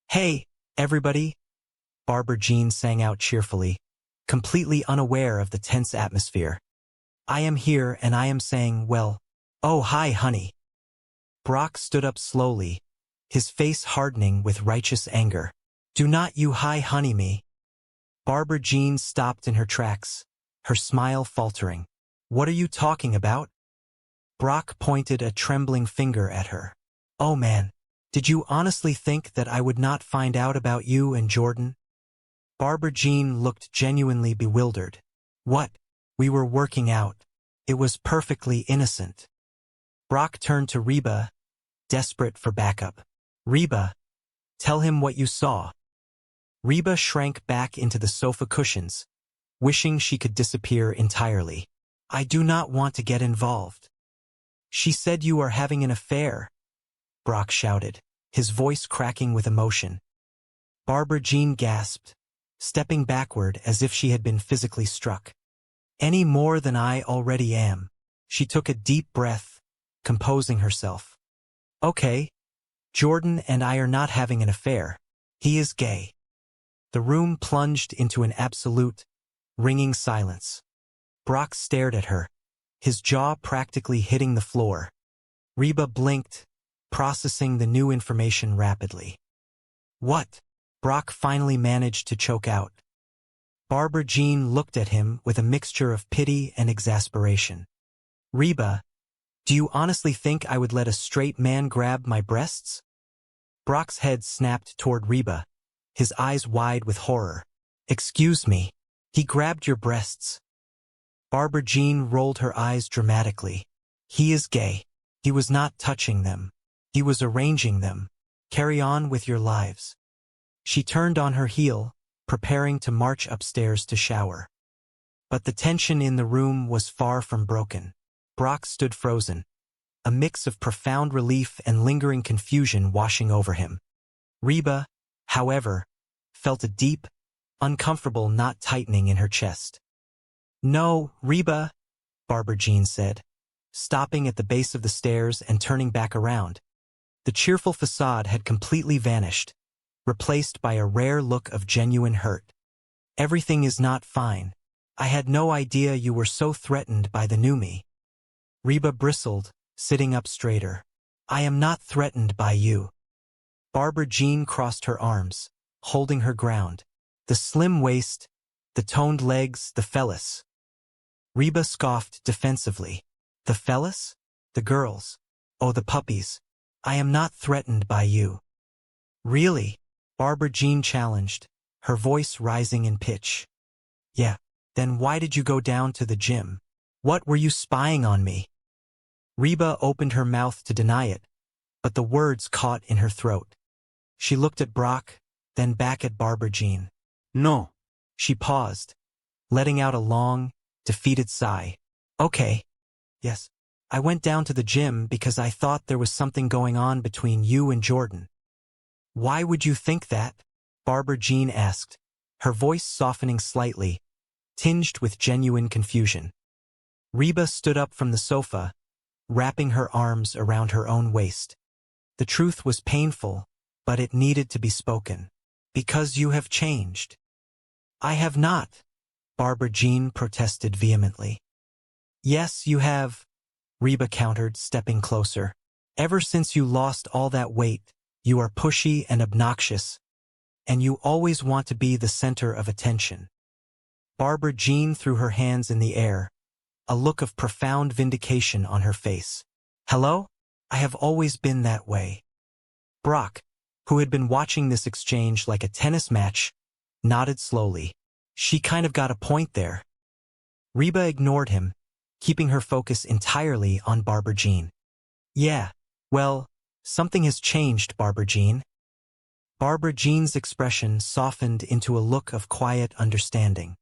Hey, everybody, Barbara Jean sang out cheerfully, completely unaware of the tense atmosphere. I am here and I am saying, well, oh hi honey. Brock stood up slowly, his face hardening with righteous anger. Do not you hi honey me. Barbara Jean stopped in her tracks, her smile faltering. What are you talking about? Brock pointed a trembling finger at her. Oh man, did you honestly think that I would not find out about you and Jordan? Barbara Jean looked genuinely bewildered. What? We were working out. It was perfectly innocent. Brock turned to Reba, desperate for backup. Reba, tell him what you saw. Reba shrank back into the sofa cushions, wishing she could disappear entirely. I do not want to get involved. She said you are having an affair, Brock shouted, his voice cracking with emotion. Barbara Jean gasped, stepping backward as if she had been physically struck. Any more than I already am. She took a deep breath, composing herself. Okay, Jordan and I are not having an affair. He is gay. The room plunged into an absolute, ringing silence. Brock stared at her, his jaw practically hitting the floor. Reba blinked, processing the new information rapidly. What? Brock finally managed to choke out. Barbara Jean looked at him with a mixture of pity and exasperation. Reba, do you honestly think I would let a straight man grab my breasts? Brock's head snapped toward Reba, his eyes wide with horror. Excuse me, he grabbed your breasts. Barbara Jean rolled her eyes dramatically. He is gay. He was not touching them. He was arranging them. Carry on with your lives. She turned on her heel, preparing to march upstairs to shower. But the tension in the room was far from broken. Brock stood frozen, a mix of profound relief and lingering confusion washing over him. Reba, however, felt a deep, uncomfortable knot tightening in her chest. No, Reba, Barbara Jean said, stopping at the base of the stairs and turning back around. The cheerful facade had completely vanished, replaced by a rare look of genuine hurt. Everything is not fine. I had no idea you were so threatened by the new me. Reba bristled, sitting up straighter. I am not threatened by you. Barbara Jean crossed her arms, holding her ground. The slim waist, the toned legs, the phallus. Reba scoffed defensively. The phallus? The girls. Oh, the puppies. I am not threatened by you. Really? Barbara Jean challenged, her voice rising in pitch. Yeah, then why did you go down to the gym? What were you spying on me? Reba opened her mouth to deny it, but the words caught in her throat. She looked at Brock, then back at Barbara Jean. No. She paused, letting out a long, defeated sigh. Okay. Yes, I went down to the gym because I thought there was something going on between you and Jordan. Why would you think that? Barbara Jean asked, her voice softening slightly, tinged with genuine confusion. Reba stood up from the sofa, wrapping her arms around her own waist. The truth was painful, but it needed to be spoken. Because you have changed. I have not, Barbara Jean protested vehemently. Yes, you have, Reba countered, stepping closer. Ever since you lost all that weight, you are pushy and obnoxious, and you always want to be the center of attention. Barbara Jean threw her hands in the air, a look of profound vindication on her face. Hello? I have always been that way. Brock, who had been watching this exchange like a tennis match, nodded slowly. She kind of got a point there. Reba ignored him, keeping her focus entirely on Barbara Jean. Yeah, well, something has changed, Barbara Jean. Barbara Jean's expression softened into a look of quiet understanding.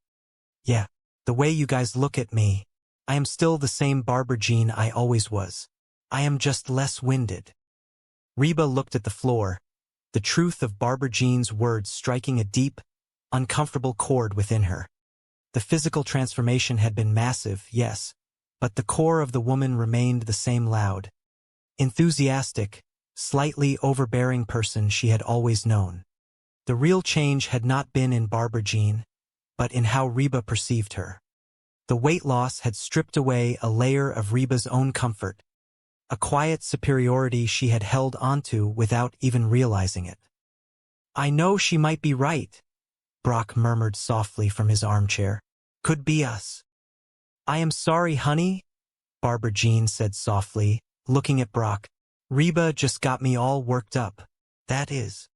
Yeah, the way you guys look at me, I am still the same Barbara Jean I always was. I am just less winded. Reba looked at the floor, the truth of Barbara Jean's words striking a deep, uncomfortable chord within her. The physical transformation had been massive, yes, but the core of the woman remained the same loud, enthusiastic, slightly overbearing person she had always known. The real change had not been in Barbara Jean, but in how Reba perceived her. The weight loss had stripped away a layer of Reba's own comfort, a quiet superiority she had held onto without even realizing it. I know she might be right, Brock murmured softly from his armchair. Could be us. I am sorry, honey, Barbara Jean said softly, looking at Brock. Reba just got me all worked up. That is.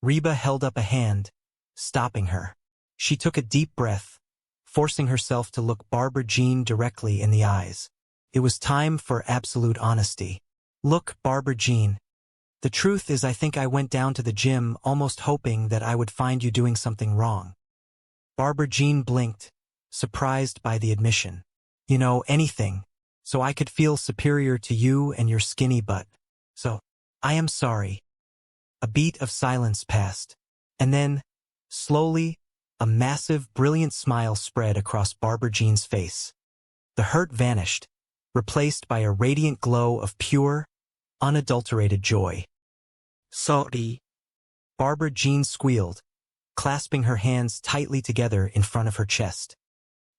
Reba held up a hand, stopping her. She took a deep breath, forcing herself to look Barbara Jean directly in the eyes. It was time for absolute honesty. Look, Barbara Jean, the truth is I think I went down to the gym almost hoping that I would find you doing something wrong. Barbara Jean blinked, surprised by the admission. You know, anything, so I could feel superior to you and your skinny butt. So, I am sorry. A beat of silence passed, and then, slowly, a massive, brilliant smile spread across Barbara Jean's face. The hurt vanished, replaced by a radiant glow of pure, unadulterated joy. Sorry. Barbara Jean squealed, clasping her hands tightly together in front of her chest.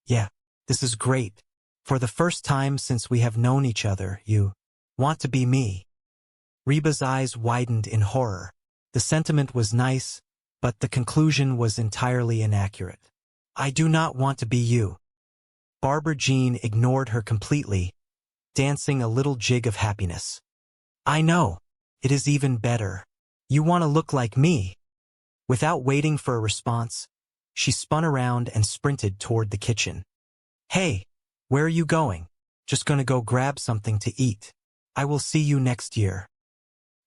Yeah, this is great. For the first time since we have known each other, you want to be me. Reba's eyes widened in horror. The sentiment was nice, but the conclusion was entirely inaccurate. I do not want to be you. Barbara Jean ignored her completely, dancing a little jig of happiness. I know. It is even better. You want to look like me. Without waiting for a response, she spun around and sprinted toward the kitchen. Hey, where are you going? Just gonna go grab something to eat. I will see you next year.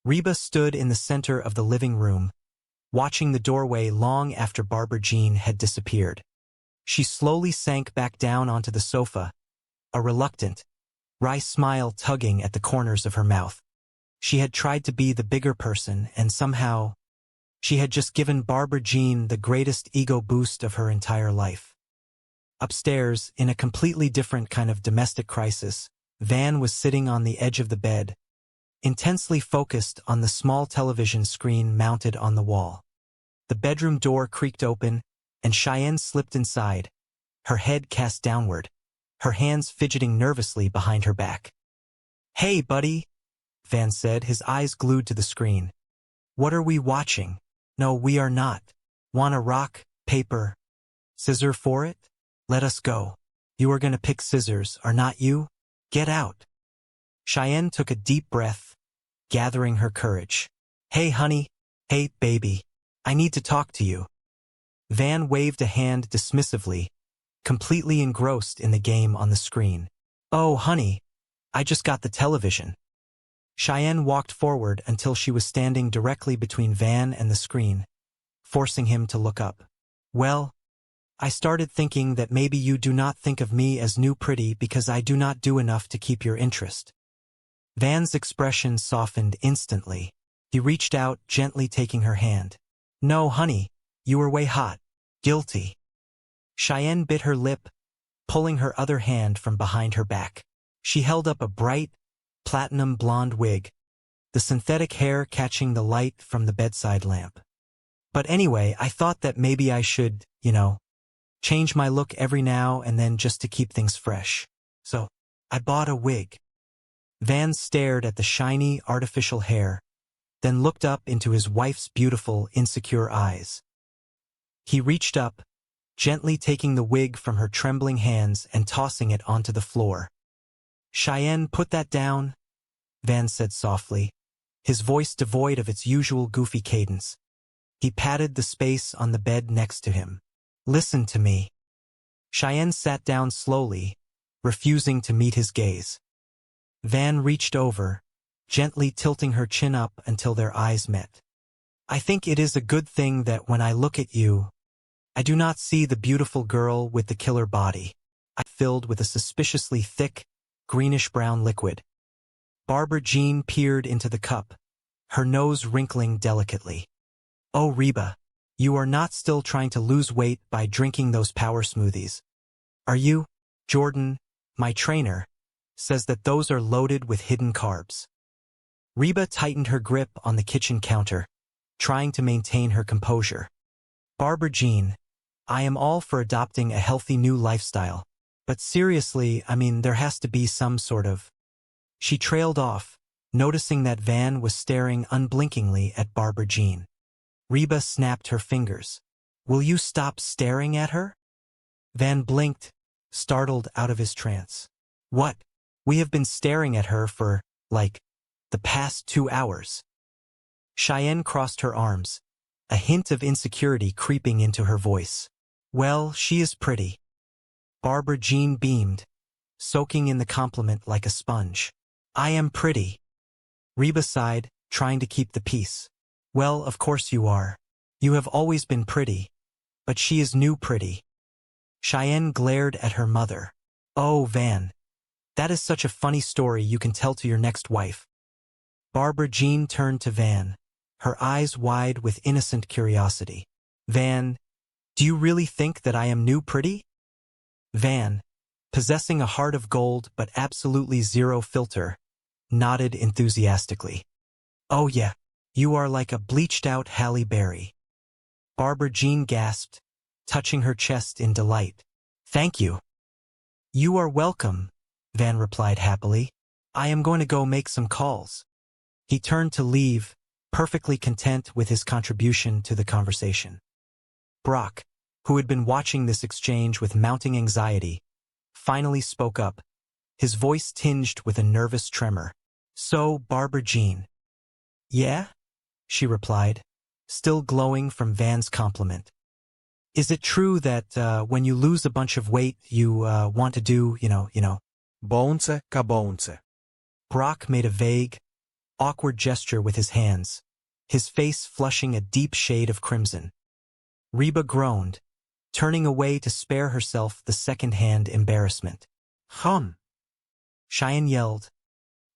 Reba stood in the center of the living room, watching the doorway long after Barbara Jean had disappeared. She slowly sank back down onto the sofa, a reluctant, wry smile tugging at the corners of her mouth. She had tried to be the bigger person, and somehow, she had just given Barbara Jean the greatest ego boost of her entire life. Upstairs, in a completely different kind of domestic crisis, Van was sitting on the edge of the bed, intensely focused on the small television screen mounted on the wall. The bedroom door creaked open, and Cheyenne slipped inside, her head cast downward, her hands fidgeting nervously behind her back. Hey, buddy, Van said, his eyes glued to the screen. What are we watching? No, we are not. Want a rock, paper, scissor for it? Let us go. You are gonna pick scissors, are not you? Get out. Cheyenne took a deep breath, gathering her courage. Hey, honey. Hey, baby. I need to talk to you. Van waved a hand dismissively, completely engrossed in the game on the screen. Oh, honey. I just got the television. Cheyenne walked forward until she was standing directly between Van and the screen, forcing him to look up. Well, I started thinking that maybe you do not think of me as new pretty because I do not do enough to keep your interest. Van's expression softened instantly. He reached out, gently taking her hand. No, honey, you were way hot. Guilty. Cheyenne bit her lip, pulling her other hand from behind her back. She held up a bright, platinum blonde wig, the synthetic hair catching the light from the bedside lamp. But anyway, I thought that maybe I should, change my look every now and then just to keep things fresh. So, I bought a wig. Van stared at the shiny, artificial hair, then looked up into his wife's beautiful, insecure eyes. He reached up, gently taking the wig from her trembling hands and tossing it onto the floor. Cheyenne, put that down, Van said softly, his voice devoid of its usual goofy cadence. He patted the space on the bed next to him. Listen to me. Cheyenne sat down slowly, refusing to meet his gaze. Van reached over, gently tilting her chin up until their eyes met. I think it is a good thing that when I look at you, I do not see the beautiful girl with the killer body. I filled with a suspiciously thick, greenish-brown liquid. Barbara Jean peered into the cup, her nose wrinkling delicately. Oh, Reba, you are not still trying to lose weight by drinking those power smoothies, are you? Jordan, my trainer, says that those are loaded with hidden carbs. Reba tightened her grip on the kitchen counter, trying to maintain her composure. Barbara Jean, I am all for adopting a healthy new lifestyle, but seriously, I mean, there has to be some sort of... She trailed off, noticing that Van was staring unblinkingly at Barbara Jean. Reba snapped her fingers. Will you stop staring at her? Van blinked, startled out of his trance. What? We have been staring at her for, like, the past 2 hours. Cheyenne crossed her arms, a hint of insecurity creeping into her voice. Well, she is pretty. Barbara Jean beamed, soaking in the compliment like a sponge. I am pretty. Reba sighed, trying to keep the peace. Well, of course you are. You have always been pretty. But she is new pretty. Cheyenne glared at her mother. Oh, Van. That is such a funny story you can tell to your next wife. Barbara Jean turned to Van, her eyes wide with innocent curiosity. Van, do you really think that I am new pretty? Van, possessing a heart of gold but absolutely zero filter, nodded enthusiastically. Oh yeah, you are like a bleached-out Halle Berry. Barbara Jean gasped, touching her chest in delight. Thank you. You are welcome, Van replied happily. I am going to go make some calls. He turned to leave, perfectly content with his contribution to the conversation. Brock, who had been watching this exchange with mounting anxiety, finally spoke up, his voice tinged with a nervous tremor. So, Barbara Jean. Yeah? She replied, still glowing from Van's compliment. Is it true that when you lose a bunch of weight, you want to do, you know? Bounce ka bounce. Brock made a vague, awkward gesture with his hands, his face flushing a deep shade of crimson. Reba groaned, turning away to spare herself the second-hand embarrassment. Cheyenne yelled,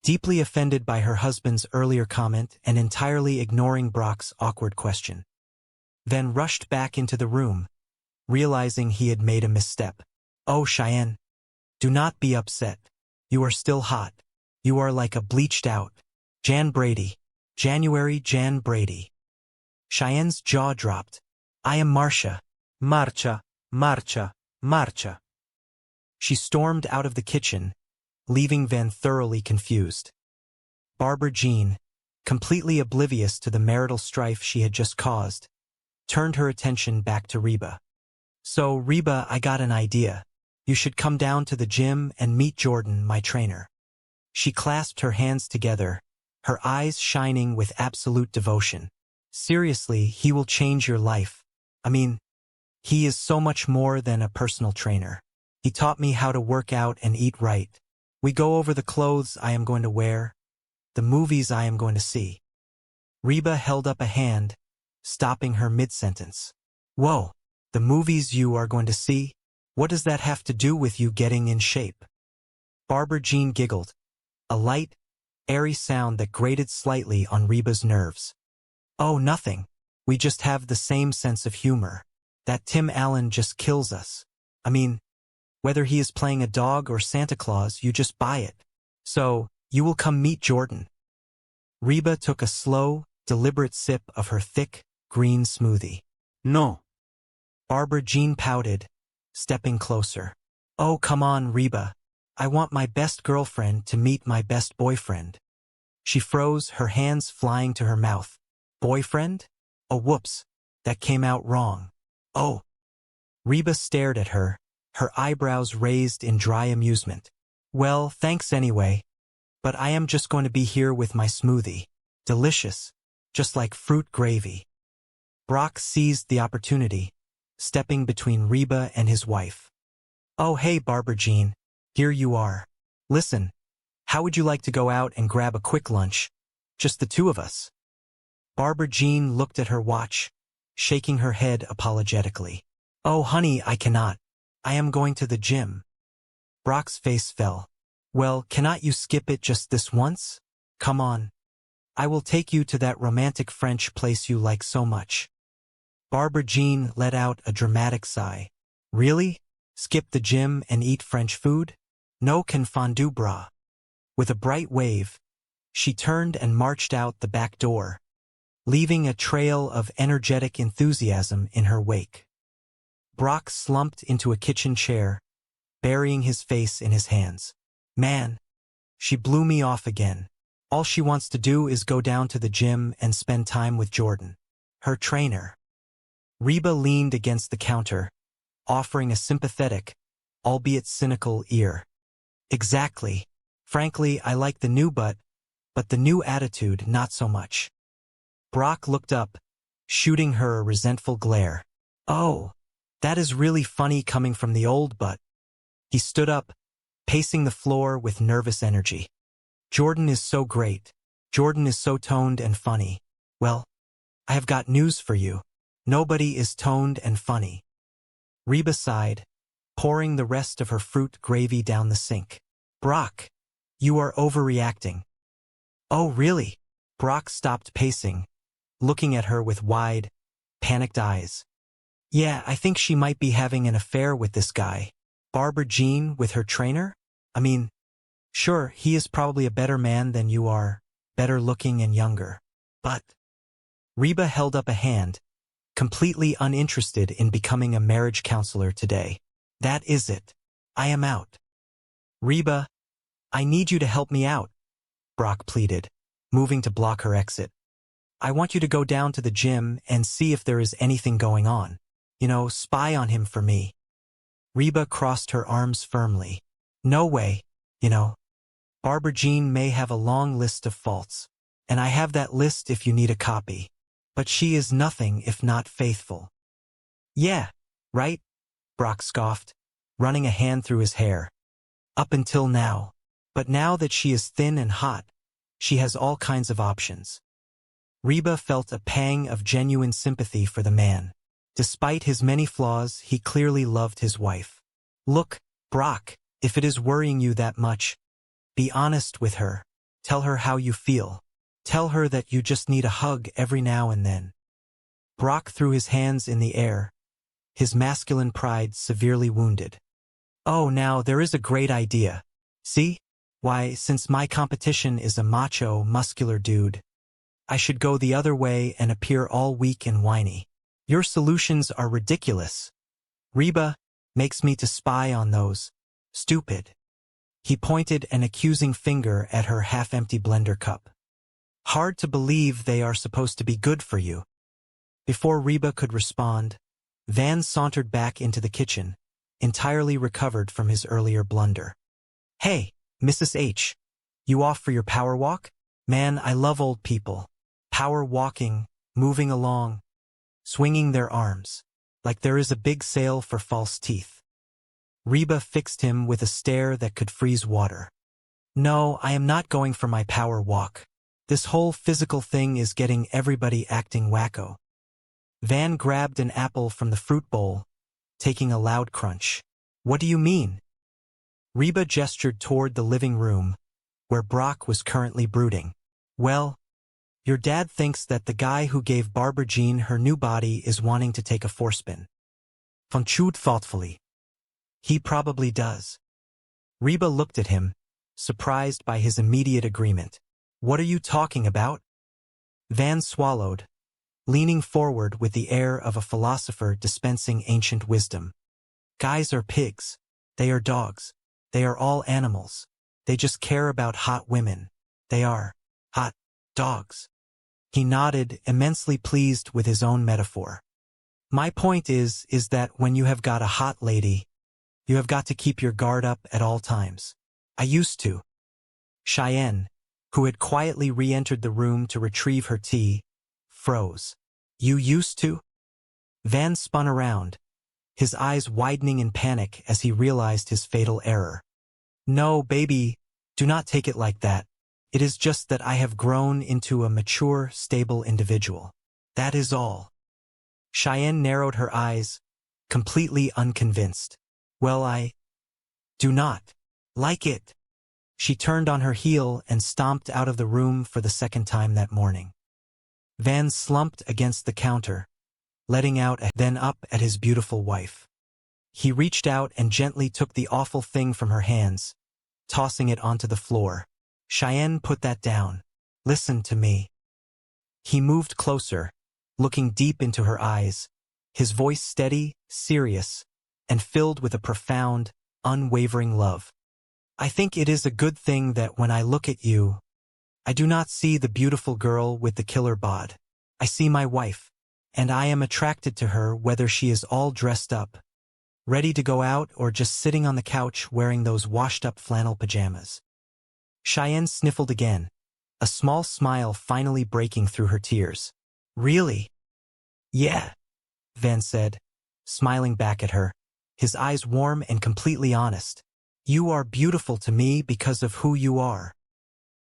deeply offended by her husband's earlier comment and entirely ignoring Brock's awkward question. Van rushed back into the room, realizing he had made a misstep. Oh, Cheyenne, do not be upset. You are still hot. You are like a bleached-out Jan Brady. January Jan Brady. Cheyenne's jaw dropped. I am Marcia. Marcia, Marcia, Marcia. She stormed out of the kitchen, leaving Van thoroughly confused. Barbara Jean, completely oblivious to the marital strife she had just caused, turned her attention back to Reba. So, Reba, I got an idea. You should come down to the gym and meet Jordan, my trainer. She clasped her hands together, her eyes shining with absolute devotion. Seriously, he will change your life. I mean, he is so much more than a personal trainer. He taught me how to work out and eat right. We go over the clothes I am going to wear, the movies I am going to see. Reba held up a hand, stopping her mid-sentence. Whoa, the movies you are going to see? What does that have to do with you getting in shape? Barbara Jean giggled, a light, airy sound that grated slightly on Reba's nerves. Oh, nothing. We just have the same sense of humor. That Tim Allen just kills us. I mean, whether he is playing a dog or Santa Claus, you just buy it. So, you will come meet Jordan. Reba took a slow, deliberate sip of her thick, green smoothie. No. Barbara Jean pouted, stepping closer. Oh, come on, Reba. I want my best girlfriend to meet my best boyfriend. She froze, her hands flying to her mouth. Boyfriend? Oh, whoops. That came out wrong. Oh. Reba stared at her, her eyebrows raised in dry amusement. Well, thanks anyway. But I am just going to be here with my smoothie. Delicious. Just like fruit gravy. Brock seized the opportunity, stepping between Reba and his wife. Oh, hey, Barbara Jean. Here you are. Listen, how would you like to go out and grab a quick lunch? Just the two of us. Barbara Jean looked at her watch, shaking her head apologetically. Oh, honey, I cannot. I am going to the gym. Brock's face fell. Well, cannot you skip it just this once? Come on. I will take you to that romantic French place you like so much. Barbara Jean let out a dramatic sigh. Really? Skip the gym and eat French food? No confondu bras. With a bright wave, she turned and marched out the back door, leaving a trail of energetic enthusiasm in her wake. Brock slumped into a kitchen chair, burying his face in his hands. Man, she blew me off again. All she wants to do is go down to the gym and spend time with Jordan, her trainer. Reba leaned against the counter, offering a sympathetic, albeit cynical ear. Exactly. Frankly, I like the new but the new attitude not so much. Brock looked up, shooting her a resentful glare. Oh, that is really funny coming from the old but. He stood up, pacing the floor with nervous energy. Jordan is so great. Jordan is so toned and funny. Well, I have got news for you. Nobody is toned and funny. Reba sighed, pouring the rest of her fruit gravy down the sink. Brock, you are overreacting. Oh, really? Brock stopped pacing, looking at her with wide, panicked eyes. Yeah, I think she might be having an affair with this guy. Barbara Jean with her trainer? I mean, sure, he is probably a better man than you are, better looking and younger. But Reba held up a hand, completely uninterested in becoming a marriage counselor today. That is it. I am out. Reba, I need you to help me out, Brock pleaded, moving to block her exit. I want you to go down to the gym and see if there is anything going on. You know, spy on him for me. Reba crossed her arms firmly. No way, you know. Barbara Jean may have a long list of faults, and I have that list if you need a copy. But she is nothing if not faithful. Yeah, right? Brock scoffed, running a hand through his hair. Up until now. But now that she is thin and hot, she has all kinds of options. Reba felt a pang of genuine sympathy for the man. Despite his many flaws, he clearly loved his wife. Look, Brock, if it is worrying you that much, be honest with her. Tell her how you feel. Tell her that you just need a hug every now and then. Brock threw his hands in the air, his masculine pride severely wounded. Oh, now there is a great idea. See? Why, since my competition is a macho, muscular dude, I should go the other way and appear all weak and whiny. Your solutions are ridiculous. Reba makes me to spy on those. Stupid. He pointed an accusing finger at her half-empty blender cup. Hard to believe they are supposed to be good for you. Before Reba could respond, Van sauntered back into the kitchen, entirely recovered from his earlier blunder. Hey, Mrs. H, you off for your power walk? Man, I love old people. Power walking, moving along, swinging their arms, like there is a big sale for false teeth. Reba fixed him with a stare that could freeze water. No, I am not going for my power walk. This whole physical thing is getting everybody acting wacko. Van grabbed an apple from the fruit bowl, taking a loud crunch. What do you mean? Reba gestured toward the living room, where Brock was currently brooding. Well, your dad thinks that the guy who gave Barbara Jean her new body is wanting to take a forespin. Von chewed thoughtfully. He probably does. Reba looked at him, surprised by his immediate agreement. What are you talking about? Van swallowed, leaning forward with the air of a philosopher dispensing ancient wisdom. Guys are pigs. They are dogs. They are all animals. They just care about hot women. They are hot dogs. He nodded, immensely pleased with his own metaphor. My point is that when you have got a hot lady, you have got to keep your guard up at all times. I used to. Cheyenne, who had quietly re-entered the room to retrieve her tea, froze. You used to? Van spun around, his eyes widening in panic as he realized his fatal error. No, baby, do not take it like that. It is just that I have grown into a mature, stable individual. That is all. Cheyenne narrowed her eyes, completely unconvinced. Well, I do not like it. She turned on her heel and stomped out of the room for the second time that morning. Van slumped against the counter, letting out then up at his beautiful wife. He reached out and gently took the awful thing from her hands, tossing it onto the floor. Cheyenne, put that down. Listen to me. He moved closer, looking deep into her eyes, his voice steady, serious, and filled with a profound, unwavering love. I think it is a good thing that when I look at you, I do not see the beautiful girl with the killer bod. I see my wife, and I am attracted to her whether she is all dressed up, ready to go out, or just sitting on the couch wearing those washed-up flannel pajamas. Cheyenne sniffled again, a small smile finally breaking through her tears. Really? Yeah, Van said, smiling back at her, his eyes warm and completely honest. You are beautiful to me because of who you are.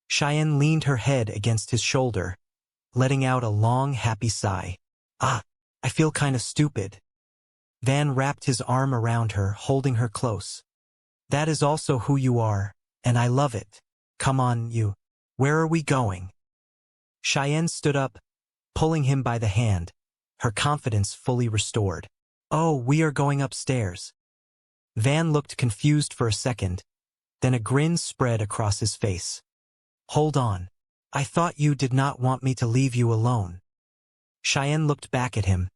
Cheyenne leaned her head against his shoulder, letting out a long, happy sigh. I feel kind of stupid. Van wrapped his arm around her, holding her close. That is also who you are, and I love it. Come on, you. Where are we going? Cheyenne stood up, pulling him by the hand, her confidence fully restored. Oh, we are going upstairs. Van looked confused for a second, then a grin spread across his face. Hold on. I thought you did not want me to leave you alone. Cheyenne looked back at him,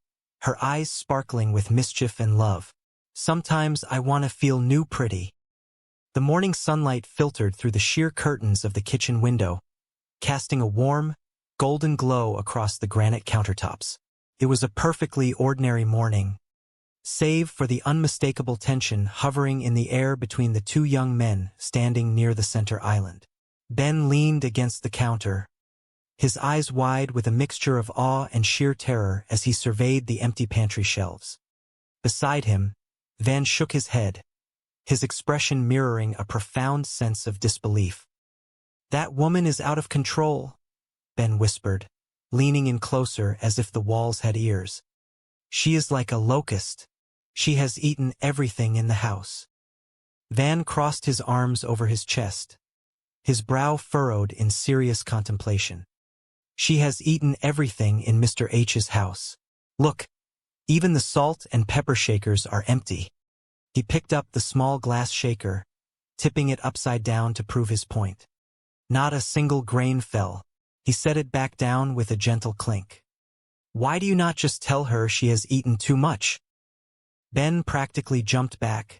her eyes sparkling with mischief and love. Sometimes I want to feel new pretty. The morning sunlight filtered through the sheer curtains of the kitchen window, casting a warm, golden glow across the granite countertops. It was a perfectly ordinary morning, save for the unmistakable tension hovering in the air between the two young men standing near the center island. Ben leaned against the counter, his eyes wide with a mixture of awe and sheer terror as he surveyed the empty pantry shelves. Beside him, Van shook his head, his expression mirroring a profound sense of disbelief. That woman is out of control, Ben whispered, leaning in closer as if the walls had ears. She is like a locust. She has eaten everything in the house. Van crossed his arms over his chest, his brow furrowed in serious contemplation. She has eaten everything in Mr. H's house. Look, even the salt and pepper shakers are empty. He picked up the small glass shaker, tipping it upside down to prove his point. Not a single grain fell. He set it back down with a gentle clink. Why do you not just tell her she has eaten too much? Ben practically jumped back,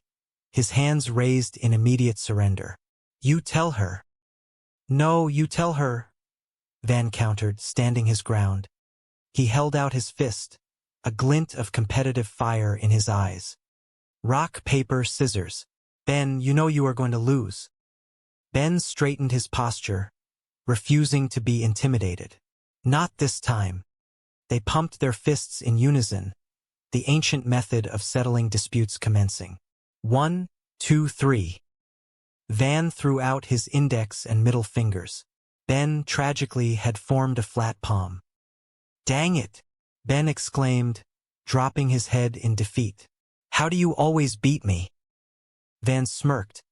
his hands raised in immediate surrender. You tell her. No, you tell her, Van countered, standing his ground. He held out his fist, a glint of competitive fire in his eyes. Rock, paper, scissors. Ben, you know you are going to lose. Ben straightened his posture, refusing to be intimidated. Not this time. They pumped their fists in unison, the ancient method of settling disputes commencing. 1, 2, 3. Van threw out his index and middle fingers. Ben, tragically, had formed a flat palm. Dang it, Ben exclaimed, dropping his head in defeat. How do you always beat me? Van smirked,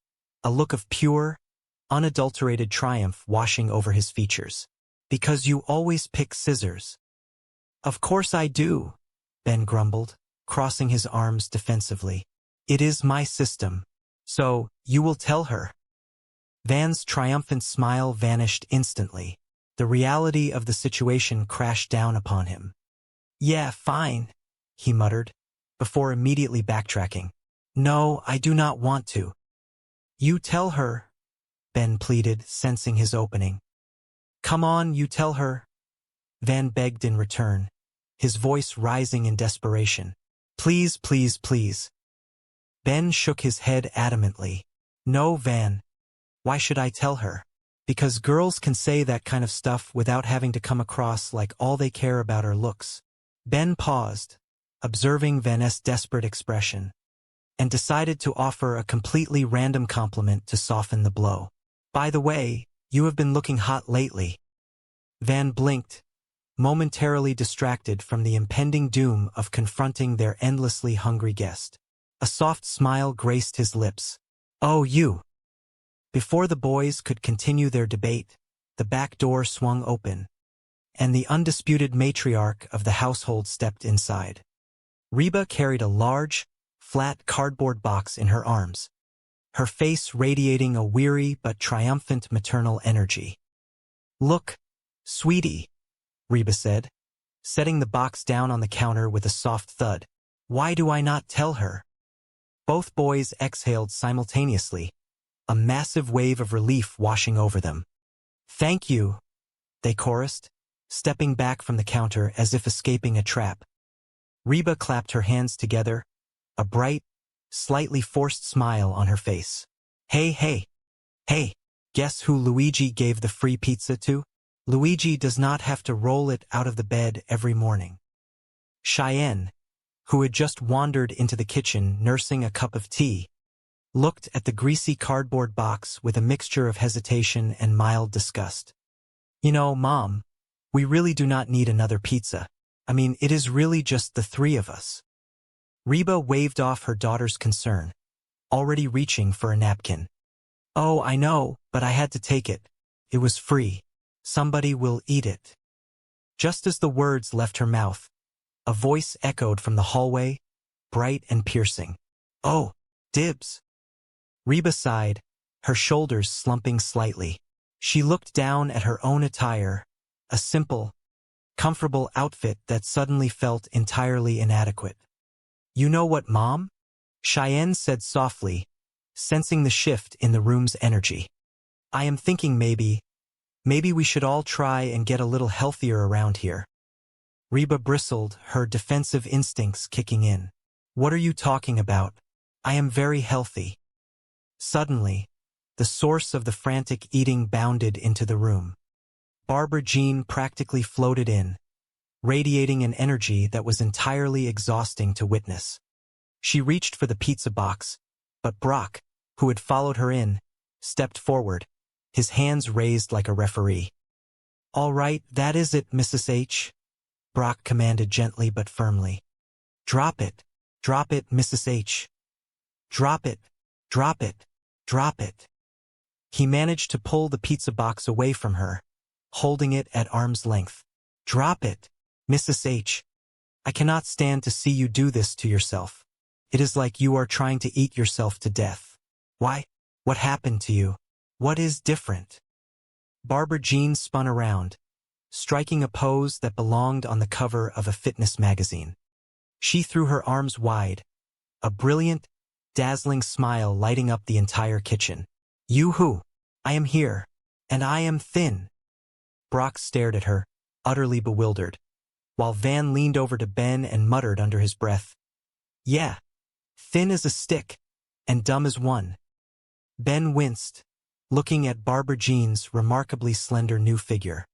a look of pure, unadulterated triumph washing over his features. Because you always pick scissors. Of course I do, Ben grumbled, crossing his arms defensively. It is my system. So, you will tell her. Van's triumphant smile vanished instantly. The reality of the situation crashed down upon him. Yeah, fine, he muttered, before immediately backtracking. No, I do not want to. You tell her, Ben pleaded, sensing his opening. Come on, you tell her, Van begged in return, his voice rising in desperation. Please, please, please. Ben shook his head adamantly. No, Van. Why should I tell her? Because girls can say that kind of stuff without having to come across like all they care about are looks. Ben paused, observing Vanessa's desperate expression, and decided to offer a completely random compliment to soften the blow. By the way, you have been looking hot lately. Van blinked, momentarily distracted from the impending doom of confronting their endlessly hungry guest. A soft smile graced his lips. Oh, you. Before the boys could continue their debate, the back door swung open, and the undisputed matriarch of the household stepped inside. Reba carried a large, flat cardboard box in her arms, her face radiating a weary but triumphant maternal energy. Look, sweetie, Reba said, setting the box down on the counter with a soft thud. Why do I not tell her? Both boys exhaled simultaneously, a massive wave of relief washing over them. Thank you, they chorused, stepping back from the counter as if escaping a trap. Reba clapped her hands together, a bright, slightly forced smile on her face. Hey, guess who Luigi gave the free pizza to? Luigi does not have to roll it out of the bed every morning. Cheyenne, who had just wandered into the kitchen nursing a cup of tea, looked at the greasy cardboard box with a mixture of hesitation and mild disgust. You know, Mom, we really do not need another pizza. I mean, it is really just the three of us. Reba waved off her daughter's concern, already reaching for a napkin. Oh, I know, but I had to take it. It was free. Somebody will eat it. Just as the words left her mouth, a voice echoed from the hallway, bright and piercing. Oh, dibs. Reba sighed, her shoulders slumping slightly. She looked down at her own attire, a simple, comfortable outfit that suddenly felt entirely inadequate. You know what, Mom? Cheyenne said softly, sensing the shift in the room's energy. I am thinking maybe we should all try and get a little healthier around here. Reba bristled, her defensive instincts kicking in. What are you talking about? I am very healthy. Suddenly, the source of the frantic eating bounded into the room. Barbara Jean practically floated in, radiating an energy that was entirely exhausting to witness. She reached for the pizza box, but Brock, who had followed her in, stepped forward, his hands raised like a referee. All right, that is it, Mrs. H. Brock commanded gently but firmly. Drop it, Mrs. H. Drop it, drop it, drop it. He managed to pull the pizza box away from her, holding it at arm's length. Drop it, Mrs. H. I cannot stand to see you do this to yourself. It is like you are trying to eat yourself to death. Why? What happened to you? What is different? Barbara Jean spun around, striking a pose that belonged on the cover of a fitness magazine. She threw her arms wide, a brilliant, dazzling smile lighting up the entire kitchen. Yoo-hoo! I am here, and I am thin. Brock stared at her, utterly bewildered, while Van leaned over to Ben and muttered under his breath. Yeah, thin as a stick, and dumb as one. Ben winced, looking at Barbara Jean's remarkably slender new figure.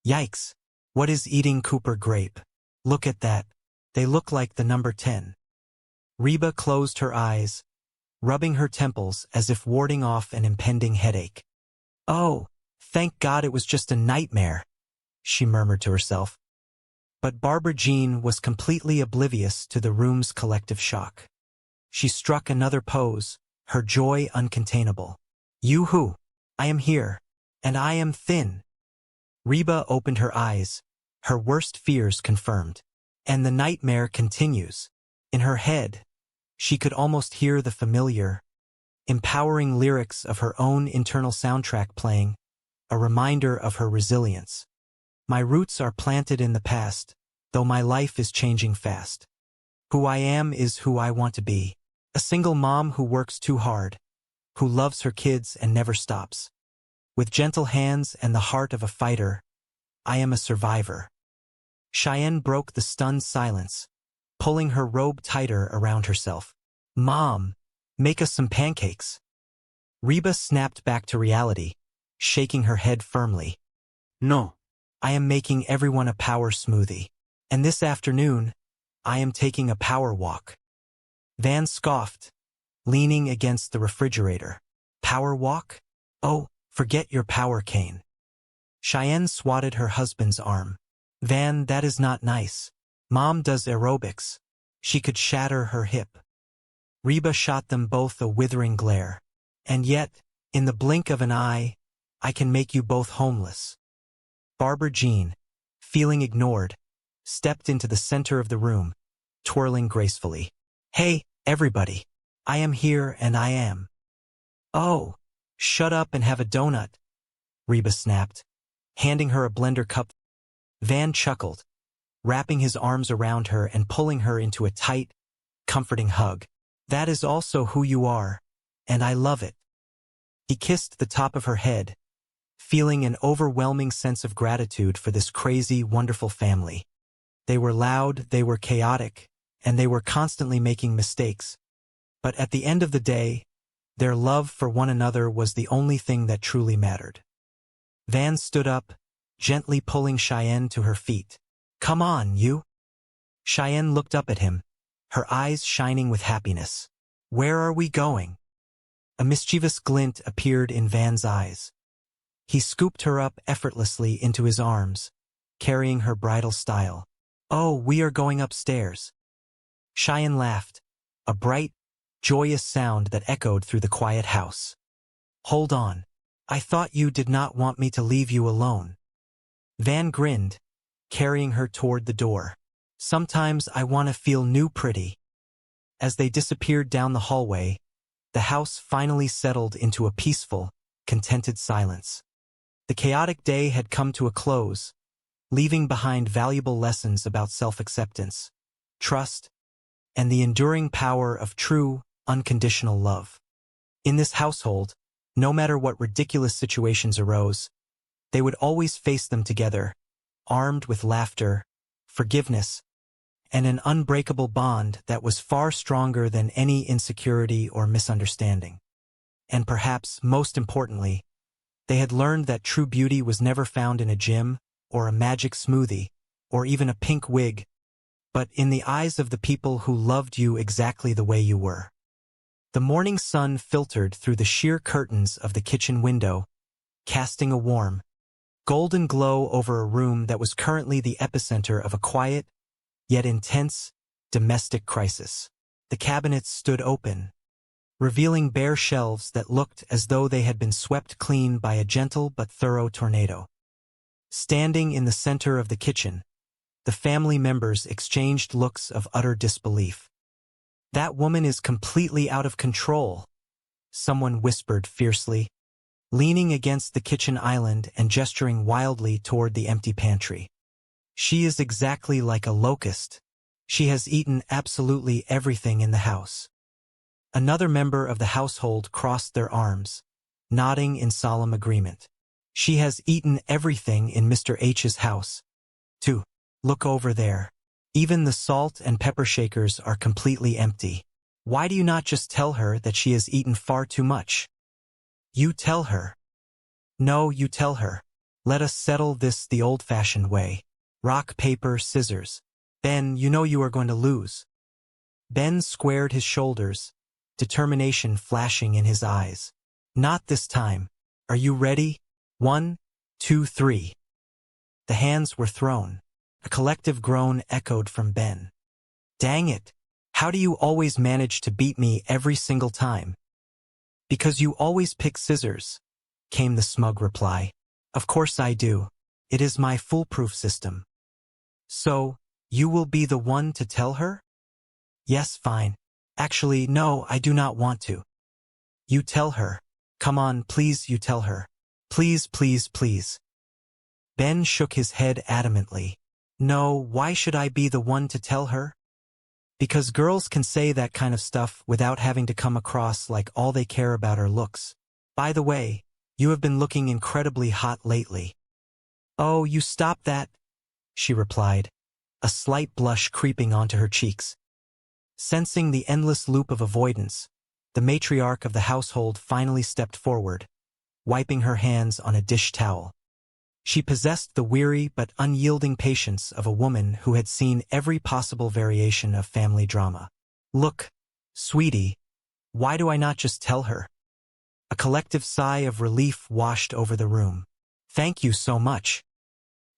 Yikes, what is eating Cooper grape? Look at that, they look like the number 10. Reba closed her eyes, rubbing her temples as if warding off an impending headache. Oh, thank God it was just a nightmare, she murmured to herself. But Barbara Jean was completely oblivious to the room's collective shock. She struck another pose, her joy uncontainable. Yoo-hoo! I am here, and I am thin. Reba opened her eyes, her worst fears confirmed. And the nightmare continues. In her head, she could almost hear the familiar, empowering lyrics of her own internal soundtrack playing, a reminder of her resilience. My roots are planted in the past, though my life is changing fast. Who I am is who I want to be. A single mom who works too hard, who loves her kids and never stops. With gentle hands and the heart of a fighter, I am a survivor. Cheyenne broke the stunned silence, pulling her robe tighter around herself. Mom, make us some pancakes. Reba snapped back to reality, shaking her head firmly. No. I am making everyone a power smoothie. And this afternoon, I am taking a power walk. Van scoffed, leaning against the refrigerator. Power walk? Oh, forget your power cane. Cheyenne swatted her husband's arm. Van, that is not nice. Mom does aerobics. She could shatter her hip. Reba shot them both a withering glare. And yet, in the blink of an eye, I can make you both homeless. Barbara Jean, feeling ignored, stepped into the center of the room, twirling gracefully. Hey, everybody. I am here and I am. Oh, shut up and have a donut, Reba snapped, handing her a blender cup. Van chuckled, wrapping his arms around her and pulling her into a tight, comforting hug. That is also who you are, and I love it. He kissed the top of her head, feeling an overwhelming sense of gratitude for this crazy, wonderful family. They were loud, they were chaotic, and they were constantly making mistakes. But at the end of the day, their love for one another was the only thing that truly mattered. Van stood up, gently pulling Cheyenne to her feet. Come on, you. Cheyenne looked up at him, her eyes shining with happiness. Where are we going? A mischievous glint appeared in Van's eyes. He scooped her up effortlessly into his arms, carrying her bridal style. Oh, we are going upstairs. Cheyenne laughed, a bright, joyous sound that echoed through the quiet house. Hold on. I thought you did not want me to leave you alone. Van grinned, carrying her toward the door. Sometimes I want to feel new pretty. As they disappeared down the hallway, the house finally settled into a peaceful, contented silence. The chaotic day had come to a close, leaving behind valuable lessons about self-acceptance, trust, and the enduring power of true, unconditional love. In this household, no matter what ridiculous situations arose, they would always face them together, armed with laughter, forgiveness, and an unbreakable bond that was far stronger than any insecurity or misunderstanding. And perhaps most importantly, they had learned that true beauty was never found in a gym, or a magic smoothie, or even a pink wig, but in the eyes of the people who loved you exactly the way you were. The morning sun filtered through the sheer curtains of the kitchen window, casting a warm, golden glow over a room that was currently the epicenter of a quiet, yet intense, domestic crisis. The cabinets stood open, revealing bare shelves that looked as though they had been swept clean by a gentle but thorough tornado. Standing in the center of the kitchen, the family members exchanged looks of utter disbelief. That woman is completely out of control, someone whispered fiercely, leaning against the kitchen island and gesturing wildly toward the empty pantry. She is exactly like a locust. She has eaten absolutely everything in the house. Another member of the household crossed their arms, nodding in solemn agreement. She has eaten everything in Mr. H's house, too. Look over there. Even the salt and pepper shakers are completely empty. Why do you not just tell her that she has eaten far too much? You tell her. No, you tell her. Let us settle this the old-fashioned way. Rock, paper, scissors. Ben, you know you are going to lose. Ben squared his shoulders, determination flashing in his eyes. Not this time. Are you ready? 1, 2, 3. The hands were thrown. A collective groan echoed from Ben. Dang it. How do you always manage to beat me every single time? Because you always pick scissors, came the smug reply. Of course I do. It is my foolproof system. So, you will be the one to tell her? Yes, fine. Actually, no, I do not want to. You tell her. Come on, please, you tell her. Please, please, please. Ben shook his head adamantly. No, why should I be the one to tell her? Because girls can say that kind of stuff without having to come across like all they care about are looks. By the way, you have been looking incredibly hot lately. Oh, you stop that, she replied, a slight blush creeping onto her cheeks. Sensing the endless loop of avoidance, the matriarch of the household finally stepped forward, wiping her hands on a dish towel. She possessed the weary but unyielding patience of a woman who had seen every possible variation of family drama. Look, sweetie, why do I not just tell her? A collective sigh of relief washed over the room. Thank you so much.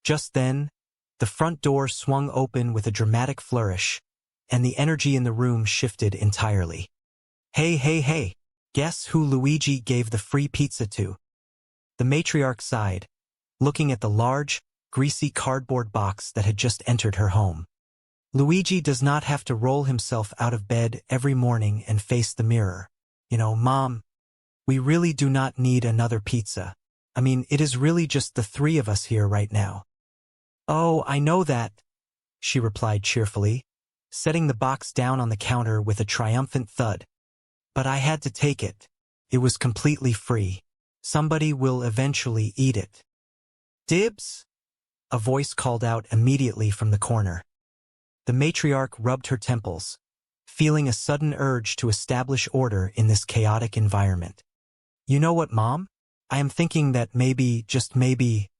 Just then, the front door swung open with a dramatic flourish, and the energy in the room shifted entirely. Hey, hey, hey, guess who Luigi gave the free pizza to? The matriarch sighed, looking at the large, greasy cardboard box that had just entered her home. Luigi does not have to roll himself out of bed every morning and face the mirror. You know, Mom, we really do not need another pizza. I mean, it is really just the three of us here right now. Oh, I know that, she replied cheerfully, setting the box down on the counter with a triumphant thud. But I had to take it. It was completely free. Somebody will eventually eat it. Dibs? A voice called out immediately from the corner. The matriarch rubbed her temples, feeling a sudden urge to establish order in this chaotic environment. You know what, Mom? I am thinking that maybe, just maybe,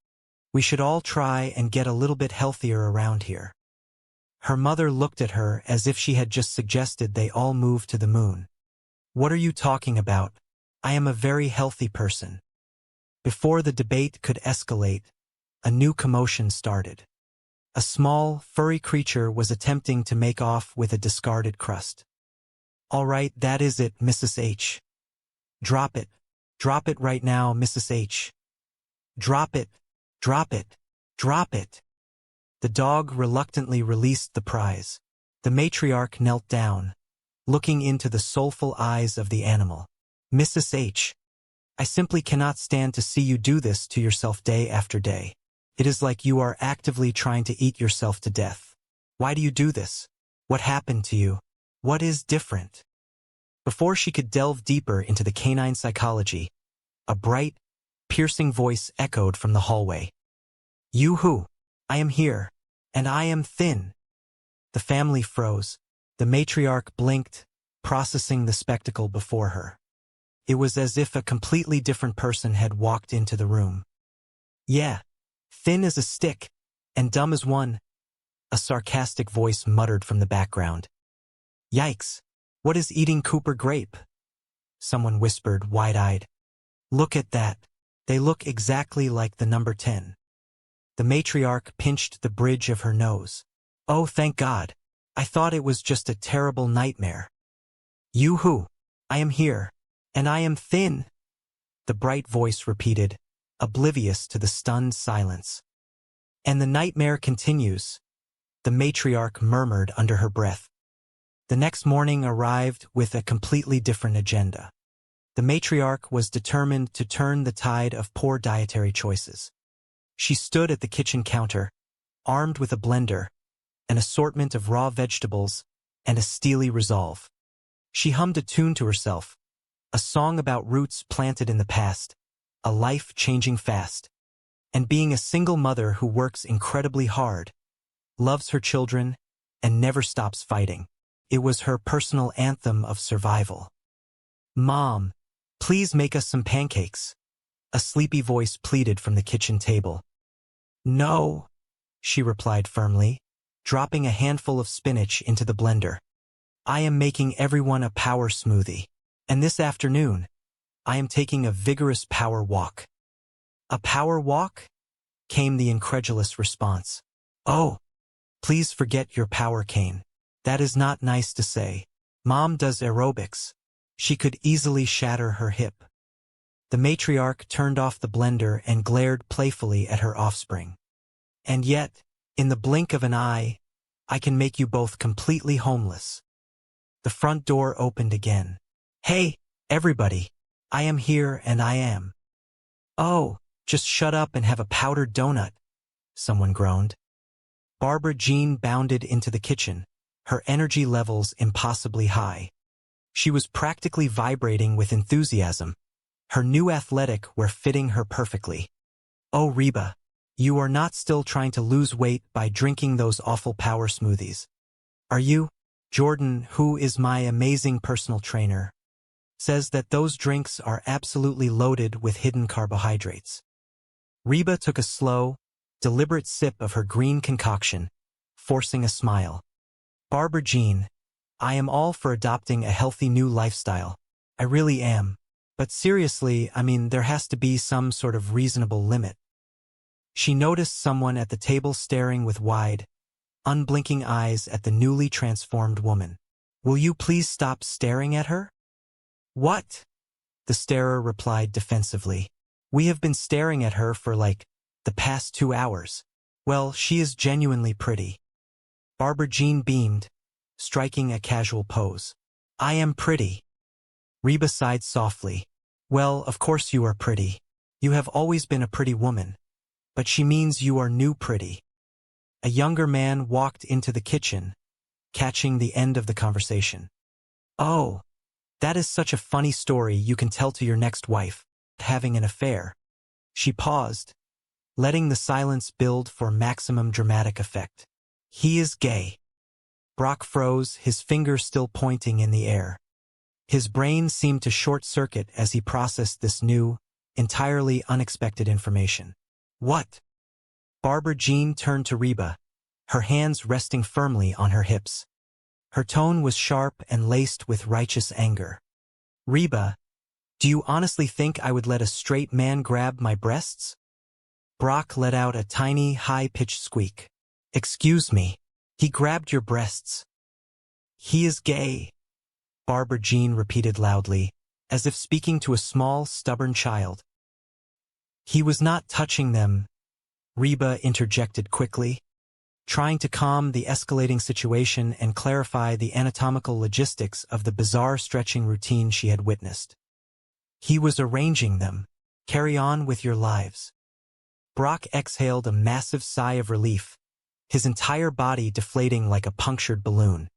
we should all try and get a little bit healthier around here. Her mother looked at her as if she had just suggested they all move to the moon. What are you talking about? I am a very healthy person. Before the debate could escalate, a new commotion started. A small, furry creature was attempting to make off with a discarded crust. All right, that is it, Mrs. H. Drop it. Drop it right now, Mrs. H. Drop it. Drop it. Drop it. The dog reluctantly released the prize. The matriarch knelt down, looking into the soulful eyes of the animal. Mrs. H. I simply cannot stand to see you do this to yourself day after day. It is like you are actively trying to eat yourself to death. Why do you do this? What happened to you? What is different? Before she could delve deeper into the canine psychology, a bright, piercing voice echoed from the hallway. You who? I am here, and I am thin. The family froze. The matriarch blinked, processing the spectacle before her. It was as if a completely different person had walked into the room. Yeah, thin as a stick, and dumb as one, a sarcastic voice muttered from the background. Yikes, what is eating Cooper grape? Someone whispered, wide-eyed. Look at that, they look exactly like the number 10. The matriarch pinched the bridge of her nose. Oh, thank God, I thought it was just a terrible nightmare. You who? I am here, and I am thin, the bright voice repeated, oblivious to the stunned silence. And the nightmare continues, the matriarch murmured under her breath. The next morning arrived with a completely different agenda. The matriarch was determined to turn the tide of poor dietary choices. She stood at the kitchen counter, armed with a blender, an assortment of raw vegetables, and a steely resolve. She hummed a tune to herself, a song about roots planted in the past, a life changing fast, and being a single mother who works incredibly hard, loves her children, and never stops fighting. It was her personal anthem of survival. Mom, please make us some pancakes, a sleepy voice pleaded from the kitchen table. No, she replied firmly, dropping a handful of spinach into the blender. I am making everyone a power smoothie, and this afternoon, I am taking a vigorous power walk. A power walk? Came the incredulous response. Oh, please forget your power cane. That is not nice to say. Mom does aerobics. She could easily shatter her hip. The matriarch turned off the blender and glared playfully at her offspring. And yet, in the blink of an eye, I can make you both completely homeless. The front door opened again. Hey, everybody, I am here and I am. Oh, just shut up and have a powdered donut, someone groaned. Barbara Jean bounded into the kitchen, her energy levels impossibly high. She was practically vibrating with enthusiasm. Her new athletic wear fitting her perfectly. Oh, Reba, you are not still trying to lose weight by drinking those awful power smoothies, are you? Jordan, who is my amazing personal trainer, says that those drinks are absolutely loaded with hidden carbohydrates. Reba took a slow, deliberate sip of her green concoction, forcing a smile. Barbara Jean, I am all for adopting a healthy new lifestyle. I really am. But seriously, I mean, there has to be some sort of reasonable limit. She noticed someone at the table staring with wide, unblinking eyes at the newly transformed woman. Will you please stop staring at her? What? The starer replied defensively. We have been staring at her for like the past 2 hours. Well, she is genuinely pretty. Barbara Jean beamed, striking a casual pose. I am pretty. Reba sighed softly. Well, of course you are pretty. You have always been a pretty woman. But she means you are new pretty. A younger man walked into the kitchen, catching the end of the conversation. Oh, that is such a funny story you can tell to your next wife, having an affair. She paused, letting the silence build for maximum dramatic effect. He is gay. Brock froze, his finger still pointing in the air. His brain seemed to short-circuit as he processed this new, entirely unexpected information. What? Barbara Jean turned to Reba, her hands resting firmly on her hips. Her tone was sharp and laced with righteous anger. Reba, do you honestly think I would let a straight man grab my breasts? Brock let out a tiny, high-pitched squeak. Excuse me, he grabbed your breasts. He is gay, Barbara Jean repeated loudly, as if speaking to a small, stubborn child. He was not touching them, Reba interjected quickly, trying to calm the escalating situation and clarify the anatomical logistics of the bizarre stretching routine she had witnessed. He was arranging them. Carry on with your lives. Brock exhaled a massive sigh of relief, his entire body deflating like a punctured balloon.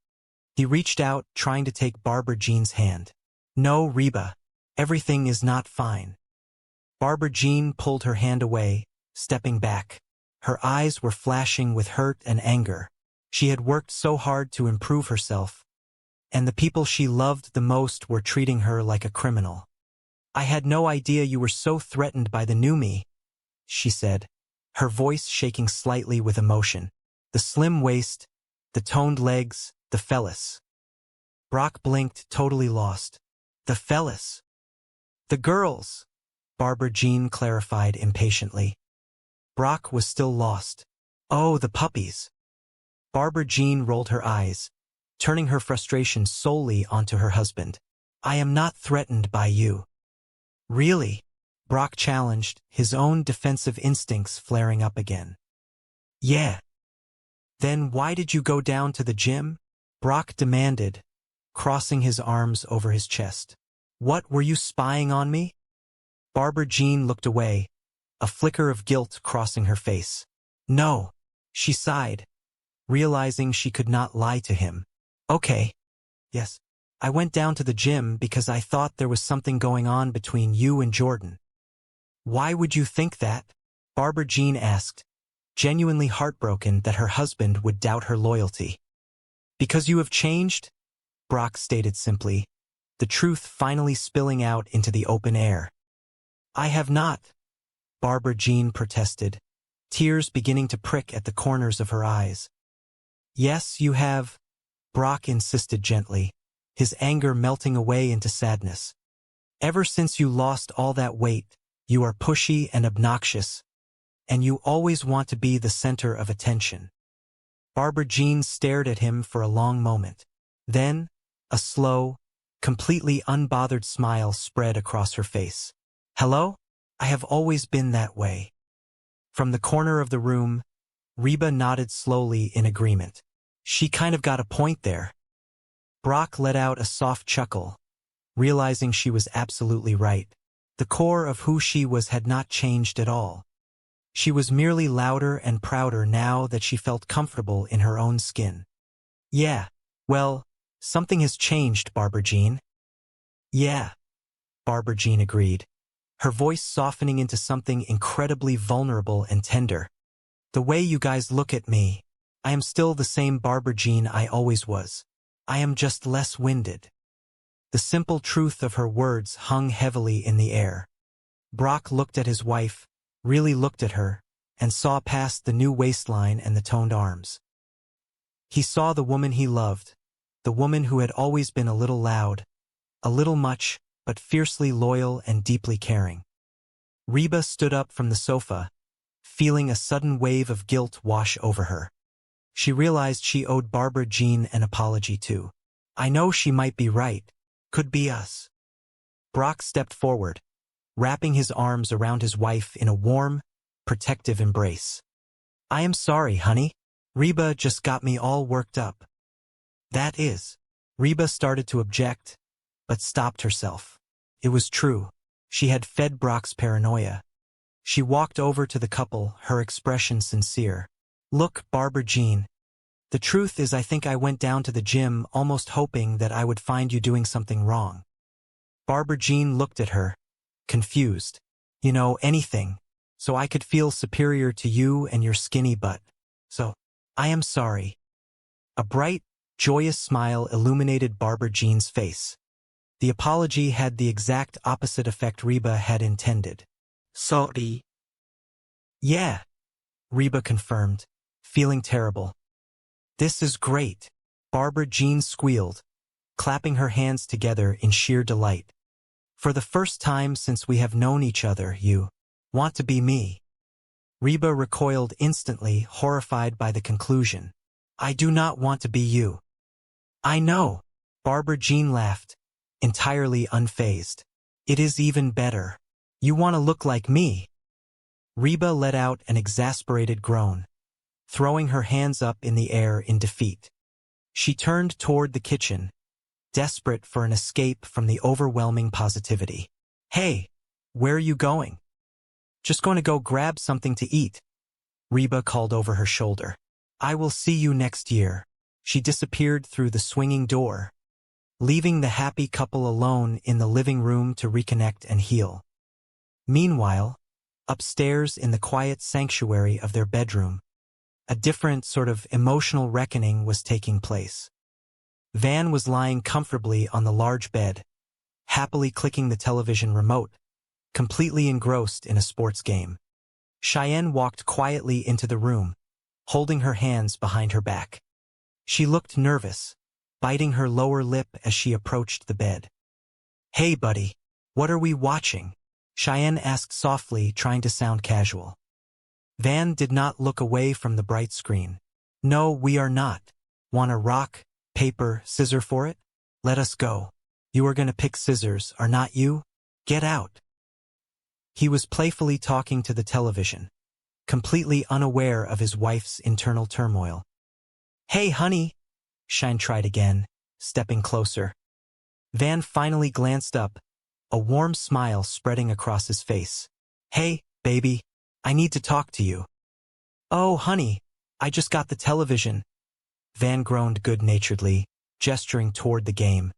He reached out, trying to take Barbara Jean's hand. No, Reba, everything is not fine. Barbara Jean pulled her hand away, stepping back. Her eyes were flashing with hurt and anger. She had worked so hard to improve herself, and the people she loved the most were treating her like a criminal. I had no idea you were so threatened by the new me, she said, her voice shaking slightly with emotion. The slim waist, the toned legs, the phallus. Brock blinked, totally lost. The phallus. The girls, Barbara Jean clarified impatiently. Brock was still lost. Oh, the puppies. Barbara Jean rolled her eyes, turning her frustration solely onto her husband. I am not threatened by you. Really? Brock challenged, his own defensive instincts flaring up again. Yeah. Then why did you go down to the gym? Brock demanded, crossing his arms over his chest. What, were you spying on me? Barbara Jean looked away, a flicker of guilt crossing her face. No, she sighed, realizing she could not lie to him. Okay. Yes, I went down to the gym because I thought there was something going on between you and Jordan. Why would you think that? Barbara Jean asked, genuinely heartbroken that her husband would doubt her loyalty. Because you have changed? Brock stated simply, the truth finally spilling out into the open air. I have not, Barbara Jean protested, tears beginning to prick at the corners of her eyes. Yes, you have, Brock insisted gently, his anger melting away into sadness. Ever since you lost all that weight, you are pushy and obnoxious, and you always want to be the center of attention. Barbara Jean stared at him for a long moment. Then, a slow, completely unbothered smile spread across her face. Hello? I have always been that way. From the corner of the room, Reba nodded slowly in agreement. She kind of got a point there. Brock let out a soft chuckle, realizing she was absolutely right. The core of who she was had not changed at all. She was merely louder and prouder now that she felt comfortable in her own skin. Yeah, well, something has changed, Barbara Jean. Yeah, Barbara Jean agreed, her voice softening into something incredibly vulnerable and tender. The way you guys look at me, I am still the same Barbara Jean I always was. I am just less winded. The simple truth of her words hung heavily in the air. Brock looked at his wife, really looked at her, and saw past the new waistline and the toned arms. He saw the woman he loved, the woman who had always been a little loud, a little much, but fiercely loyal and deeply caring. Reba stood up from the sofa, feeling a sudden wave of guilt wash over her. She realized she owed Barbara Jean an apology too. I know she might be right. Could be us. Brock stepped forward, wrapping his arms around his wife in a warm, protective embrace. I am sorry, honey. Reba just got me all worked up. That is. Reba started to object, but stopped herself. It was true. She had fed Brock's paranoia. She walked over to the couple, her expression sincere. Look, Barbara Jean. The truth is I think I went down to the gym almost hoping that I would find you doing something wrong. Barbara Jean looked at her, confused. You know, anything, so I could feel superior to you and your skinny butt. So, I am sorry. A bright, joyous smile illuminated Barbara Jean's face. The apology had the exact opposite effect Reba had intended. Sorry. Yeah, Reba confirmed, feeling terrible. This is great, Barbara Jean squealed, clapping her hands together in sheer delight. For the first time since we have known each other, you want to be me. Reba recoiled instantly, horrified by the conclusion. I do not want to be you. I know, Barbara Jean laughed, entirely unfazed. It is even better. You want to look like me. Reba let out an exasperated groan, throwing her hands up in the air in defeat. She turned toward the kitchen, desperate for an escape from the overwhelming positivity. Hey, where are you going? Just going to go grab something to eat, Reba called over her shoulder. I will see you next year. She disappeared through the swinging door, leaving the happy couple alone in the living room to reconnect and heal. Meanwhile, upstairs in the quiet sanctuary of their bedroom, a different sort of emotional reckoning was taking place. Van was lying comfortably on the large bed, happily clicking the television remote, completely engrossed in a sports game. Cheyenne walked quietly into the room, holding her hands behind her back. She looked nervous, biting her lower lip as she approached the bed. Hey, buddy, what are we watching? Cheyenne asked softly, trying to sound casual. Van did not look away from the bright screen. No, we are not. Want a rock, paper, scissor for it? Let us go. You are going to pick scissors, are not you? Get out. He was playfully talking to the television, completely unaware of his wife's internal turmoil. Hey, honey, Cheyenne tried again, stepping closer. Van finally glanced up, a warm smile spreading across his face. Hey, baby, I need to talk to you. Oh, honey, I just got the television. Van groaned good-naturedly, gesturing toward the game.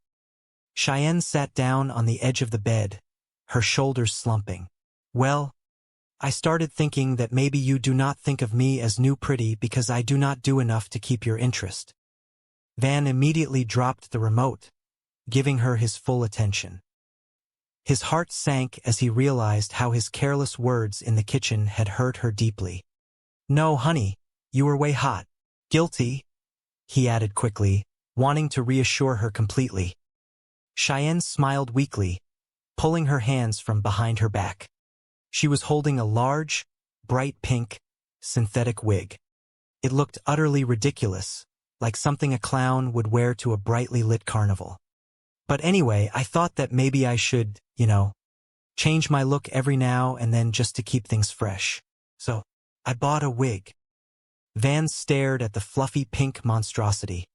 Cheyenne sat down on the edge of the bed, her shoulders slumping. Well, I started thinking that maybe you do not think of me as new pretty because I do not do enough to keep your interest. Van immediately dropped the remote, giving her his full attention. His heart sank as he realized how his careless words in the kitchen had hurt her deeply. No, honey, you were way hot. Guilty, he added quickly, wanting to reassure her completely. Cheyenne smiled weakly, pulling her hands from behind her back. She was holding a large, bright pink, synthetic wig. It looked utterly ridiculous, like something a clown would wear to a brightly lit carnival. But anyway, I thought that maybe I should, change my look every now and then just to keep things fresh. So, I bought a wig. Van stared at the fluffy pink monstrosity,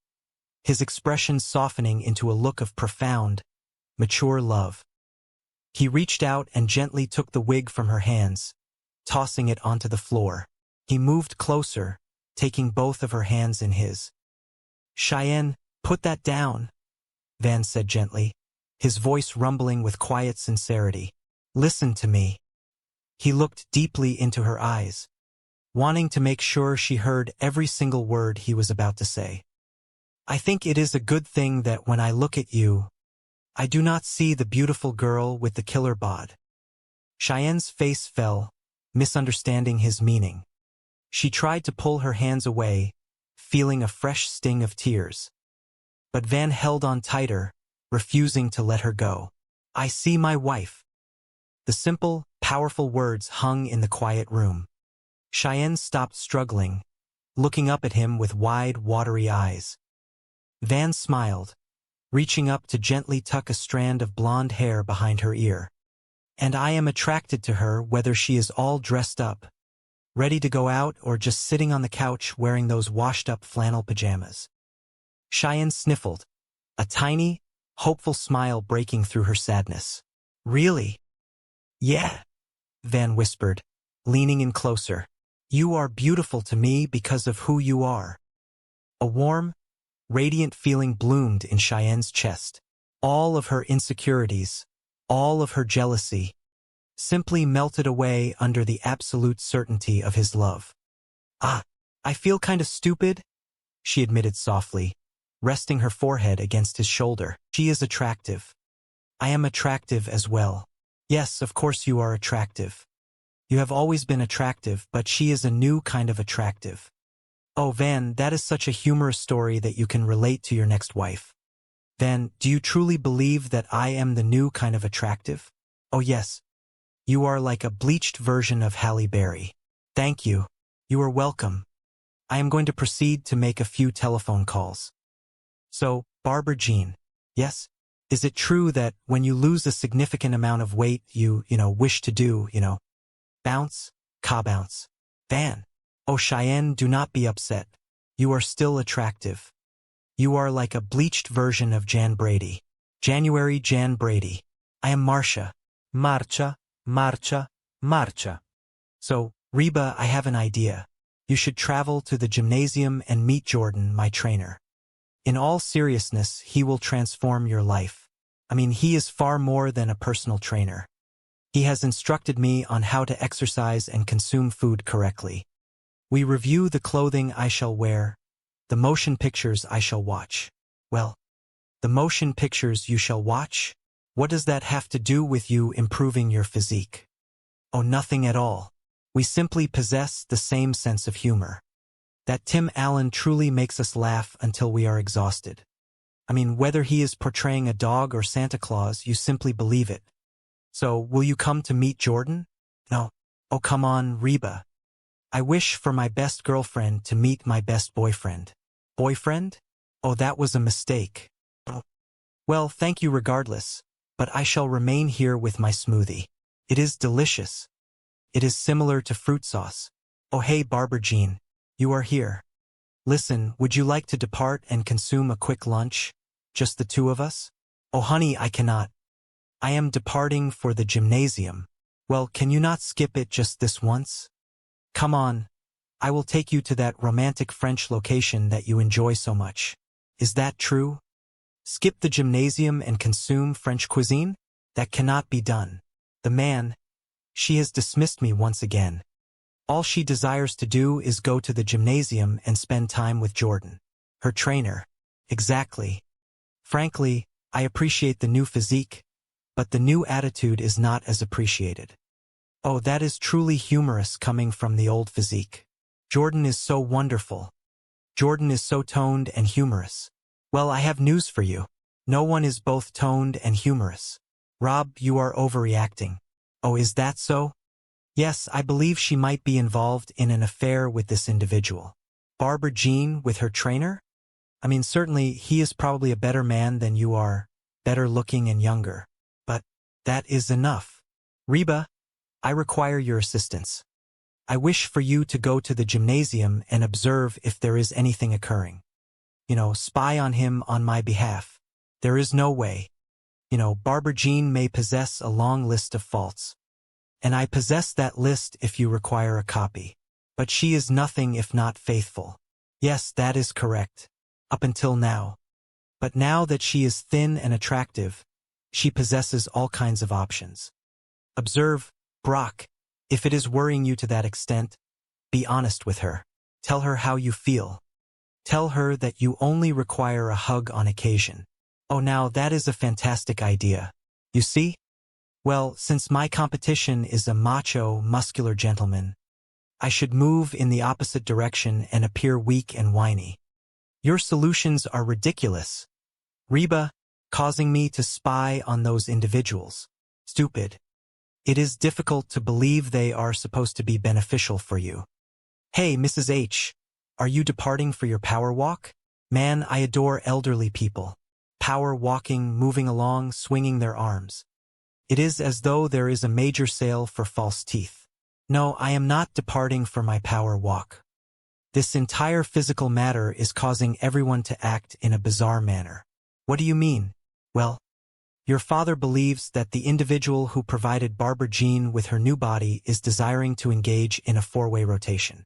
his expression softening into a look of profound, mature love. He reached out and gently took the wig from her hands, tossing it onto the floor. He moved closer, taking both of her hands in his. Cheyenne, put that down, Van said gently, his voice rumbling with quiet sincerity. Listen to me. He looked deeply into her eyes, wanting to make sure she heard every single word he was about to say. I think it is a good thing that when I look at you, I do not see the beautiful girl with the killer bod. Cheyenne's face fell, misunderstanding his meaning. She tried to pull her hands away, feeling a fresh sting of tears. But Van held on tighter, refusing to let her go. I see my wife. The simple, powerful words hung in the quiet room. Cheyenne stopped struggling, looking up at him with wide, watery eyes. Van smiled, reaching up to gently tuck a strand of blonde hair behind her ear. And I am attracted to her whether she is all dressed up, ready to go out, or just sitting on the couch wearing those washed-up flannel pajamas. Cheyenne sniffled, a tiny, hopeful smile breaking through her sadness. Really? Yeah, Van whispered, leaning in closer. You are beautiful to me because of who you are. A warm, radiant feeling bloomed in Cheyenne's chest. All of her insecurities, all of her jealousy, simply melted away under the absolute certainty of his love. Ah, I feel kind of stupid, she admitted softly, resting her forehead against his shoulder. She is attractive. I am attractive as well. Yes, of course you are attractive. You have always been attractive, but she is a new kind of attractive. Oh, Van, that is such a humorous story that you can relate to your next wife. Van, do you truly believe that I am the new kind of attractive? Oh yes. You are like a bleached version of Halle Berry. Thank you. You are welcome. I am going to proceed to make a few telephone calls. So, Barbara Jean, yes? Is it true that when you lose a significant amount of weight, you wish to do, bounce, bounce? Van. Oh, Cheyenne, do not be upset. You are still attractive. You are like a bleached version of Jan Brady. January Jan Brady. I am Marcia. Marcia, Marcia, Marcia. So, Reba, I have an idea. You should travel to the gymnasium and meet Jordan, my trainer. In all seriousness, he will transform your life. I mean, he is far more than a personal trainer. He has instructed me on how to exercise and consume food correctly. We review the clothing I shall wear, the motion pictures I shall watch. Well, the motion pictures you shall watch? What does that have to do with you improving your physique? Oh, nothing at all. We simply possess the same sense of humor. That Tim Allen truly makes us laugh until we are exhausted. I mean, whether he is portraying a dog or Santa Claus, you simply believe it. So, will you come to meet Jordan? No. Oh, come on, Reba. I wish for my best girlfriend to meet my best boyfriend. Boyfriend? Oh, that was a mistake. Oh. Well, thank you regardless, but I shall remain here with my smoothie. It is delicious. It is similar to fruit sauce. Oh, hey, Barbara Jean. You are here. Listen, would you like to depart and consume a quick lunch? Just the two of us? Oh, honey, I cannot. I am departing for the gymnasium. Well, can you not skip it just this once? Come on. I will take you to that romantic French location that you enjoy so much. Is that true? Skip the gymnasium and consume French cuisine? That cannot be done. The man, she has dismissed me once again. All she desires to do is go to the gymnasium and spend time with Jordan. Her trainer. Exactly. Frankly, I appreciate the new physique, but the new attitude is not as appreciated. Oh, that is truly humorous coming from the old physique. Jordan is so wonderful. Jordan is so toned and humorous. Well, I have news for you. No one is both toned and humorous. Rob, you are overreacting. Oh, is that so? Yes, I believe she might be involved in an affair with this individual. Barbara Jean with her trainer? I mean, certainly he is probably a better man than you are, better looking and younger. But that is enough. Reba, I require your assistance. I wish for you to go to the gymnasium and observe if there is anything occurring. Spy on him on my behalf. There is no way. Barbara Jean may possess a long list of faults. And I possess that list if you require a copy. But she is nothing if not faithful. Yes, that is correct. Up until now. But now that she is thin and attractive, she possesses all kinds of options. Observe, Brock, if it is worrying you to that extent, be honest with her. Tell her how you feel. Tell her that you only require a hug on occasion. Oh, now that is a fantastic idea. You see? Well, since my competition is a macho, muscular gentleman, I should move in the opposite direction and appear weak and whiny. Your solutions are ridiculous, Reba, causing me to spy on those individuals. Stupid. It is difficult to believe they are supposed to be beneficial for you. Hey, Mrs. H, are you departing for your power walk? Man, I adore elderly people. Power walking, moving along, swinging their arms. It is as though there is a major sale for false teeth. No, I am not departing for my power walk. This entire physical matter is causing everyone to act in a bizarre manner. What do you mean? Well, your father believes that the individual who provided Barbara Jean with her new body is desiring to engage in a four-way rotation.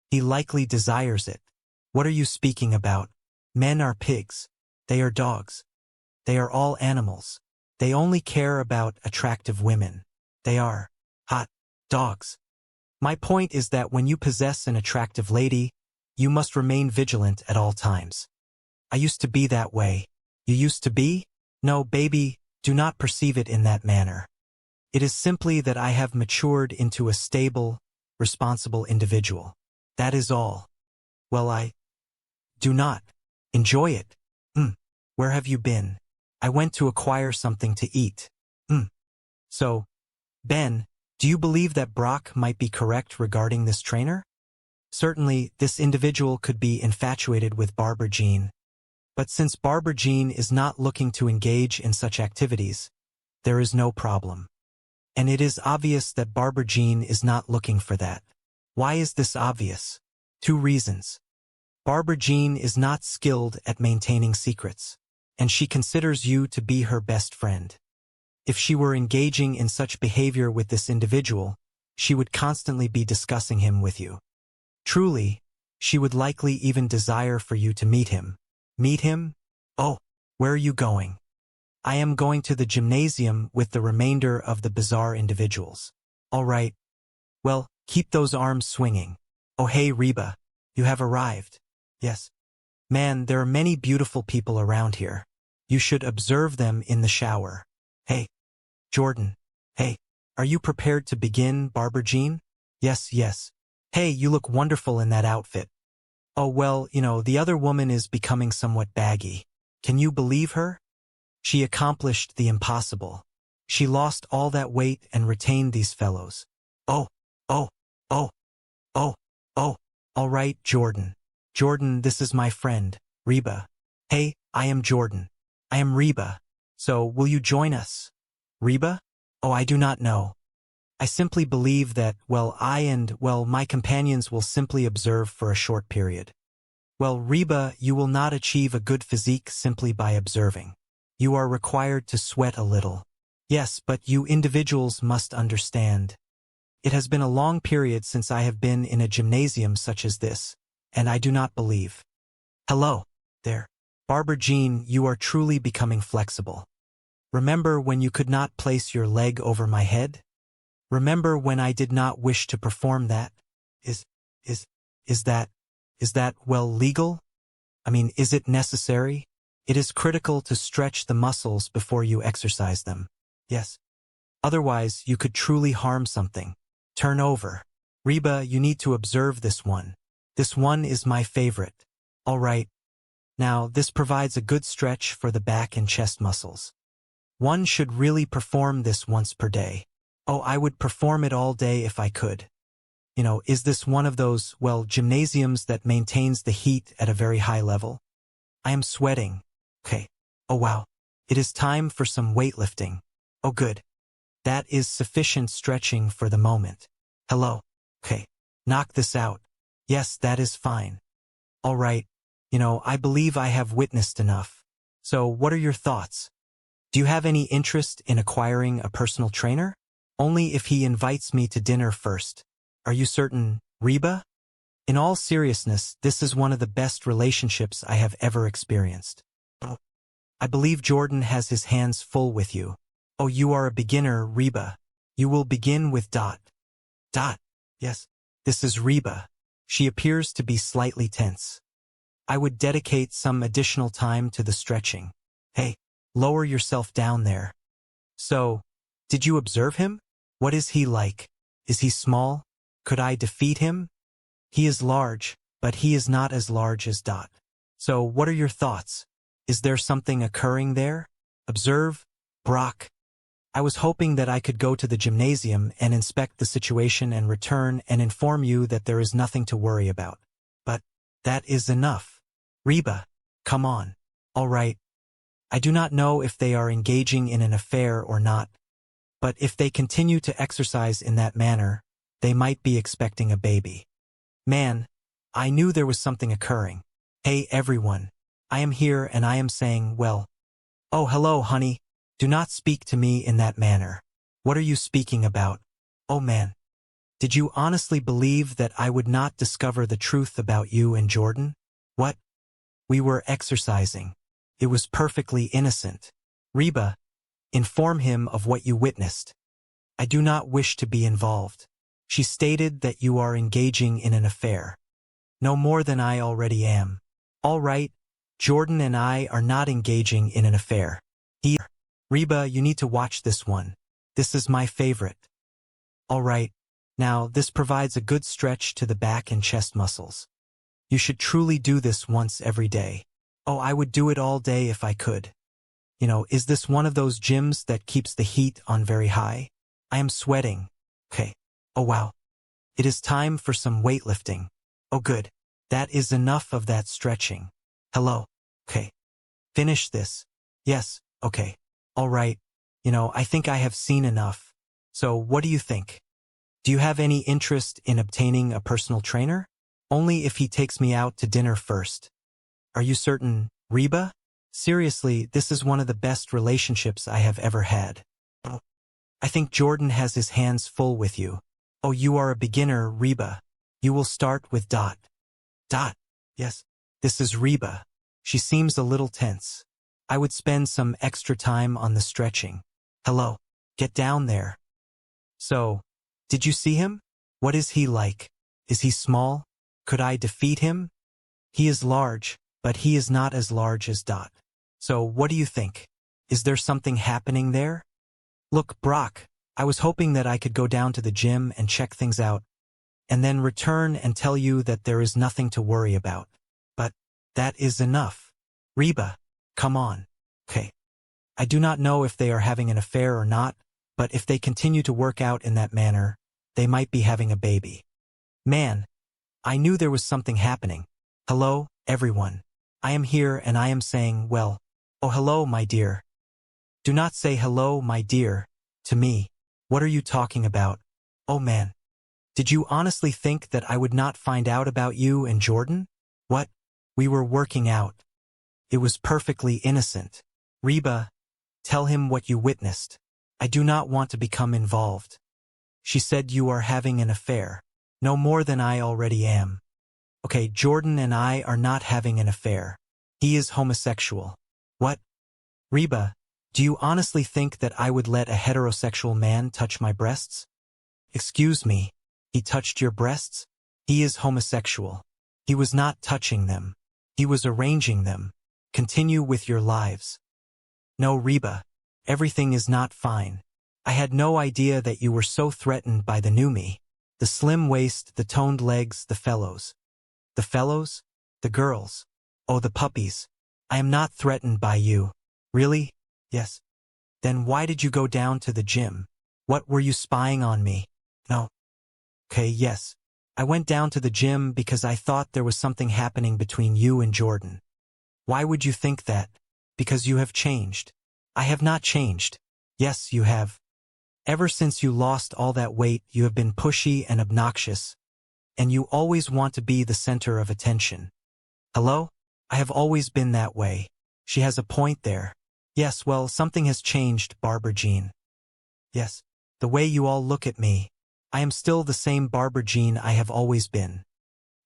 He likely desires it. What are you speaking about? Men are pigs. They are dogs. They are all animals. They only care about attractive women. They are hot dogs. My point is that when you possess an attractive lady, you must remain vigilant at all times. I used to be that way. You used to be? No, baby, do not perceive it in that manner. It is simply that I have matured into a stable, responsible individual. That is all. Well, I do not enjoy it. Where have you been? I went to acquire something to eat. So, Ben, do you believe that Brock might be correct regarding this trainer? Certainly, this individual could be infatuated with Barbara Jean. But since Barbara Jean is not looking to engage in such activities, there is no problem. And it is obvious that Barbara Jean is not looking for that. Why is this obvious? 2 reasons. Barbara Jean is not skilled at maintaining secrets, and she considers you to be her best friend. If she were engaging in such behavior with this individual, she would constantly be discussing him with you. Truly, she would likely even desire for you to meet him. Meet him? Oh, where are you going? I am going to the gymnasium with the remainder of the bizarre individuals. All right. Well, keep those arms swinging. Oh, hey, Reba, you have arrived. Yes. Man, there are many beautiful people around here. You should observe them in the shower. Hey, Jordan. Hey, are you prepared to begin, Barbara Jean? Yes, yes. Hey, you look wonderful in that outfit. Oh, well, the other woman is becoming somewhat baggy. Can you believe her? She accomplished the impossible. She lost all that weight and retained these fellows. Oh, all right, Jordan. Jordan, this is my friend, Reba. Hey, I am Jordan. I am Reba. So, will you join us? Reba? Oh, I do not know. I simply believe that, my companions will simply observe for a short period. Well, Reba, you will not achieve a good physique simply by observing. You are required to sweat a little. Yes, but you individuals must understand. It has been a long period since I have been in a gymnasium such as this, and I do not believe. Hello, there. Barbara Jean, you are truly becoming flexible. Remember when you could not place your leg over my head? Remember when I did not wish to perform that? Is that legal? I mean, is it necessary? It is critical to stretch the muscles before you exercise them. Yes. Otherwise, you could truly harm something. Turn over. Reba, you need to observe this one. This one is my favorite. All right. Now, this provides a good stretch for the back and chest muscles. One should really perform this once per day. Oh, I would perform it all day if I could. Is this one of those, gymnasiums that maintains the heat at a very high level? I am sweating. Okay. Oh, wow. It is time for some weightlifting. Oh, good. That is sufficient stretching for the moment. Hello. Okay. Knock this out. Yes, that is fine. All right. I believe I have witnessed enough. So, what are your thoughts? Do you have any interest in acquiring a personal trainer? Only if he invites me to dinner first. Are you certain, Reba? In all seriousness, this is one of the best relationships I have ever experienced. Oh, I believe Jordan has his hands full with you. Oh, you are a beginner, Reba. You will begin with Dot. Dot. Yes. This is Reba. She appears to be slightly tense. I would dedicate some additional time to the stretching. Hey, lower yourself down there. So, Did you observe him? What is he like? Is he small? Could I defeat him? He is large, but he is not as large as Dot. So what are your thoughts? Is there something occurring there? Observe, Brock. I was hoping that I could go to the gymnasium and inspect the situation and return and inform you that there is nothing to worry about. But that is enough. Reba, come on. All right. I do not know if they are engaging in an affair or not, but if they continue to exercise in that manner, they might be expecting a baby. Man, I knew there was something occurring. Hey everyone, I am here and I am saying, well, oh hello honey, do not speak to me in that manner. What are you speaking about? Oh man, did you honestly believe that I would not discover the truth about you and Jordan? What? We were exercising. It was perfectly innocent. Reba, inform him of what you witnessed. I do not wish to be involved. She stated that you are engaging in an affair. No more than I already am. All right, Jordan and I are not engaging in an affair. Reba, you need to watch this one. This is my favorite. All right, now this provides a good stretch to the back and chest muscles. You should truly do this once every day. Oh, I would do it all day if I could. You know, is this one of those gyms that keeps the heat on very high? I am sweating. Okay. Oh wow. It is time for some weightlifting. Oh good. That is enough of that stretching. Hello. Okay. Finish this. Yes, okay. All right. You know, I think I have seen enough. So what do you think? Do you have any interest in obtaining a personal trainer? Only if he takes me out to dinner first. Are you certain, Reba? Seriously, this is one of the best relationships I have ever had. Oh, I think Jordan has his hands full with you. Oh, you are a beginner, Reba. You will start with Dot. Dot. Yes. This is Reba. She seems a little tense. I would spend some extra time on the stretching. Hello. Get down there. So, did you see him? What is he like? Is he small? Could I defeat him? He is large, but he is not as large as Dot. So what do you think? Is there something happening there? Look, Brock, I was hoping that I could go down to the gym and check things out, and then return and tell you that there is nothing to worry about. But that is enough. Reba, come on. Okay. I do not know if they are having an affair or not, but if they continue to work out in that manner, they might be having a baby. Man, I knew there was something happening. Hello, everyone. I am here and I am saying, well, oh hello, my dear. Do not say hello, my dear, to me. What are you talking about? Oh man. Did you honestly think that I would not find out about you and Jordan? What? We were working out. It was perfectly innocent. Reba, tell him what you witnessed. I do not want to become involved. She said you are having an affair. No more than I already am. Okay, Jordan and I are not having an affair. He is homosexual. What? Reba, do you honestly think that I would let a heterosexual man touch my breasts? Excuse me, he touched your breasts? He is homosexual. He was not touching them. He was arranging them. Continue with your lives. No, Reba, everything is not fine. I had no idea that you were so threatened by the new me. The slim waist, the toned legs, the fellows. The fellows? The girls. Oh, the puppies. I am not threatened by you. Really? Yes. Then why did you go down to the gym? What, were you spying on me? No. Okay, yes. I went down to the gym because I thought there was something happening between you and Jordan. Why would you think that? Because you have changed. I have not changed. Yes, you have. Ever since you lost all that weight, you have been pushy and obnoxious, and you always want to be the center of attention. Hello? I have always been that way. She has a point there. Yes, well, something has changed, Barbara Jean. Yes, the way you all look at me. I am still the same Barbara Jean I have always been.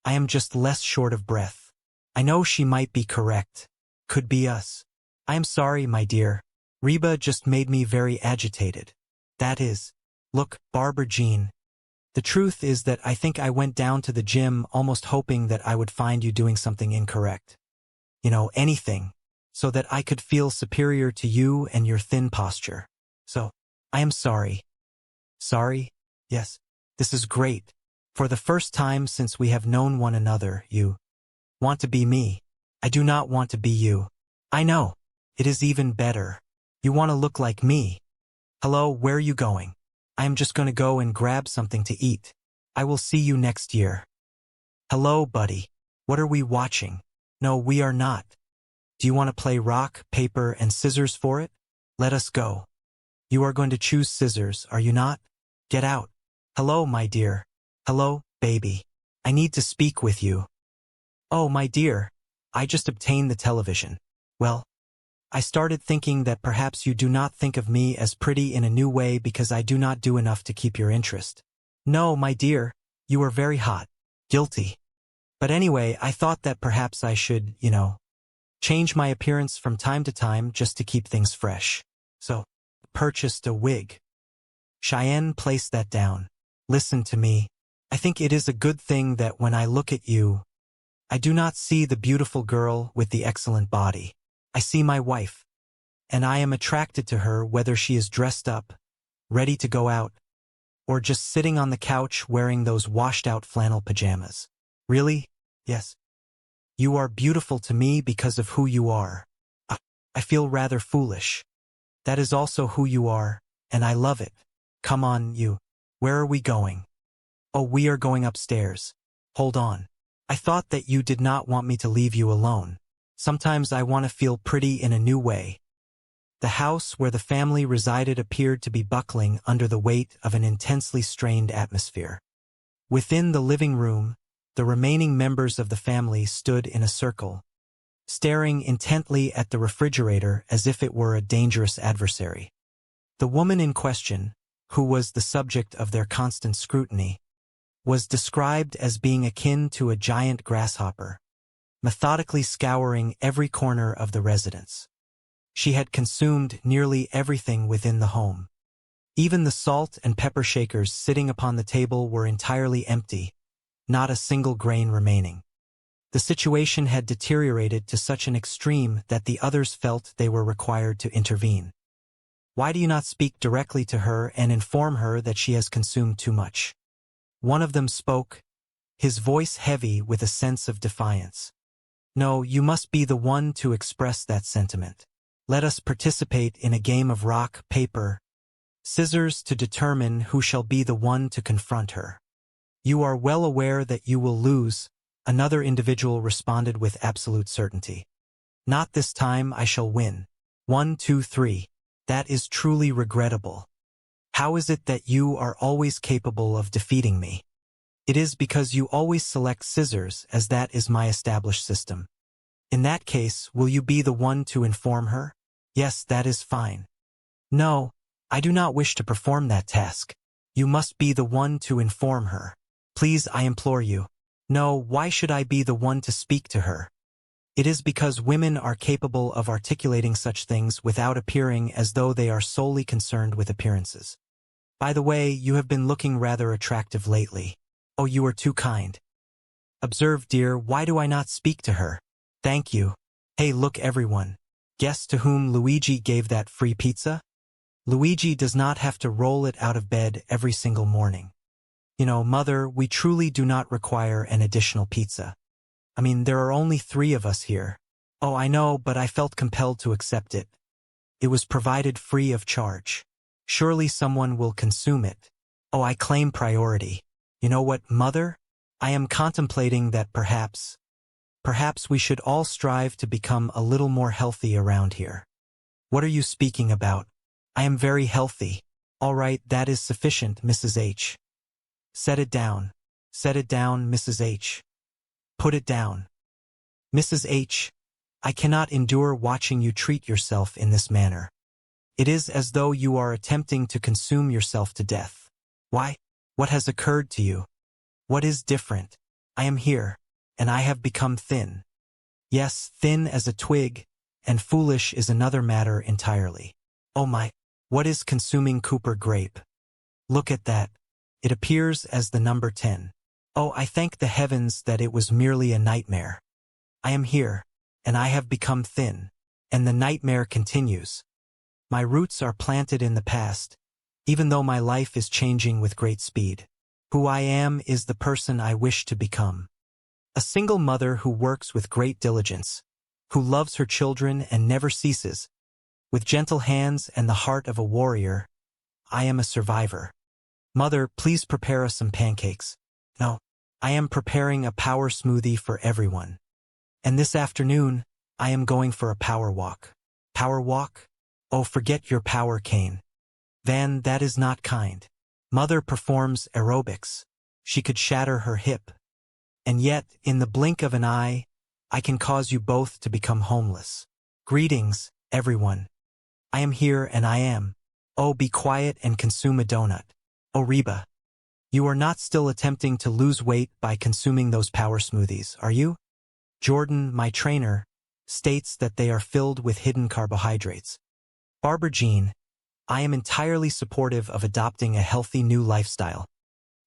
I am just less short of breath. I know she might be correct. Could be us. I am sorry, my dear. Reba just made me very agitated. That is. Look, Barbara Jean. The truth is that I think I went down to the gym almost hoping that I would find you doing something incorrect. You know, anything. So that I could feel superior to you and your thin posture. So, I am sorry. Sorry? Yes. This is great. For the first time since we have known one another, you want to be me. I do not want to be you. I know. It is even better. You want to look like me. Hello, where are you going? I am just going to go and grab something to eat. I will see you next year. Hello, buddy. What are we watching? No, we are not. Do you want to play rock, paper, and scissors for it? Let us go. You are going to choose scissors, are you not? Get out. Hello, my dear. Hello, baby. I need to speak with you. Oh, my dear. I just obtained the television. Well, I started thinking that perhaps you do not think of me as pretty in a new way because I do not do enough to keep your interest. No, my dear, you are very hot. Guilty. But anyway, I thought that perhaps I should, change my appearance from time to time just to keep things fresh. So, purchased a wig. Cheyenne placed that down. Listen to me. I think it is a good thing that when I look at you, I do not see the beautiful girl with the excellent body. I see my wife. And I am attracted to her whether she is dressed up, ready to go out, or just sitting on the couch wearing those washed-out flannel pajamas. Really? Yes. You are beautiful to me because of who you are. I feel rather foolish. That is also who you are, and I love it. Come on, you. Where are we going? Oh, we are going upstairs. Hold on. I thought that you did not want me to leave you alone. Sometimes I want to feel pretty in a new way. The house where the family resided appeared to be buckling under the weight of an intensely strained atmosphere. Within the living room, the remaining members of the family stood in a circle, staring intently at the refrigerator as if it were a dangerous adversary. The woman in question, who was the subject of their constant scrutiny, was described as being akin to a giant grasshopper, methodically scouring every corner of the residence. She had consumed nearly everything within the home. Even the salt and pepper shakers sitting upon the table were entirely empty, not a single grain remaining. The situation had deteriorated to such an extreme that the others felt they were required to intervene. Why do you not speak directly to her and inform her that she has consumed too much? One of them spoke, his voice heavy with a sense of defiance. No, you must be the one to express that sentiment. Let us participate in a game of rock, paper, scissors to determine who shall be the one to confront her. You are well aware that you will lose, another individual responded with absolute certainty. Not this time, I shall win. 1, 2, 3. That is truly regrettable. How is it that you are always capable of defeating me? It is because you always select scissors, as that is my established system. In that case, will you be the one to inform her? Yes, that is fine. No, I do not wish to perform that task. You must be the one to inform her. Please, I implore you. No, why should I be the one to speak to her? It is because women are capable of articulating such things without appearing as though they are solely concerned with appearances. By the way, you have been looking rather attractive lately. Oh, you are too kind. Observe, dear, why do I not speak to her? Thank you. Hey, look, everyone. Guess to whom Luigi gave that free pizza? Luigi does not have to roll it out of bed every single morning. You know, Mother, we truly do not require an additional pizza. I mean, there are only 3 of us here. Oh, I know, but I felt compelled to accept it. It was provided free of charge. Surely someone will consume it. Oh, I claim priority. You know what, Mother? I am contemplating that perhaps we should all strive to become a little more healthy around here. What are you speaking about? I am very healthy. All right, that is sufficient, Mrs. H. Set it down. Set it down, Mrs. H. Put it down. Mrs. H., I cannot endure watching you treat yourself in this manner. It is as though you are attempting to consume yourself to death. Why? What has occurred to you? What is different? I am here, and I have become thin. Yes, thin as a twig, and foolish is another matter entirely. Oh my, what is consuming Cooper grape? Look at that. It appears as the number 10. Oh, I thank the heavens that it was merely a nightmare. I am here, and I have become thin, and the nightmare continues. My roots are planted in the past, even though my life is changing with great speed. Who I am is the person I wish to become. A single mother who works with great diligence, who loves her children and never ceases. With gentle hands and the heart of a warrior, I am a survivor. Mother, please prepare us some pancakes. No, I am preparing a power smoothie for everyone. And this afternoon, I am going for a power walk. Power walk? Oh, forget your power cane. Van, that is not kind. Mother performs aerobics. She could shatter her hip. And yet, in the blink of an eye, I can cause you both to become homeless. Greetings, everyone. I am here and I am. Oh, be quiet and consume a donut. Oh, Reba. You are not still attempting to lose weight by consuming those power smoothies, are you? Jordan, my trainer, states that they are filled with hidden carbohydrates. Barber Jean, I am entirely supportive of adopting a healthy new lifestyle.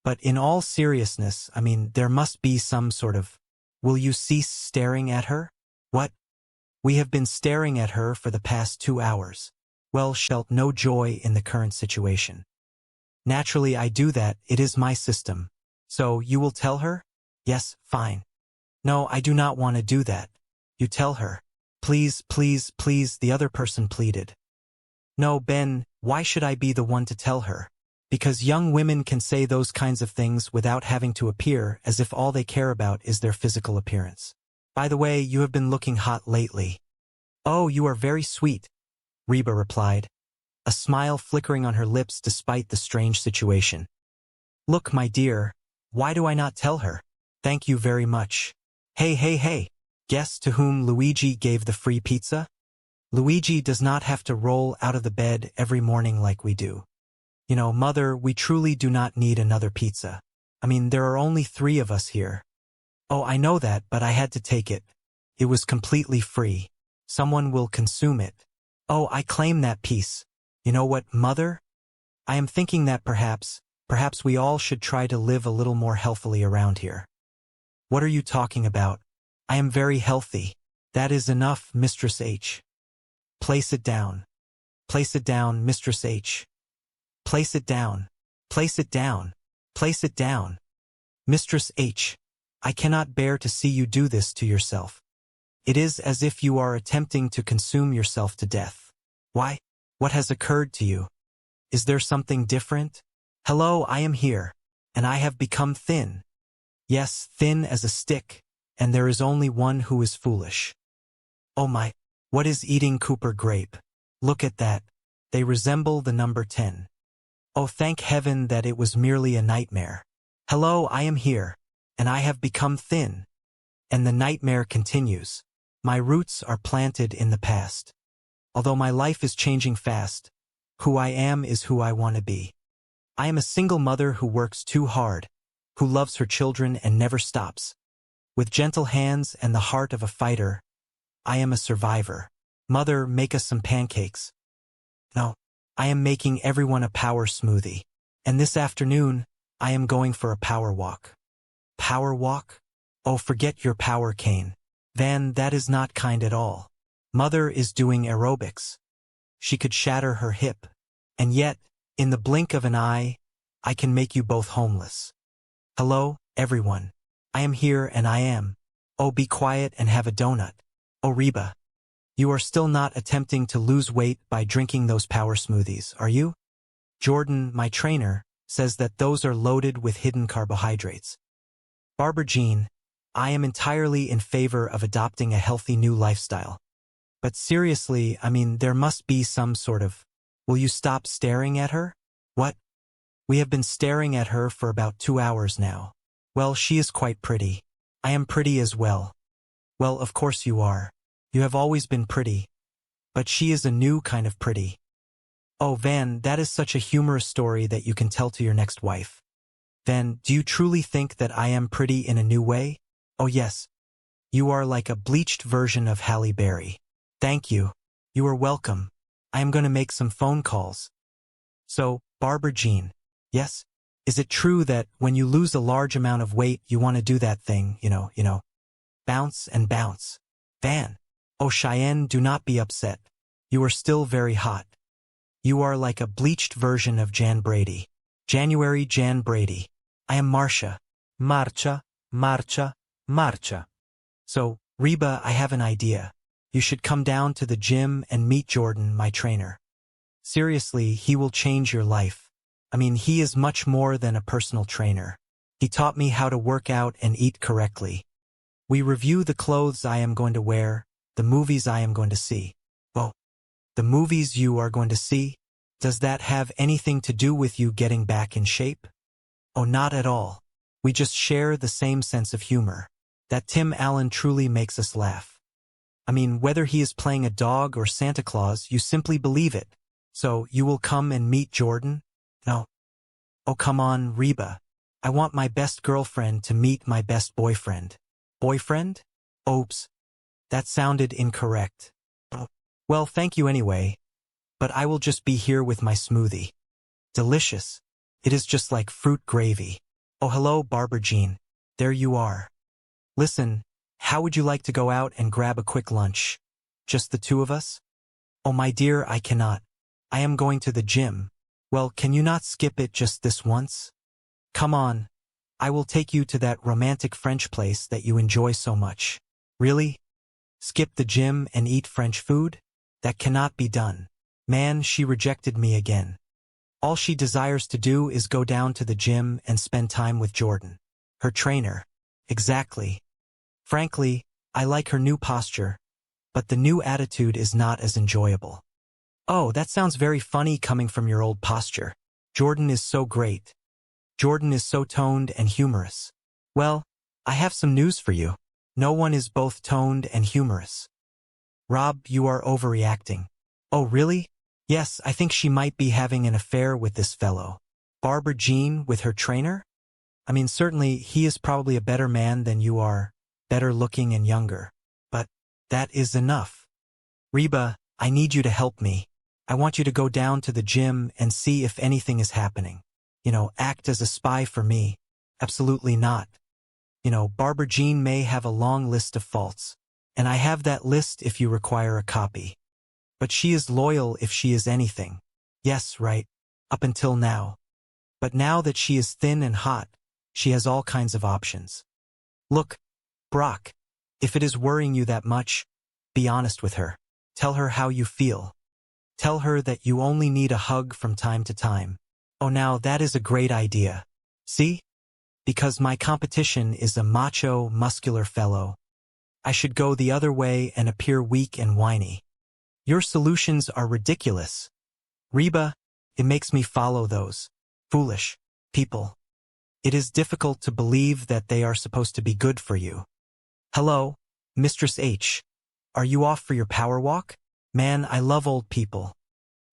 But in all seriousness, there must be some sort of... Will you cease staring at her? What? We have been staring at her for the past 2 hours. Well, felt no joy in the current situation. Naturally, I do that. It is my system. So, you will tell her? Yes, fine. No, I do not want to do that. You tell her. Please, please, please, the other person pleaded. No, Ben, why should I be the one to tell her? Because young women can say those kinds of things without having to appear as if all they care about is their physical appearance. By the way, you have been looking hot lately. Oh, you are very sweet, Reba replied, a smile flickering on her lips despite the strange situation. Look, my dear, why do I not tell her? Thank you very much. Hey, hey, hey, guess to whom Luigi gave the free pizza? Luigi does not have to roll out of the bed every morning like we do. You know, Mother, we truly do not need another pizza. There are only 3 of us here. Oh, I know that, but I had to take it. It was completely free. Someone will consume it. Oh, I claim that piece. You know what, Mother? I am thinking that perhaps we all should try to live a little more healthily around here. What are you talking about? I am very healthy. That is enough, Mistress H. Place it down. Place it down, Mistress H. Place it down. Place it down. Place it down. Mistress H. I cannot bear to see you do this to yourself. It is as if you are attempting to consume yourself to death. Why? What has occurred to you? Is there something different? Hello, I am here, and I have become thin. Yes, thin as a stick, and there is only one who is foolish. Oh my, what is eating Cooper grape? Look at that. They resemble the number 10. Oh, thank heaven that it was merely a nightmare. Hello, I am here, and I have become thin. And the nightmare continues. My roots are planted in the past. Although my life is changing fast, who I am is who I want to be. I am a single mother who works too hard, who loves her children and never stops. With gentle hands and the heart of a fighter, I am a survivor. Mother, make us some pancakes. No, I am making everyone a power smoothie. And this afternoon, I am going for a power walk. Power walk? Oh, forget your power cane. Van, that is not kind at all. Mother is doing aerobics. She could shatter her hip. And yet, in the blink of an eye, I can make you both homeless. Hello, everyone. I am here and I am. Oh, be quiet and have a donut. Oh, Reba. You are still not attempting to lose weight by drinking those power smoothies, are you? Jordan, my trainer, says that those are loaded with hidden carbohydrates. Barber Jean, I am entirely in favor of adopting a healthy new lifestyle. But seriously, there must be some sort of... Will you stop staring at her? What? We have been staring at her for about 2 hours now. Well, she is quite pretty. I am pretty as well. Well, of course you are. You have always been pretty. But she is a new kind of pretty. Oh, Van, that is such a humorous story that you can tell to your next wife. Van, do you truly think that I am pretty in a new way? Oh yes. You are like a bleached version of Halle Berry. Thank you. You are welcome. I am going to make some phone calls. So, Barber Jean. Yes? Is it true that when you lose a large amount of weight you want to do that thing, you know, bounce and bounce? Van. Oh, Cheyenne, do not be upset. You are still very hot. You are like a bleached version of Jan Brady. January Jan Brady. I am Marcia. Marcia, Marcia, Marcia. So, Reba, I have an idea. You should come down to the gym and meet Jordan, my trainer. Seriously, he will change your life. I mean, he is much more than a personal trainer. He taught me how to work out and eat correctly. We review the clothes I am going to wear, the movies I am going to see. Oh, the movies you are going to see? Does that have anything to do with you getting back in shape? Oh, not at all. We just share the same sense of humor. That Tim Allen truly makes us laugh. I mean, whether he is playing a dog or Santa Claus, you simply believe it. So, you will come and meet Jordan? No. Oh, come on, Reba. I want my best girlfriend to meet my best boyfriend. Boyfriend? Oops. That sounded incorrect. Well, thank you anyway. But I will just be here with my smoothie. Delicious. It is just like fruit gravy. Oh, hello, Barbara Jean. There you are. Listen, how would you like to go out and grab a quick lunch? Just the two of us? Oh, my dear, I cannot. I am going to the gym. Well, can you not skip it just this once? Come on. I will take you to that romantic French place that you enjoy so much. Really? Skip the gym and eat French food? That cannot be done. Man, she rejected me again. All she desires to do is go down to the gym and spend time with Jordan. Her trainer. Exactly. Frankly, I like her new posture, but the new attitude is not as enjoyable. Oh, that sounds very funny coming from your old posture. Jordan is so great. Jordan is so toned and humorous. Well, I have some news for you. No one is both toned and humorous. Rob, you are overreacting. Oh, really? Yes, I think she might be having an affair with this fellow. Barbara Jean with her trainer? I mean, certainly he is probably a better man than you are, better looking and younger. But that is enough. Reba, I need you to help me. I want you to go down to the gym and see if anything is happening. You know, act as a spy for me. Absolutely not. You know, Barbara Jean may have a long list of faults, and I have that list if you require a copy. But she is loyal if she is anything. Yes, right. Up until now. But now that she is thin and hot, she has all kinds of options. Look, Brock, if it is worrying you that much, be honest with her. Tell her how you feel. Tell her that you only need a hug from time to time. Oh, now that is a great idea. See? Because my competition is a macho, muscular fellow. I should go the other way and appear weak and whiny. Your solutions are ridiculous. Reba, it makes me follow those foolish people. It is difficult to believe that they are supposed to be good for you. Hello, Mistress H. Are you off for your power walk? Man, I love old people.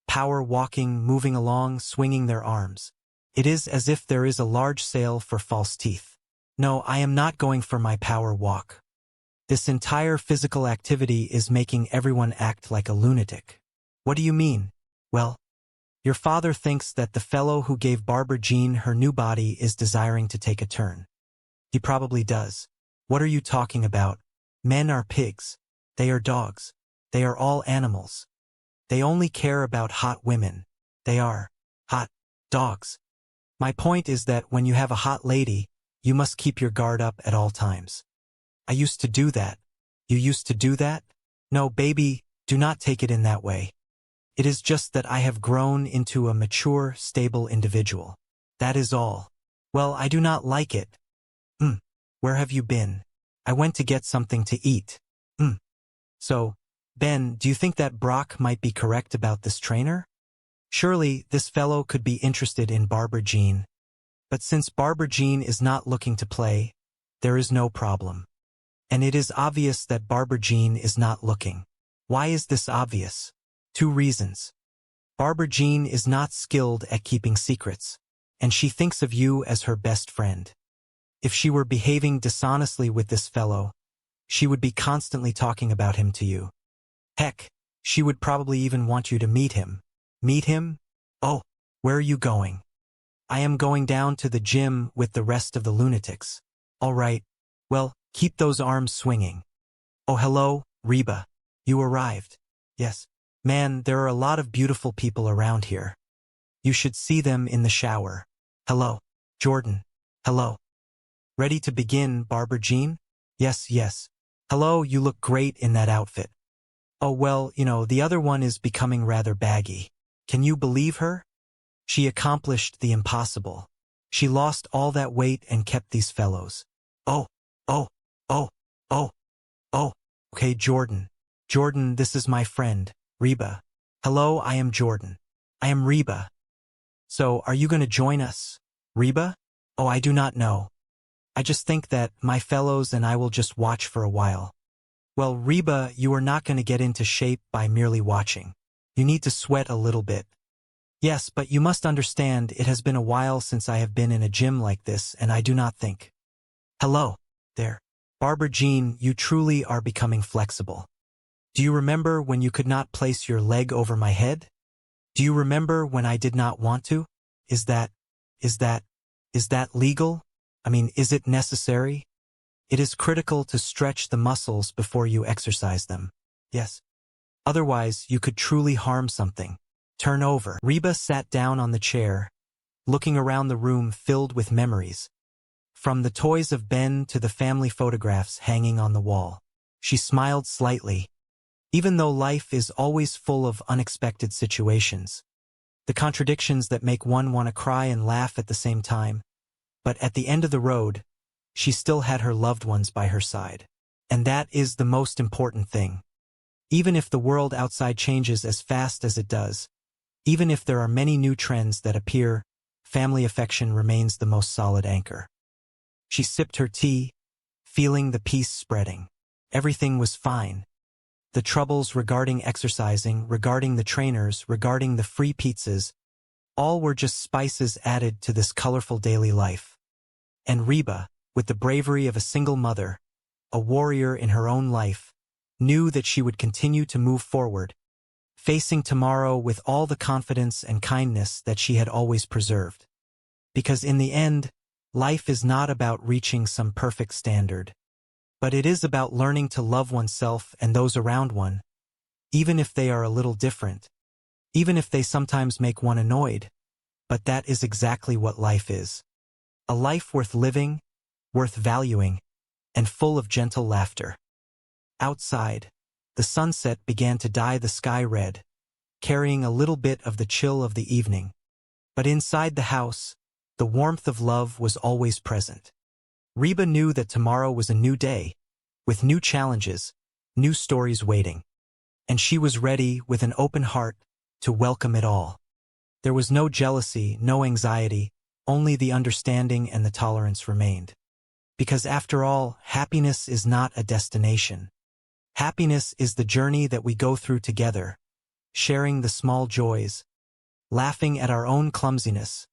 Power walking, moving along, swinging their arms. It is as if there is a large sale for false teeth. No, I am not going for my power walk. This entire physical activity is making everyone act like a lunatic. What do you mean? Well, your father thinks that the fellow who gave Barbara Jean her new body is desiring to take a turn. He probably does. What are you talking about? Men are pigs. They are dogs. They are all animals. They only care about hot women. They are hot dogs. My point is that when you have a hot lady, you must keep your guard up at all times. I used to do that. You used to do that? No, baby, do not take it in that way. It is just that I have grown into a mature, stable individual. That is all. Well, I do not like it. Where have you been? I went to get something to eat. So, Ben, do you think that Brock might be correct about this trainer? Surely, this fellow could be interested in Barbara Jean. But since Barbara Jean is not looking to play, there is no problem. And it is obvious that Barbara Jean is not looking. Why is this obvious? 2 reasons. Barbara Jean is not skilled at keeping secrets, and she thinks of you as her best friend. If she were behaving dishonestly with this fellow, she would be constantly talking about him to you. Heck, she would probably even want you to meet him. Meet him? Oh, where are you going? I am going down to the gym with the rest of the lunatics. All right, well, keep those arms swinging. Oh, hello, Reba. You arrived. Yes. Man, there are a lot of beautiful people around here. You should see them in the shower. Hello, Jordan. Hello. Ready to begin, Barber Jean? Yes, yes. Hello, you look great in that outfit. Oh, well, the other one is becoming rather baggy. Can you believe her? She accomplished the impossible. She lost all that weight and kept these fellows. Oh, oh, oh, oh, oh. Okay, Jordan. Jordan, this is my friend, Reba. Hello, I am Jordan. I am Reba. So, are you going to join us, Reba? Oh, I do not know. I just think that my fellows and I will just watch for a while. Well, Reba, you are not going to get into shape by merely watching. You need to sweat a little bit. Yes, but you must understand it has been a while since I have been in a gym like this, and I do not think. Hello, there. Barber Jean, you truly are becoming flexible. Do you remember when you could not place your leg over my head? Do you remember when I did not want to? Is that legal? I mean, is it necessary? It is critical to stretch the muscles before you exercise them. Yes. Otherwise, you could truly harm something. Turn over. Reba sat down on the chair, looking around the room filled with memories. From the toys of Ben to the family photographs hanging on the wall. She smiled slightly. Even though life is always full of unexpected situations, the contradictions that make one want to cry and laugh at the same time, but at the end of the road, she still had her loved ones by her side. And that is the most important thing. Even if the world outside changes as fast as it does, even if there are many new trends that appear, family affection remains the most solid anchor. She sipped her tea, feeling the peace spreading. Everything was fine. The troubles regarding exercising, regarding the trainers, regarding the free pizzas, all were just spices added to this colorful daily life. And Reba, with the bravery of a single mother, a warrior in her own life, knew that she would continue to move forward, facing tomorrow with all the confidence and kindness that she had always preserved. Because in the end, life is not about reaching some perfect standard, but it is about learning to love oneself and those around one, even if they are a little different, even if they sometimes make one annoyed. But that is exactly what life is. A life worth living, worth valuing, and full of gentle laughter. Outside, the sunset began to dye the sky red, carrying a little bit of the chill of the evening. But inside the house, the warmth of love was always present. Reba knew that tomorrow was a new day, with new challenges, new stories waiting. And she was ready, with an open heart, to welcome it all. There was no jealousy, no anxiety, only the understanding and the tolerance remained. Because after all, happiness is not a destination. Happiness is the journey that we go through together, sharing the small joys, laughing at our own clumsiness,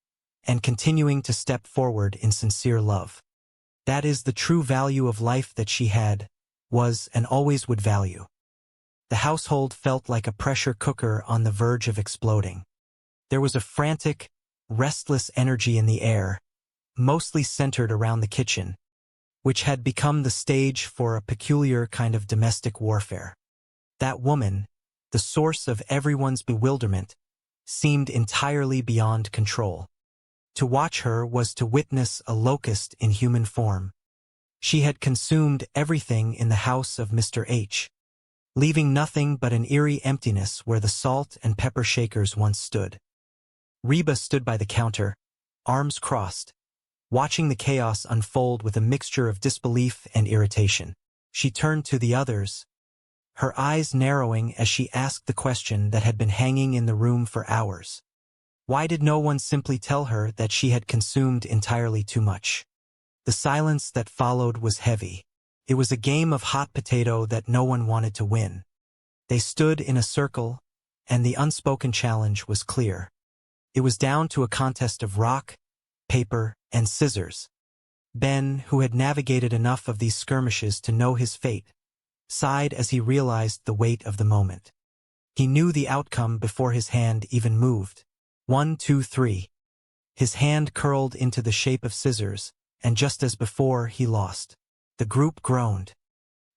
and continuing to step forward in sincere love. That is the true value of life that she had, was, and always would value. The household felt like a pressure cooker on the verge of exploding. There was a frantic, restless energy in the air, mostly centered around the kitchen, which had become the stage for a peculiar kind of domestic warfare. That woman, the source of everyone's bewilderment, seemed entirely beyond control. To watch her was to witness a locust in human form. She had consumed everything in the house of Mr. H, leaving nothing but an eerie emptiness where the salt and pepper shakers once stood. Reba stood by the counter, arms crossed, watching the chaos unfold with a mixture of disbelief and irritation. She turned to the others, her eyes narrowing as she asked the question that had been hanging in the room for hours. Why did no one simply tell her that she had consumed entirely too much? The silence that followed was heavy. It was a game of hot potato that no one wanted to win. They stood in a circle, and the unspoken challenge was clear. It was down to a contest of rock, paper, and scissors. Ben, who had navigated enough of these skirmishes to know his fate, sighed as he realized the weight of the moment. He knew the outcome before his hand even moved. 1, 2, 3. His hand curled into the shape of scissors, and just as before, he lost. The group groaned.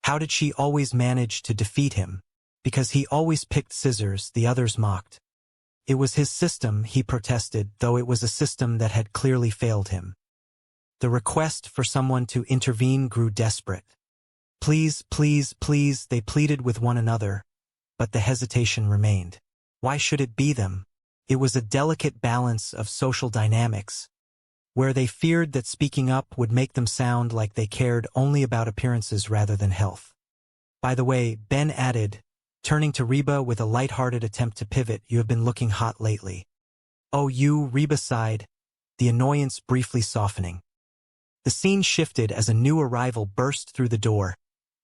How did she always manage to defeat him? because he always picked scissors the others mocked. It was his system, he protested, though it was a system that had clearly failed him. The request for someone to intervene grew desperate. Please, please, please, they pleaded with one another, but the hesitation remained. Why should it be them? It was a delicate balance of social dynamics, where they feared that speaking up would make them sound like they cared only about appearances rather than health. By the way, Ben added, turning to Reba with a light-hearted attempt to pivot, you have been looking hot lately. Oh, you, Reba sighed, the annoyance briefly softening. The scene shifted as a new arrival burst through the door,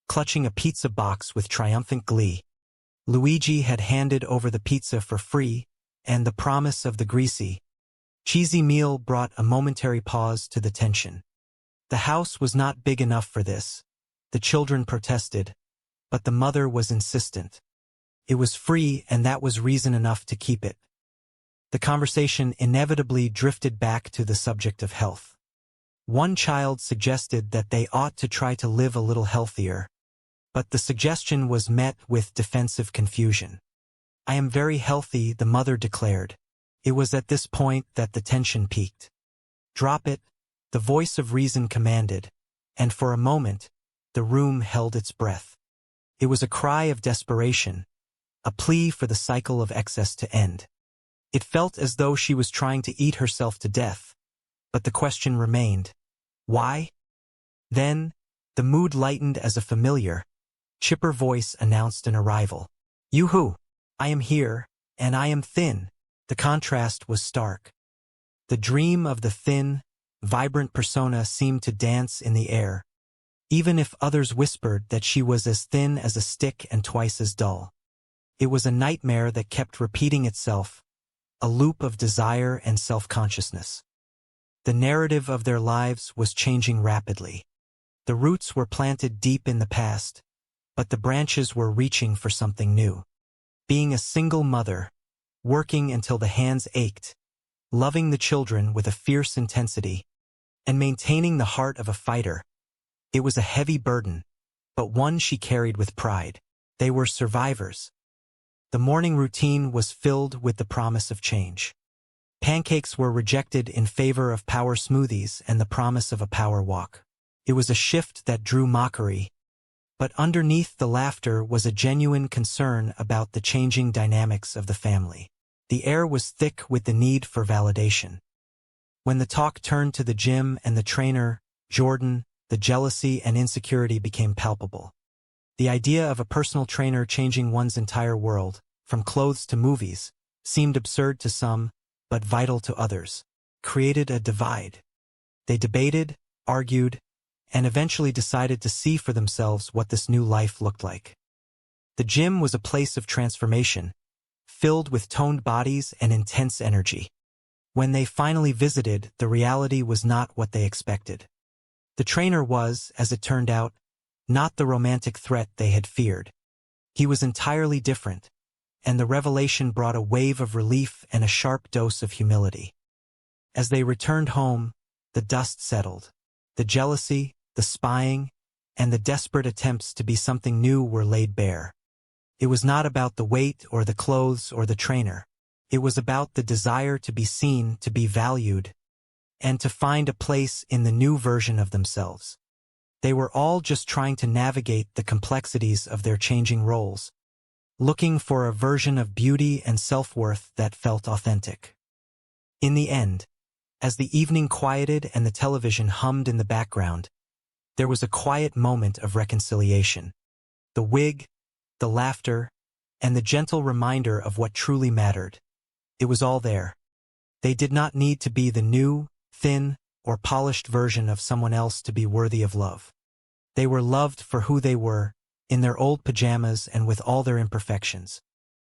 clutching a pizza box with triumphant glee. Luigi had handed over the pizza for free, and the promise of the greasy, cheesy meal brought a momentary pause to the tension. The house was not big enough for this. The children protested, but the mother was insistent. It was free, and that was reason enough to keep it. The conversation inevitably drifted back to the subject of health. One child suggested that they ought to try to live a little healthier, but the suggestion was met with defensive confusion. I am very healthy, the mother declared. It was at this point that the tension peaked. Drop it, the voice of reason commanded, and for a moment, the room held its breath. It was a cry of desperation, a plea for the cycle of excess to end. It felt as though she was trying to eat herself to death, but the question remained. Why? Then, the mood lightened as a familiar, chipper voice announced an arrival. Yoo-hoo! I am here, and I am thin. The contrast was stark. The dream of the thin, vibrant persona seemed to dance in the air, even if others whispered that she was as thin as a stick and twice as dull. It was a nightmare that kept repeating itself, a loop of desire and self-consciousness. The narrative of their lives was changing rapidly. The roots were planted deep in the past, but the branches were reaching for something new. Being a single mother, working until the hands ached, loving the children with a fierce intensity, and maintaining the heart of a fighter. It was a heavy burden, but one she carried with pride. They were survivors. The morning routine was filled with the promise of change. Pancakes were rejected in favor of power smoothies and the promise of a power walk. It was a shift that drew mockery, but underneath the laughter was a genuine concern about the changing dynamics of the family. The air was thick with the need for validation. When the talk turned to the gym and the trainer, Jordan, the jealousy and insecurity became palpable. The idea of a personal trainer changing one's entire world, from clothes to movies, seemed absurd to some, but vital to others, created a divide. They debated, argued, and eventually decided to see for themselves what this new life looked like. The gym was a place of transformation, filled with toned bodies and intense energy. When they finally visited, the reality was not what they expected. The trainer was, as it turned out, not the romantic threat they had feared. He was entirely different, and the revelation brought a wave of relief and a sharp dose of humility. As they returned home, the dust settled. The jealousy, the spying, and the desperate attempts to be something new were laid bare. It was not about the weight or the clothes or the trainer. It was about the desire to be seen, to be valued, and to find a place in the new version of themselves. They were all just trying to navigate the complexities of their changing roles, looking for a version of beauty and self-worth that felt authentic. In the end, as the evening quieted and the television hummed in the background, there was a quiet moment of reconciliation. The wig, the laughter, and the gentle reminder of what truly mattered. It was all there. They did not need to be the new, thin, or polished version of someone else to be worthy of love. They were loved for who they were, in their old pajamas and with all their imperfections.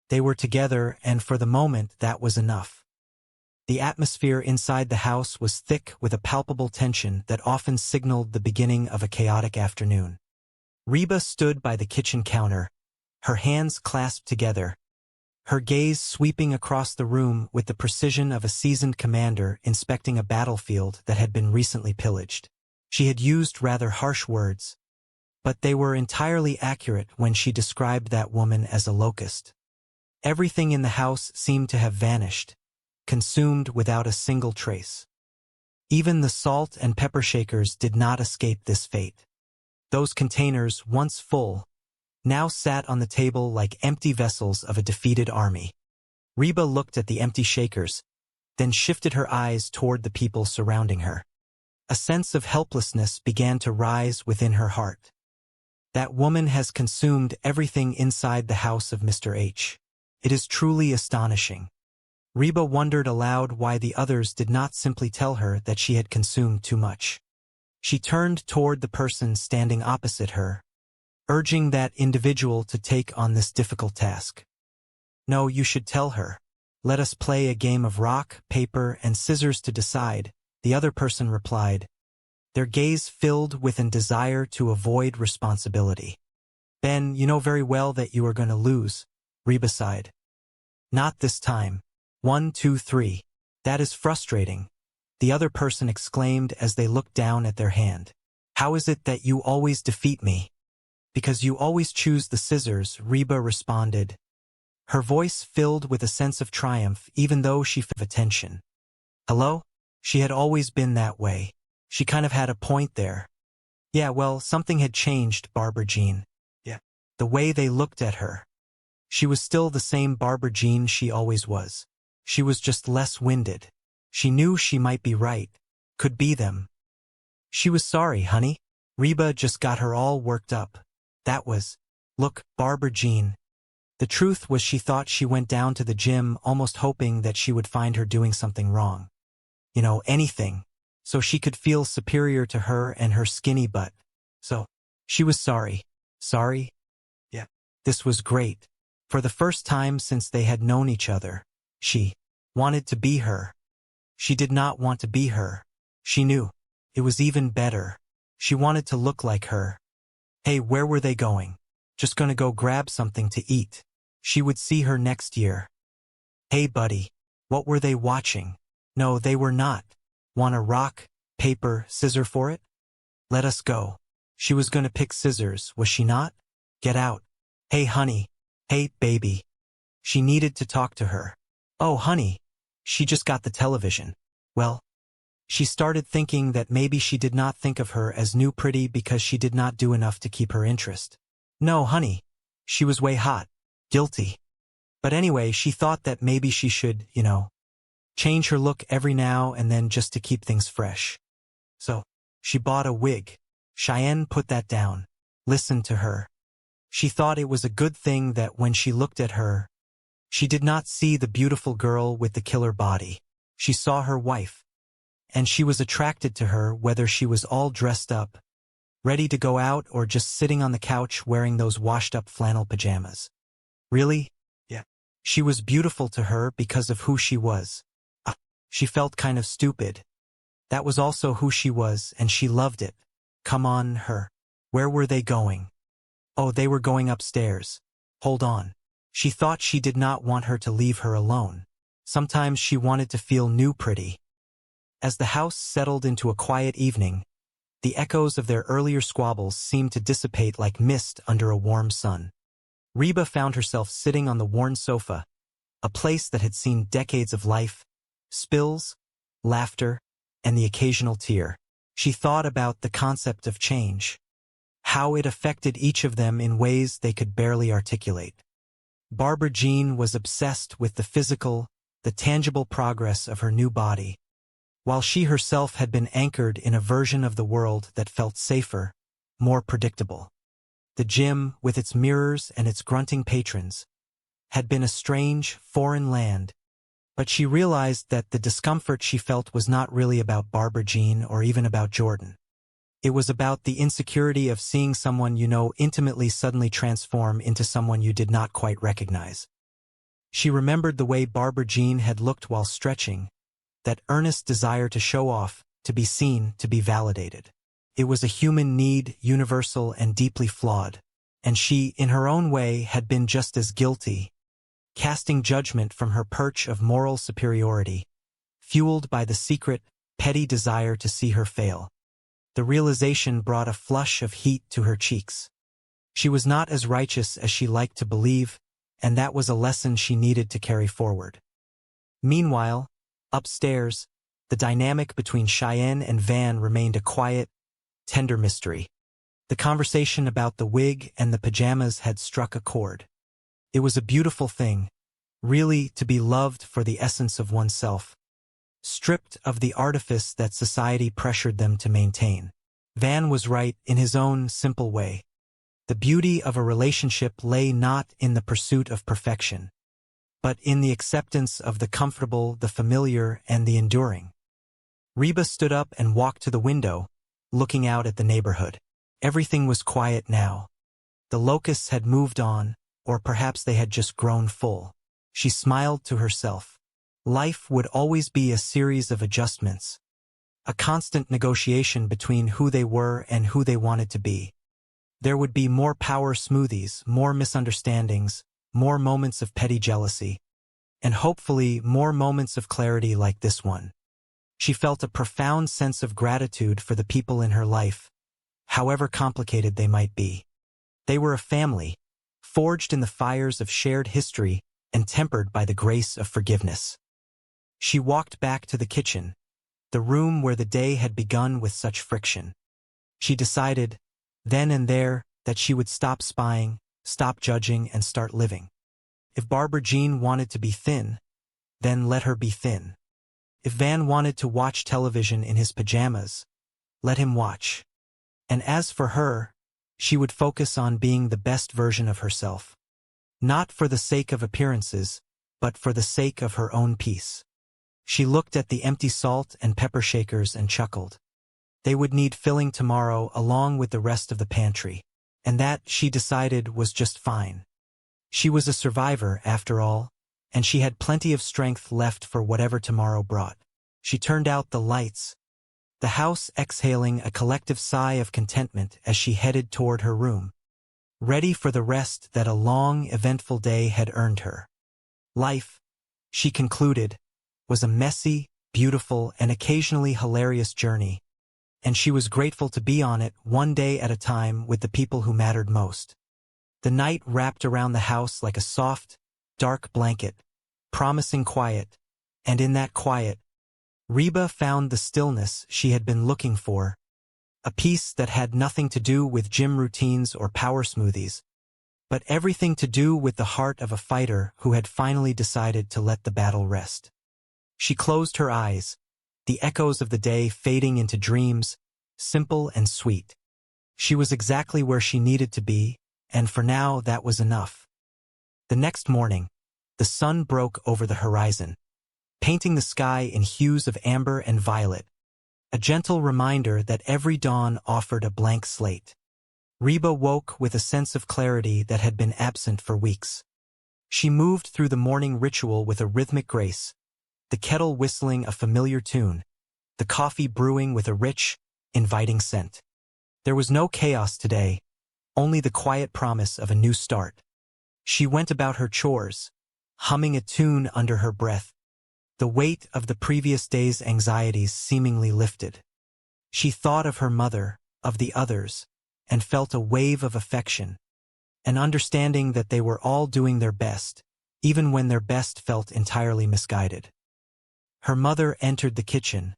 They were together, and for the moment that was enough. The atmosphere inside the house was thick with a palpable tension that often signaled the beginning of a chaotic afternoon. Reba stood by the kitchen counter, her hands clasped together, her gaze sweeping across the room with the precision of a seasoned commander inspecting a battlefield that had been recently pillaged. She had used rather harsh words, but they were entirely accurate when she described that woman as a locust. Everything in the house seemed to have vanished, consumed without a single trace. Even the salt and pepper shakers did not escape this fate. Those containers, once full, now sat on the table like empty vessels of a defeated army. Reba looked at the empty shakers, then shifted her eyes toward the people surrounding her. A sense of helplessness began to rise within her heart. That woman has consumed everything inside the house of Mr. H. It is truly astonishing. Reba wondered aloud why the others did not simply tell her that she had consumed too much. She turned toward the person standing opposite her, urging that individual to take on this difficult task. No, you should tell her. Let us play a game of rock, paper, and scissors to decide, the other person replied, their gaze filled with a desire to avoid responsibility. Ben, you know very well that you are going to lose, Reba sighed. Not this time. 1, 2, 3. That is frustrating, the other person exclaimed as they looked down at their hand. How is it that you always defeat me? Because you always choose the scissors, Reba responded. Her voice filled with a sense of triumph even though she felt attention. Hello? She had always been that way. She kind of had a point there. Yeah, well, something had changed, Barbara Jean. Yeah. The way they looked at her. She was still the same Barbara Jean she always was. She was just less winded. She knew she might be right. Could be them. She was sorry, honey. Reba just got her all worked up. That was, look, Barbara Jean. The truth was she thought she went down to the gym almost hoping that she would find her doing something wrong. You know, anything. So she could feel superior to her and her skinny butt. So, she was sorry. Sorry? Yeah. This was great. For the first time since they had known each other, she wanted to be her. She did not want to be her. She knew. It was even better. She wanted to look like her. Hey, where were they going? Just gonna go grab something to eat. She would see her next year. Hey, buddy. What were they watching? No, they were not. Want a rock, paper, scissor for it? Let us go. She was gonna pick scissors, was she not? Get out. Hey, honey. Hey, baby. She needed to talk to her. Oh, honey. She just got the television. Well, she started thinking that maybe she did not think of her as new pretty because she did not do enough to keep her interest. No, honey. She was way hot. Guilty. But anyway, she thought that maybe she should, change her look every now and then just to keep things fresh. So, she bought a wig. Cheyenne put that down. Listened to her. She thought it was a good thing that when she looked at her, she did not see the beautiful girl with the killer body. She saw her wife. And she was attracted to her whether she was all dressed up, ready to go out or just sitting on the couch wearing those washed-up flannel pajamas. Really? Yeah. She was beautiful to her because of who she was. She felt kind of stupid. That was also who she was, and she loved it. Come on, her. Where were they going? Oh, they were going upstairs. Hold on. She thought she did not want her to leave her alone. Sometimes she wanted to feel new pretty. As the house settled into a quiet evening, the echoes of their earlier squabbles seemed to dissipate like mist under a warm sun. Reba found herself sitting on the worn sofa, a place that had seen decades of life, spills, laughter, and the occasional tear. She thought about the concept of change, how it affected each of them in ways they could barely articulate. Barbara Jean was obsessed with the physical, the tangible progress of her new body, while she herself had been anchored in a version of the world that felt safer, more predictable. The gym, with its mirrors and its grunting patrons, had been a strange, foreign land, but she realized that the discomfort she felt was not really about Barbara Jean or even about Jordan. It was about the insecurity of seeing someone you know intimately suddenly transform into someone you did not quite recognize. She remembered the way Barbara Jean had looked while stretching, that earnest desire to show off, to be seen, to be validated. It was a human need, universal and deeply flawed, and she, in her own way, had been just as guilty, casting judgment from her perch of moral superiority, fueled by the secret, petty desire to see her fail. The realization brought a flush of heat to her cheeks. She was not as righteous as she liked to believe, and that was a lesson she needed to carry forward. Meanwhile, upstairs, the dynamic between Cheyenne and Van remained a quiet, tender mystery. The conversation about the wig and the pajamas had struck a chord. It was a beautiful thing, really, to be loved for the essence of oneself, stripped of the artifice that society pressured them to maintain. Van was right in his own simple way. The beauty of a relationship lay not in the pursuit of perfection, but in the acceptance of the comfortable, the familiar, and the enduring. Reba stood up and walked to the window, looking out at the neighborhood. Everything was quiet now. The locusts had moved on, or perhaps they had just grown full. She smiled to herself. Life would always be a series of adjustments, a constant negotiation between who they were and who they wanted to be. There would be more power smoothies, more misunderstandings, more moments of petty jealousy, and hopefully more moments of clarity like this one. She felt a profound sense of gratitude for the people in her life, however complicated they might be. They were a family, forged in the fires of shared history and tempered by the grace of forgiveness. She walked back to the kitchen, the room where the day had begun with such friction. She decided, then and there, that she would stop spying, stop judging, and start living. If Barbara Jean wanted to be thin, then let her be thin. If Van wanted to watch television in his pajamas, let him watch. And as for her, she would focus on being the best version of herself. Not for the sake of appearances, but for the sake of her own peace. She looked at the empty salt and pepper shakers and chuckled. They would need filling tomorrow along with the rest of the pantry, and that, she decided, was just fine. She was a survivor, after all, and she had plenty of strength left for whatever tomorrow brought. She turned out the lights, the house exhaling a collective sigh of contentment as she headed toward her room, ready for the rest that a long, eventful day had earned her. Life, she concluded, was a messy, beautiful, and occasionally hilarious journey, and she was grateful to be on it one day at a time with the people who mattered most. The night wrapped around the house like a soft, dark blanket, promising quiet, and in that quiet, Reba found the stillness she had been looking for, a peace that had nothing to do with gym routines or power smoothies, but everything to do with the heart of a fighter who had finally decided to let the battle rest. She closed her eyes, the echoes of the day fading into dreams, simple and sweet. She was exactly where she needed to be, and for now that was enough. The next morning, the sun broke over the horizon, painting the sky in hues of amber and violet, a gentle reminder that every dawn offered a blank slate. Reba woke with a sense of clarity that had been absent for weeks. She moved through the morning ritual with a rhythmic grace, the kettle whistling a familiar tune, the coffee brewing with a rich, inviting scent. There was no chaos today, only the quiet promise of a new start. She went about her chores, humming a tune under her breath, the weight of the previous day's anxieties seemingly lifted. She thought of her mother, of the others, and felt a wave of affection, an understanding that they were all doing their best, even when their best felt entirely misguided. Her mother entered the kitchen,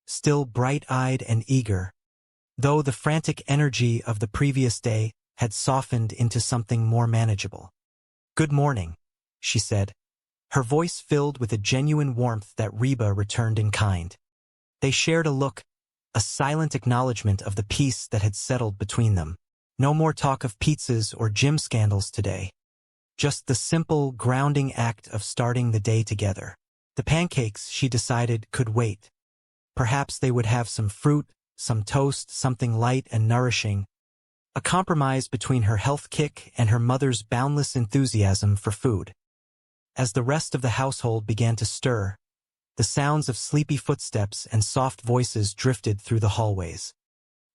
still bright-eyed and eager, though the frantic energy of the previous day had softened into something more manageable. "Good morning," she said, her voice filled with a genuine warmth that Reba returned in kind. They shared a look, a silent acknowledgement of the peace that had settled between them. No more talk of pizzas or gym scandals today. Just the simple, grounding act of starting the day together. The pancakes, she decided, could wait. Perhaps they would have some fruit, some toast, something light and nourishing. A compromise between her health kick and her mother's boundless enthusiasm for food. As the rest of the household began to stir, the sounds of sleepy footsteps and soft voices drifted through the hallways.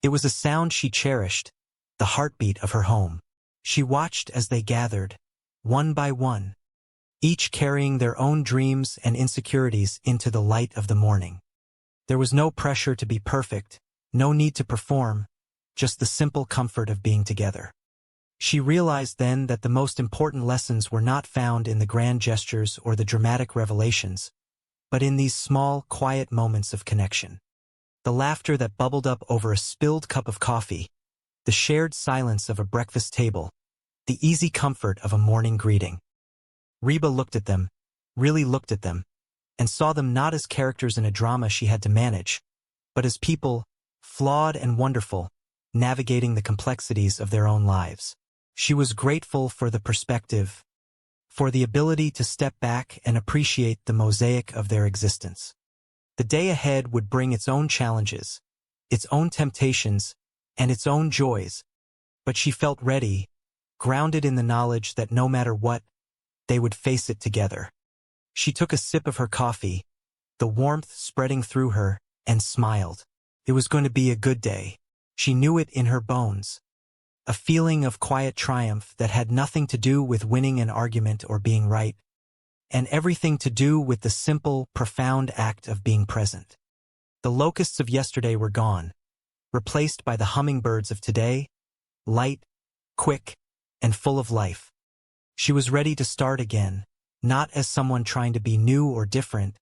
It was a sound she cherished, the heartbeat of her home. She watched as they gathered, one by one, each carrying their own dreams and insecurities into the light of the morning. There was no pressure to be perfect, No need to perform, just the simple comfort of being together. She realized then that the most important lessons were not found in the grand gestures or the dramatic revelations, but in these small, quiet moments of connection. The laughter that bubbled up over a spilled cup of coffee, the shared silence of a breakfast table, the easy comfort of a morning greeting. Reba looked at them, really looked at them, and saw them not as characters in a drama she had to manage, but as people, flawed and wonderful, navigating the complexities of their own lives. She was grateful for the perspective, for the ability to step back and appreciate the mosaic of their existence. The day ahead would bring its own challenges, its own temptations, and its own joys, but she felt ready, grounded in the knowledge that no matter what, they would face it together. She took a sip of her coffee, the warmth spreading through her, and smiled. It was going to be a good day. She knew it in her bones. A feeling of quiet triumph that had nothing to do with winning an argument or being right, and everything to do with the simple, profound act of being present. The locusts of yesterday were gone, replaced by the hummingbirds of today, light, quick, and full of life. She was ready to start again, not as someone trying to be new or different,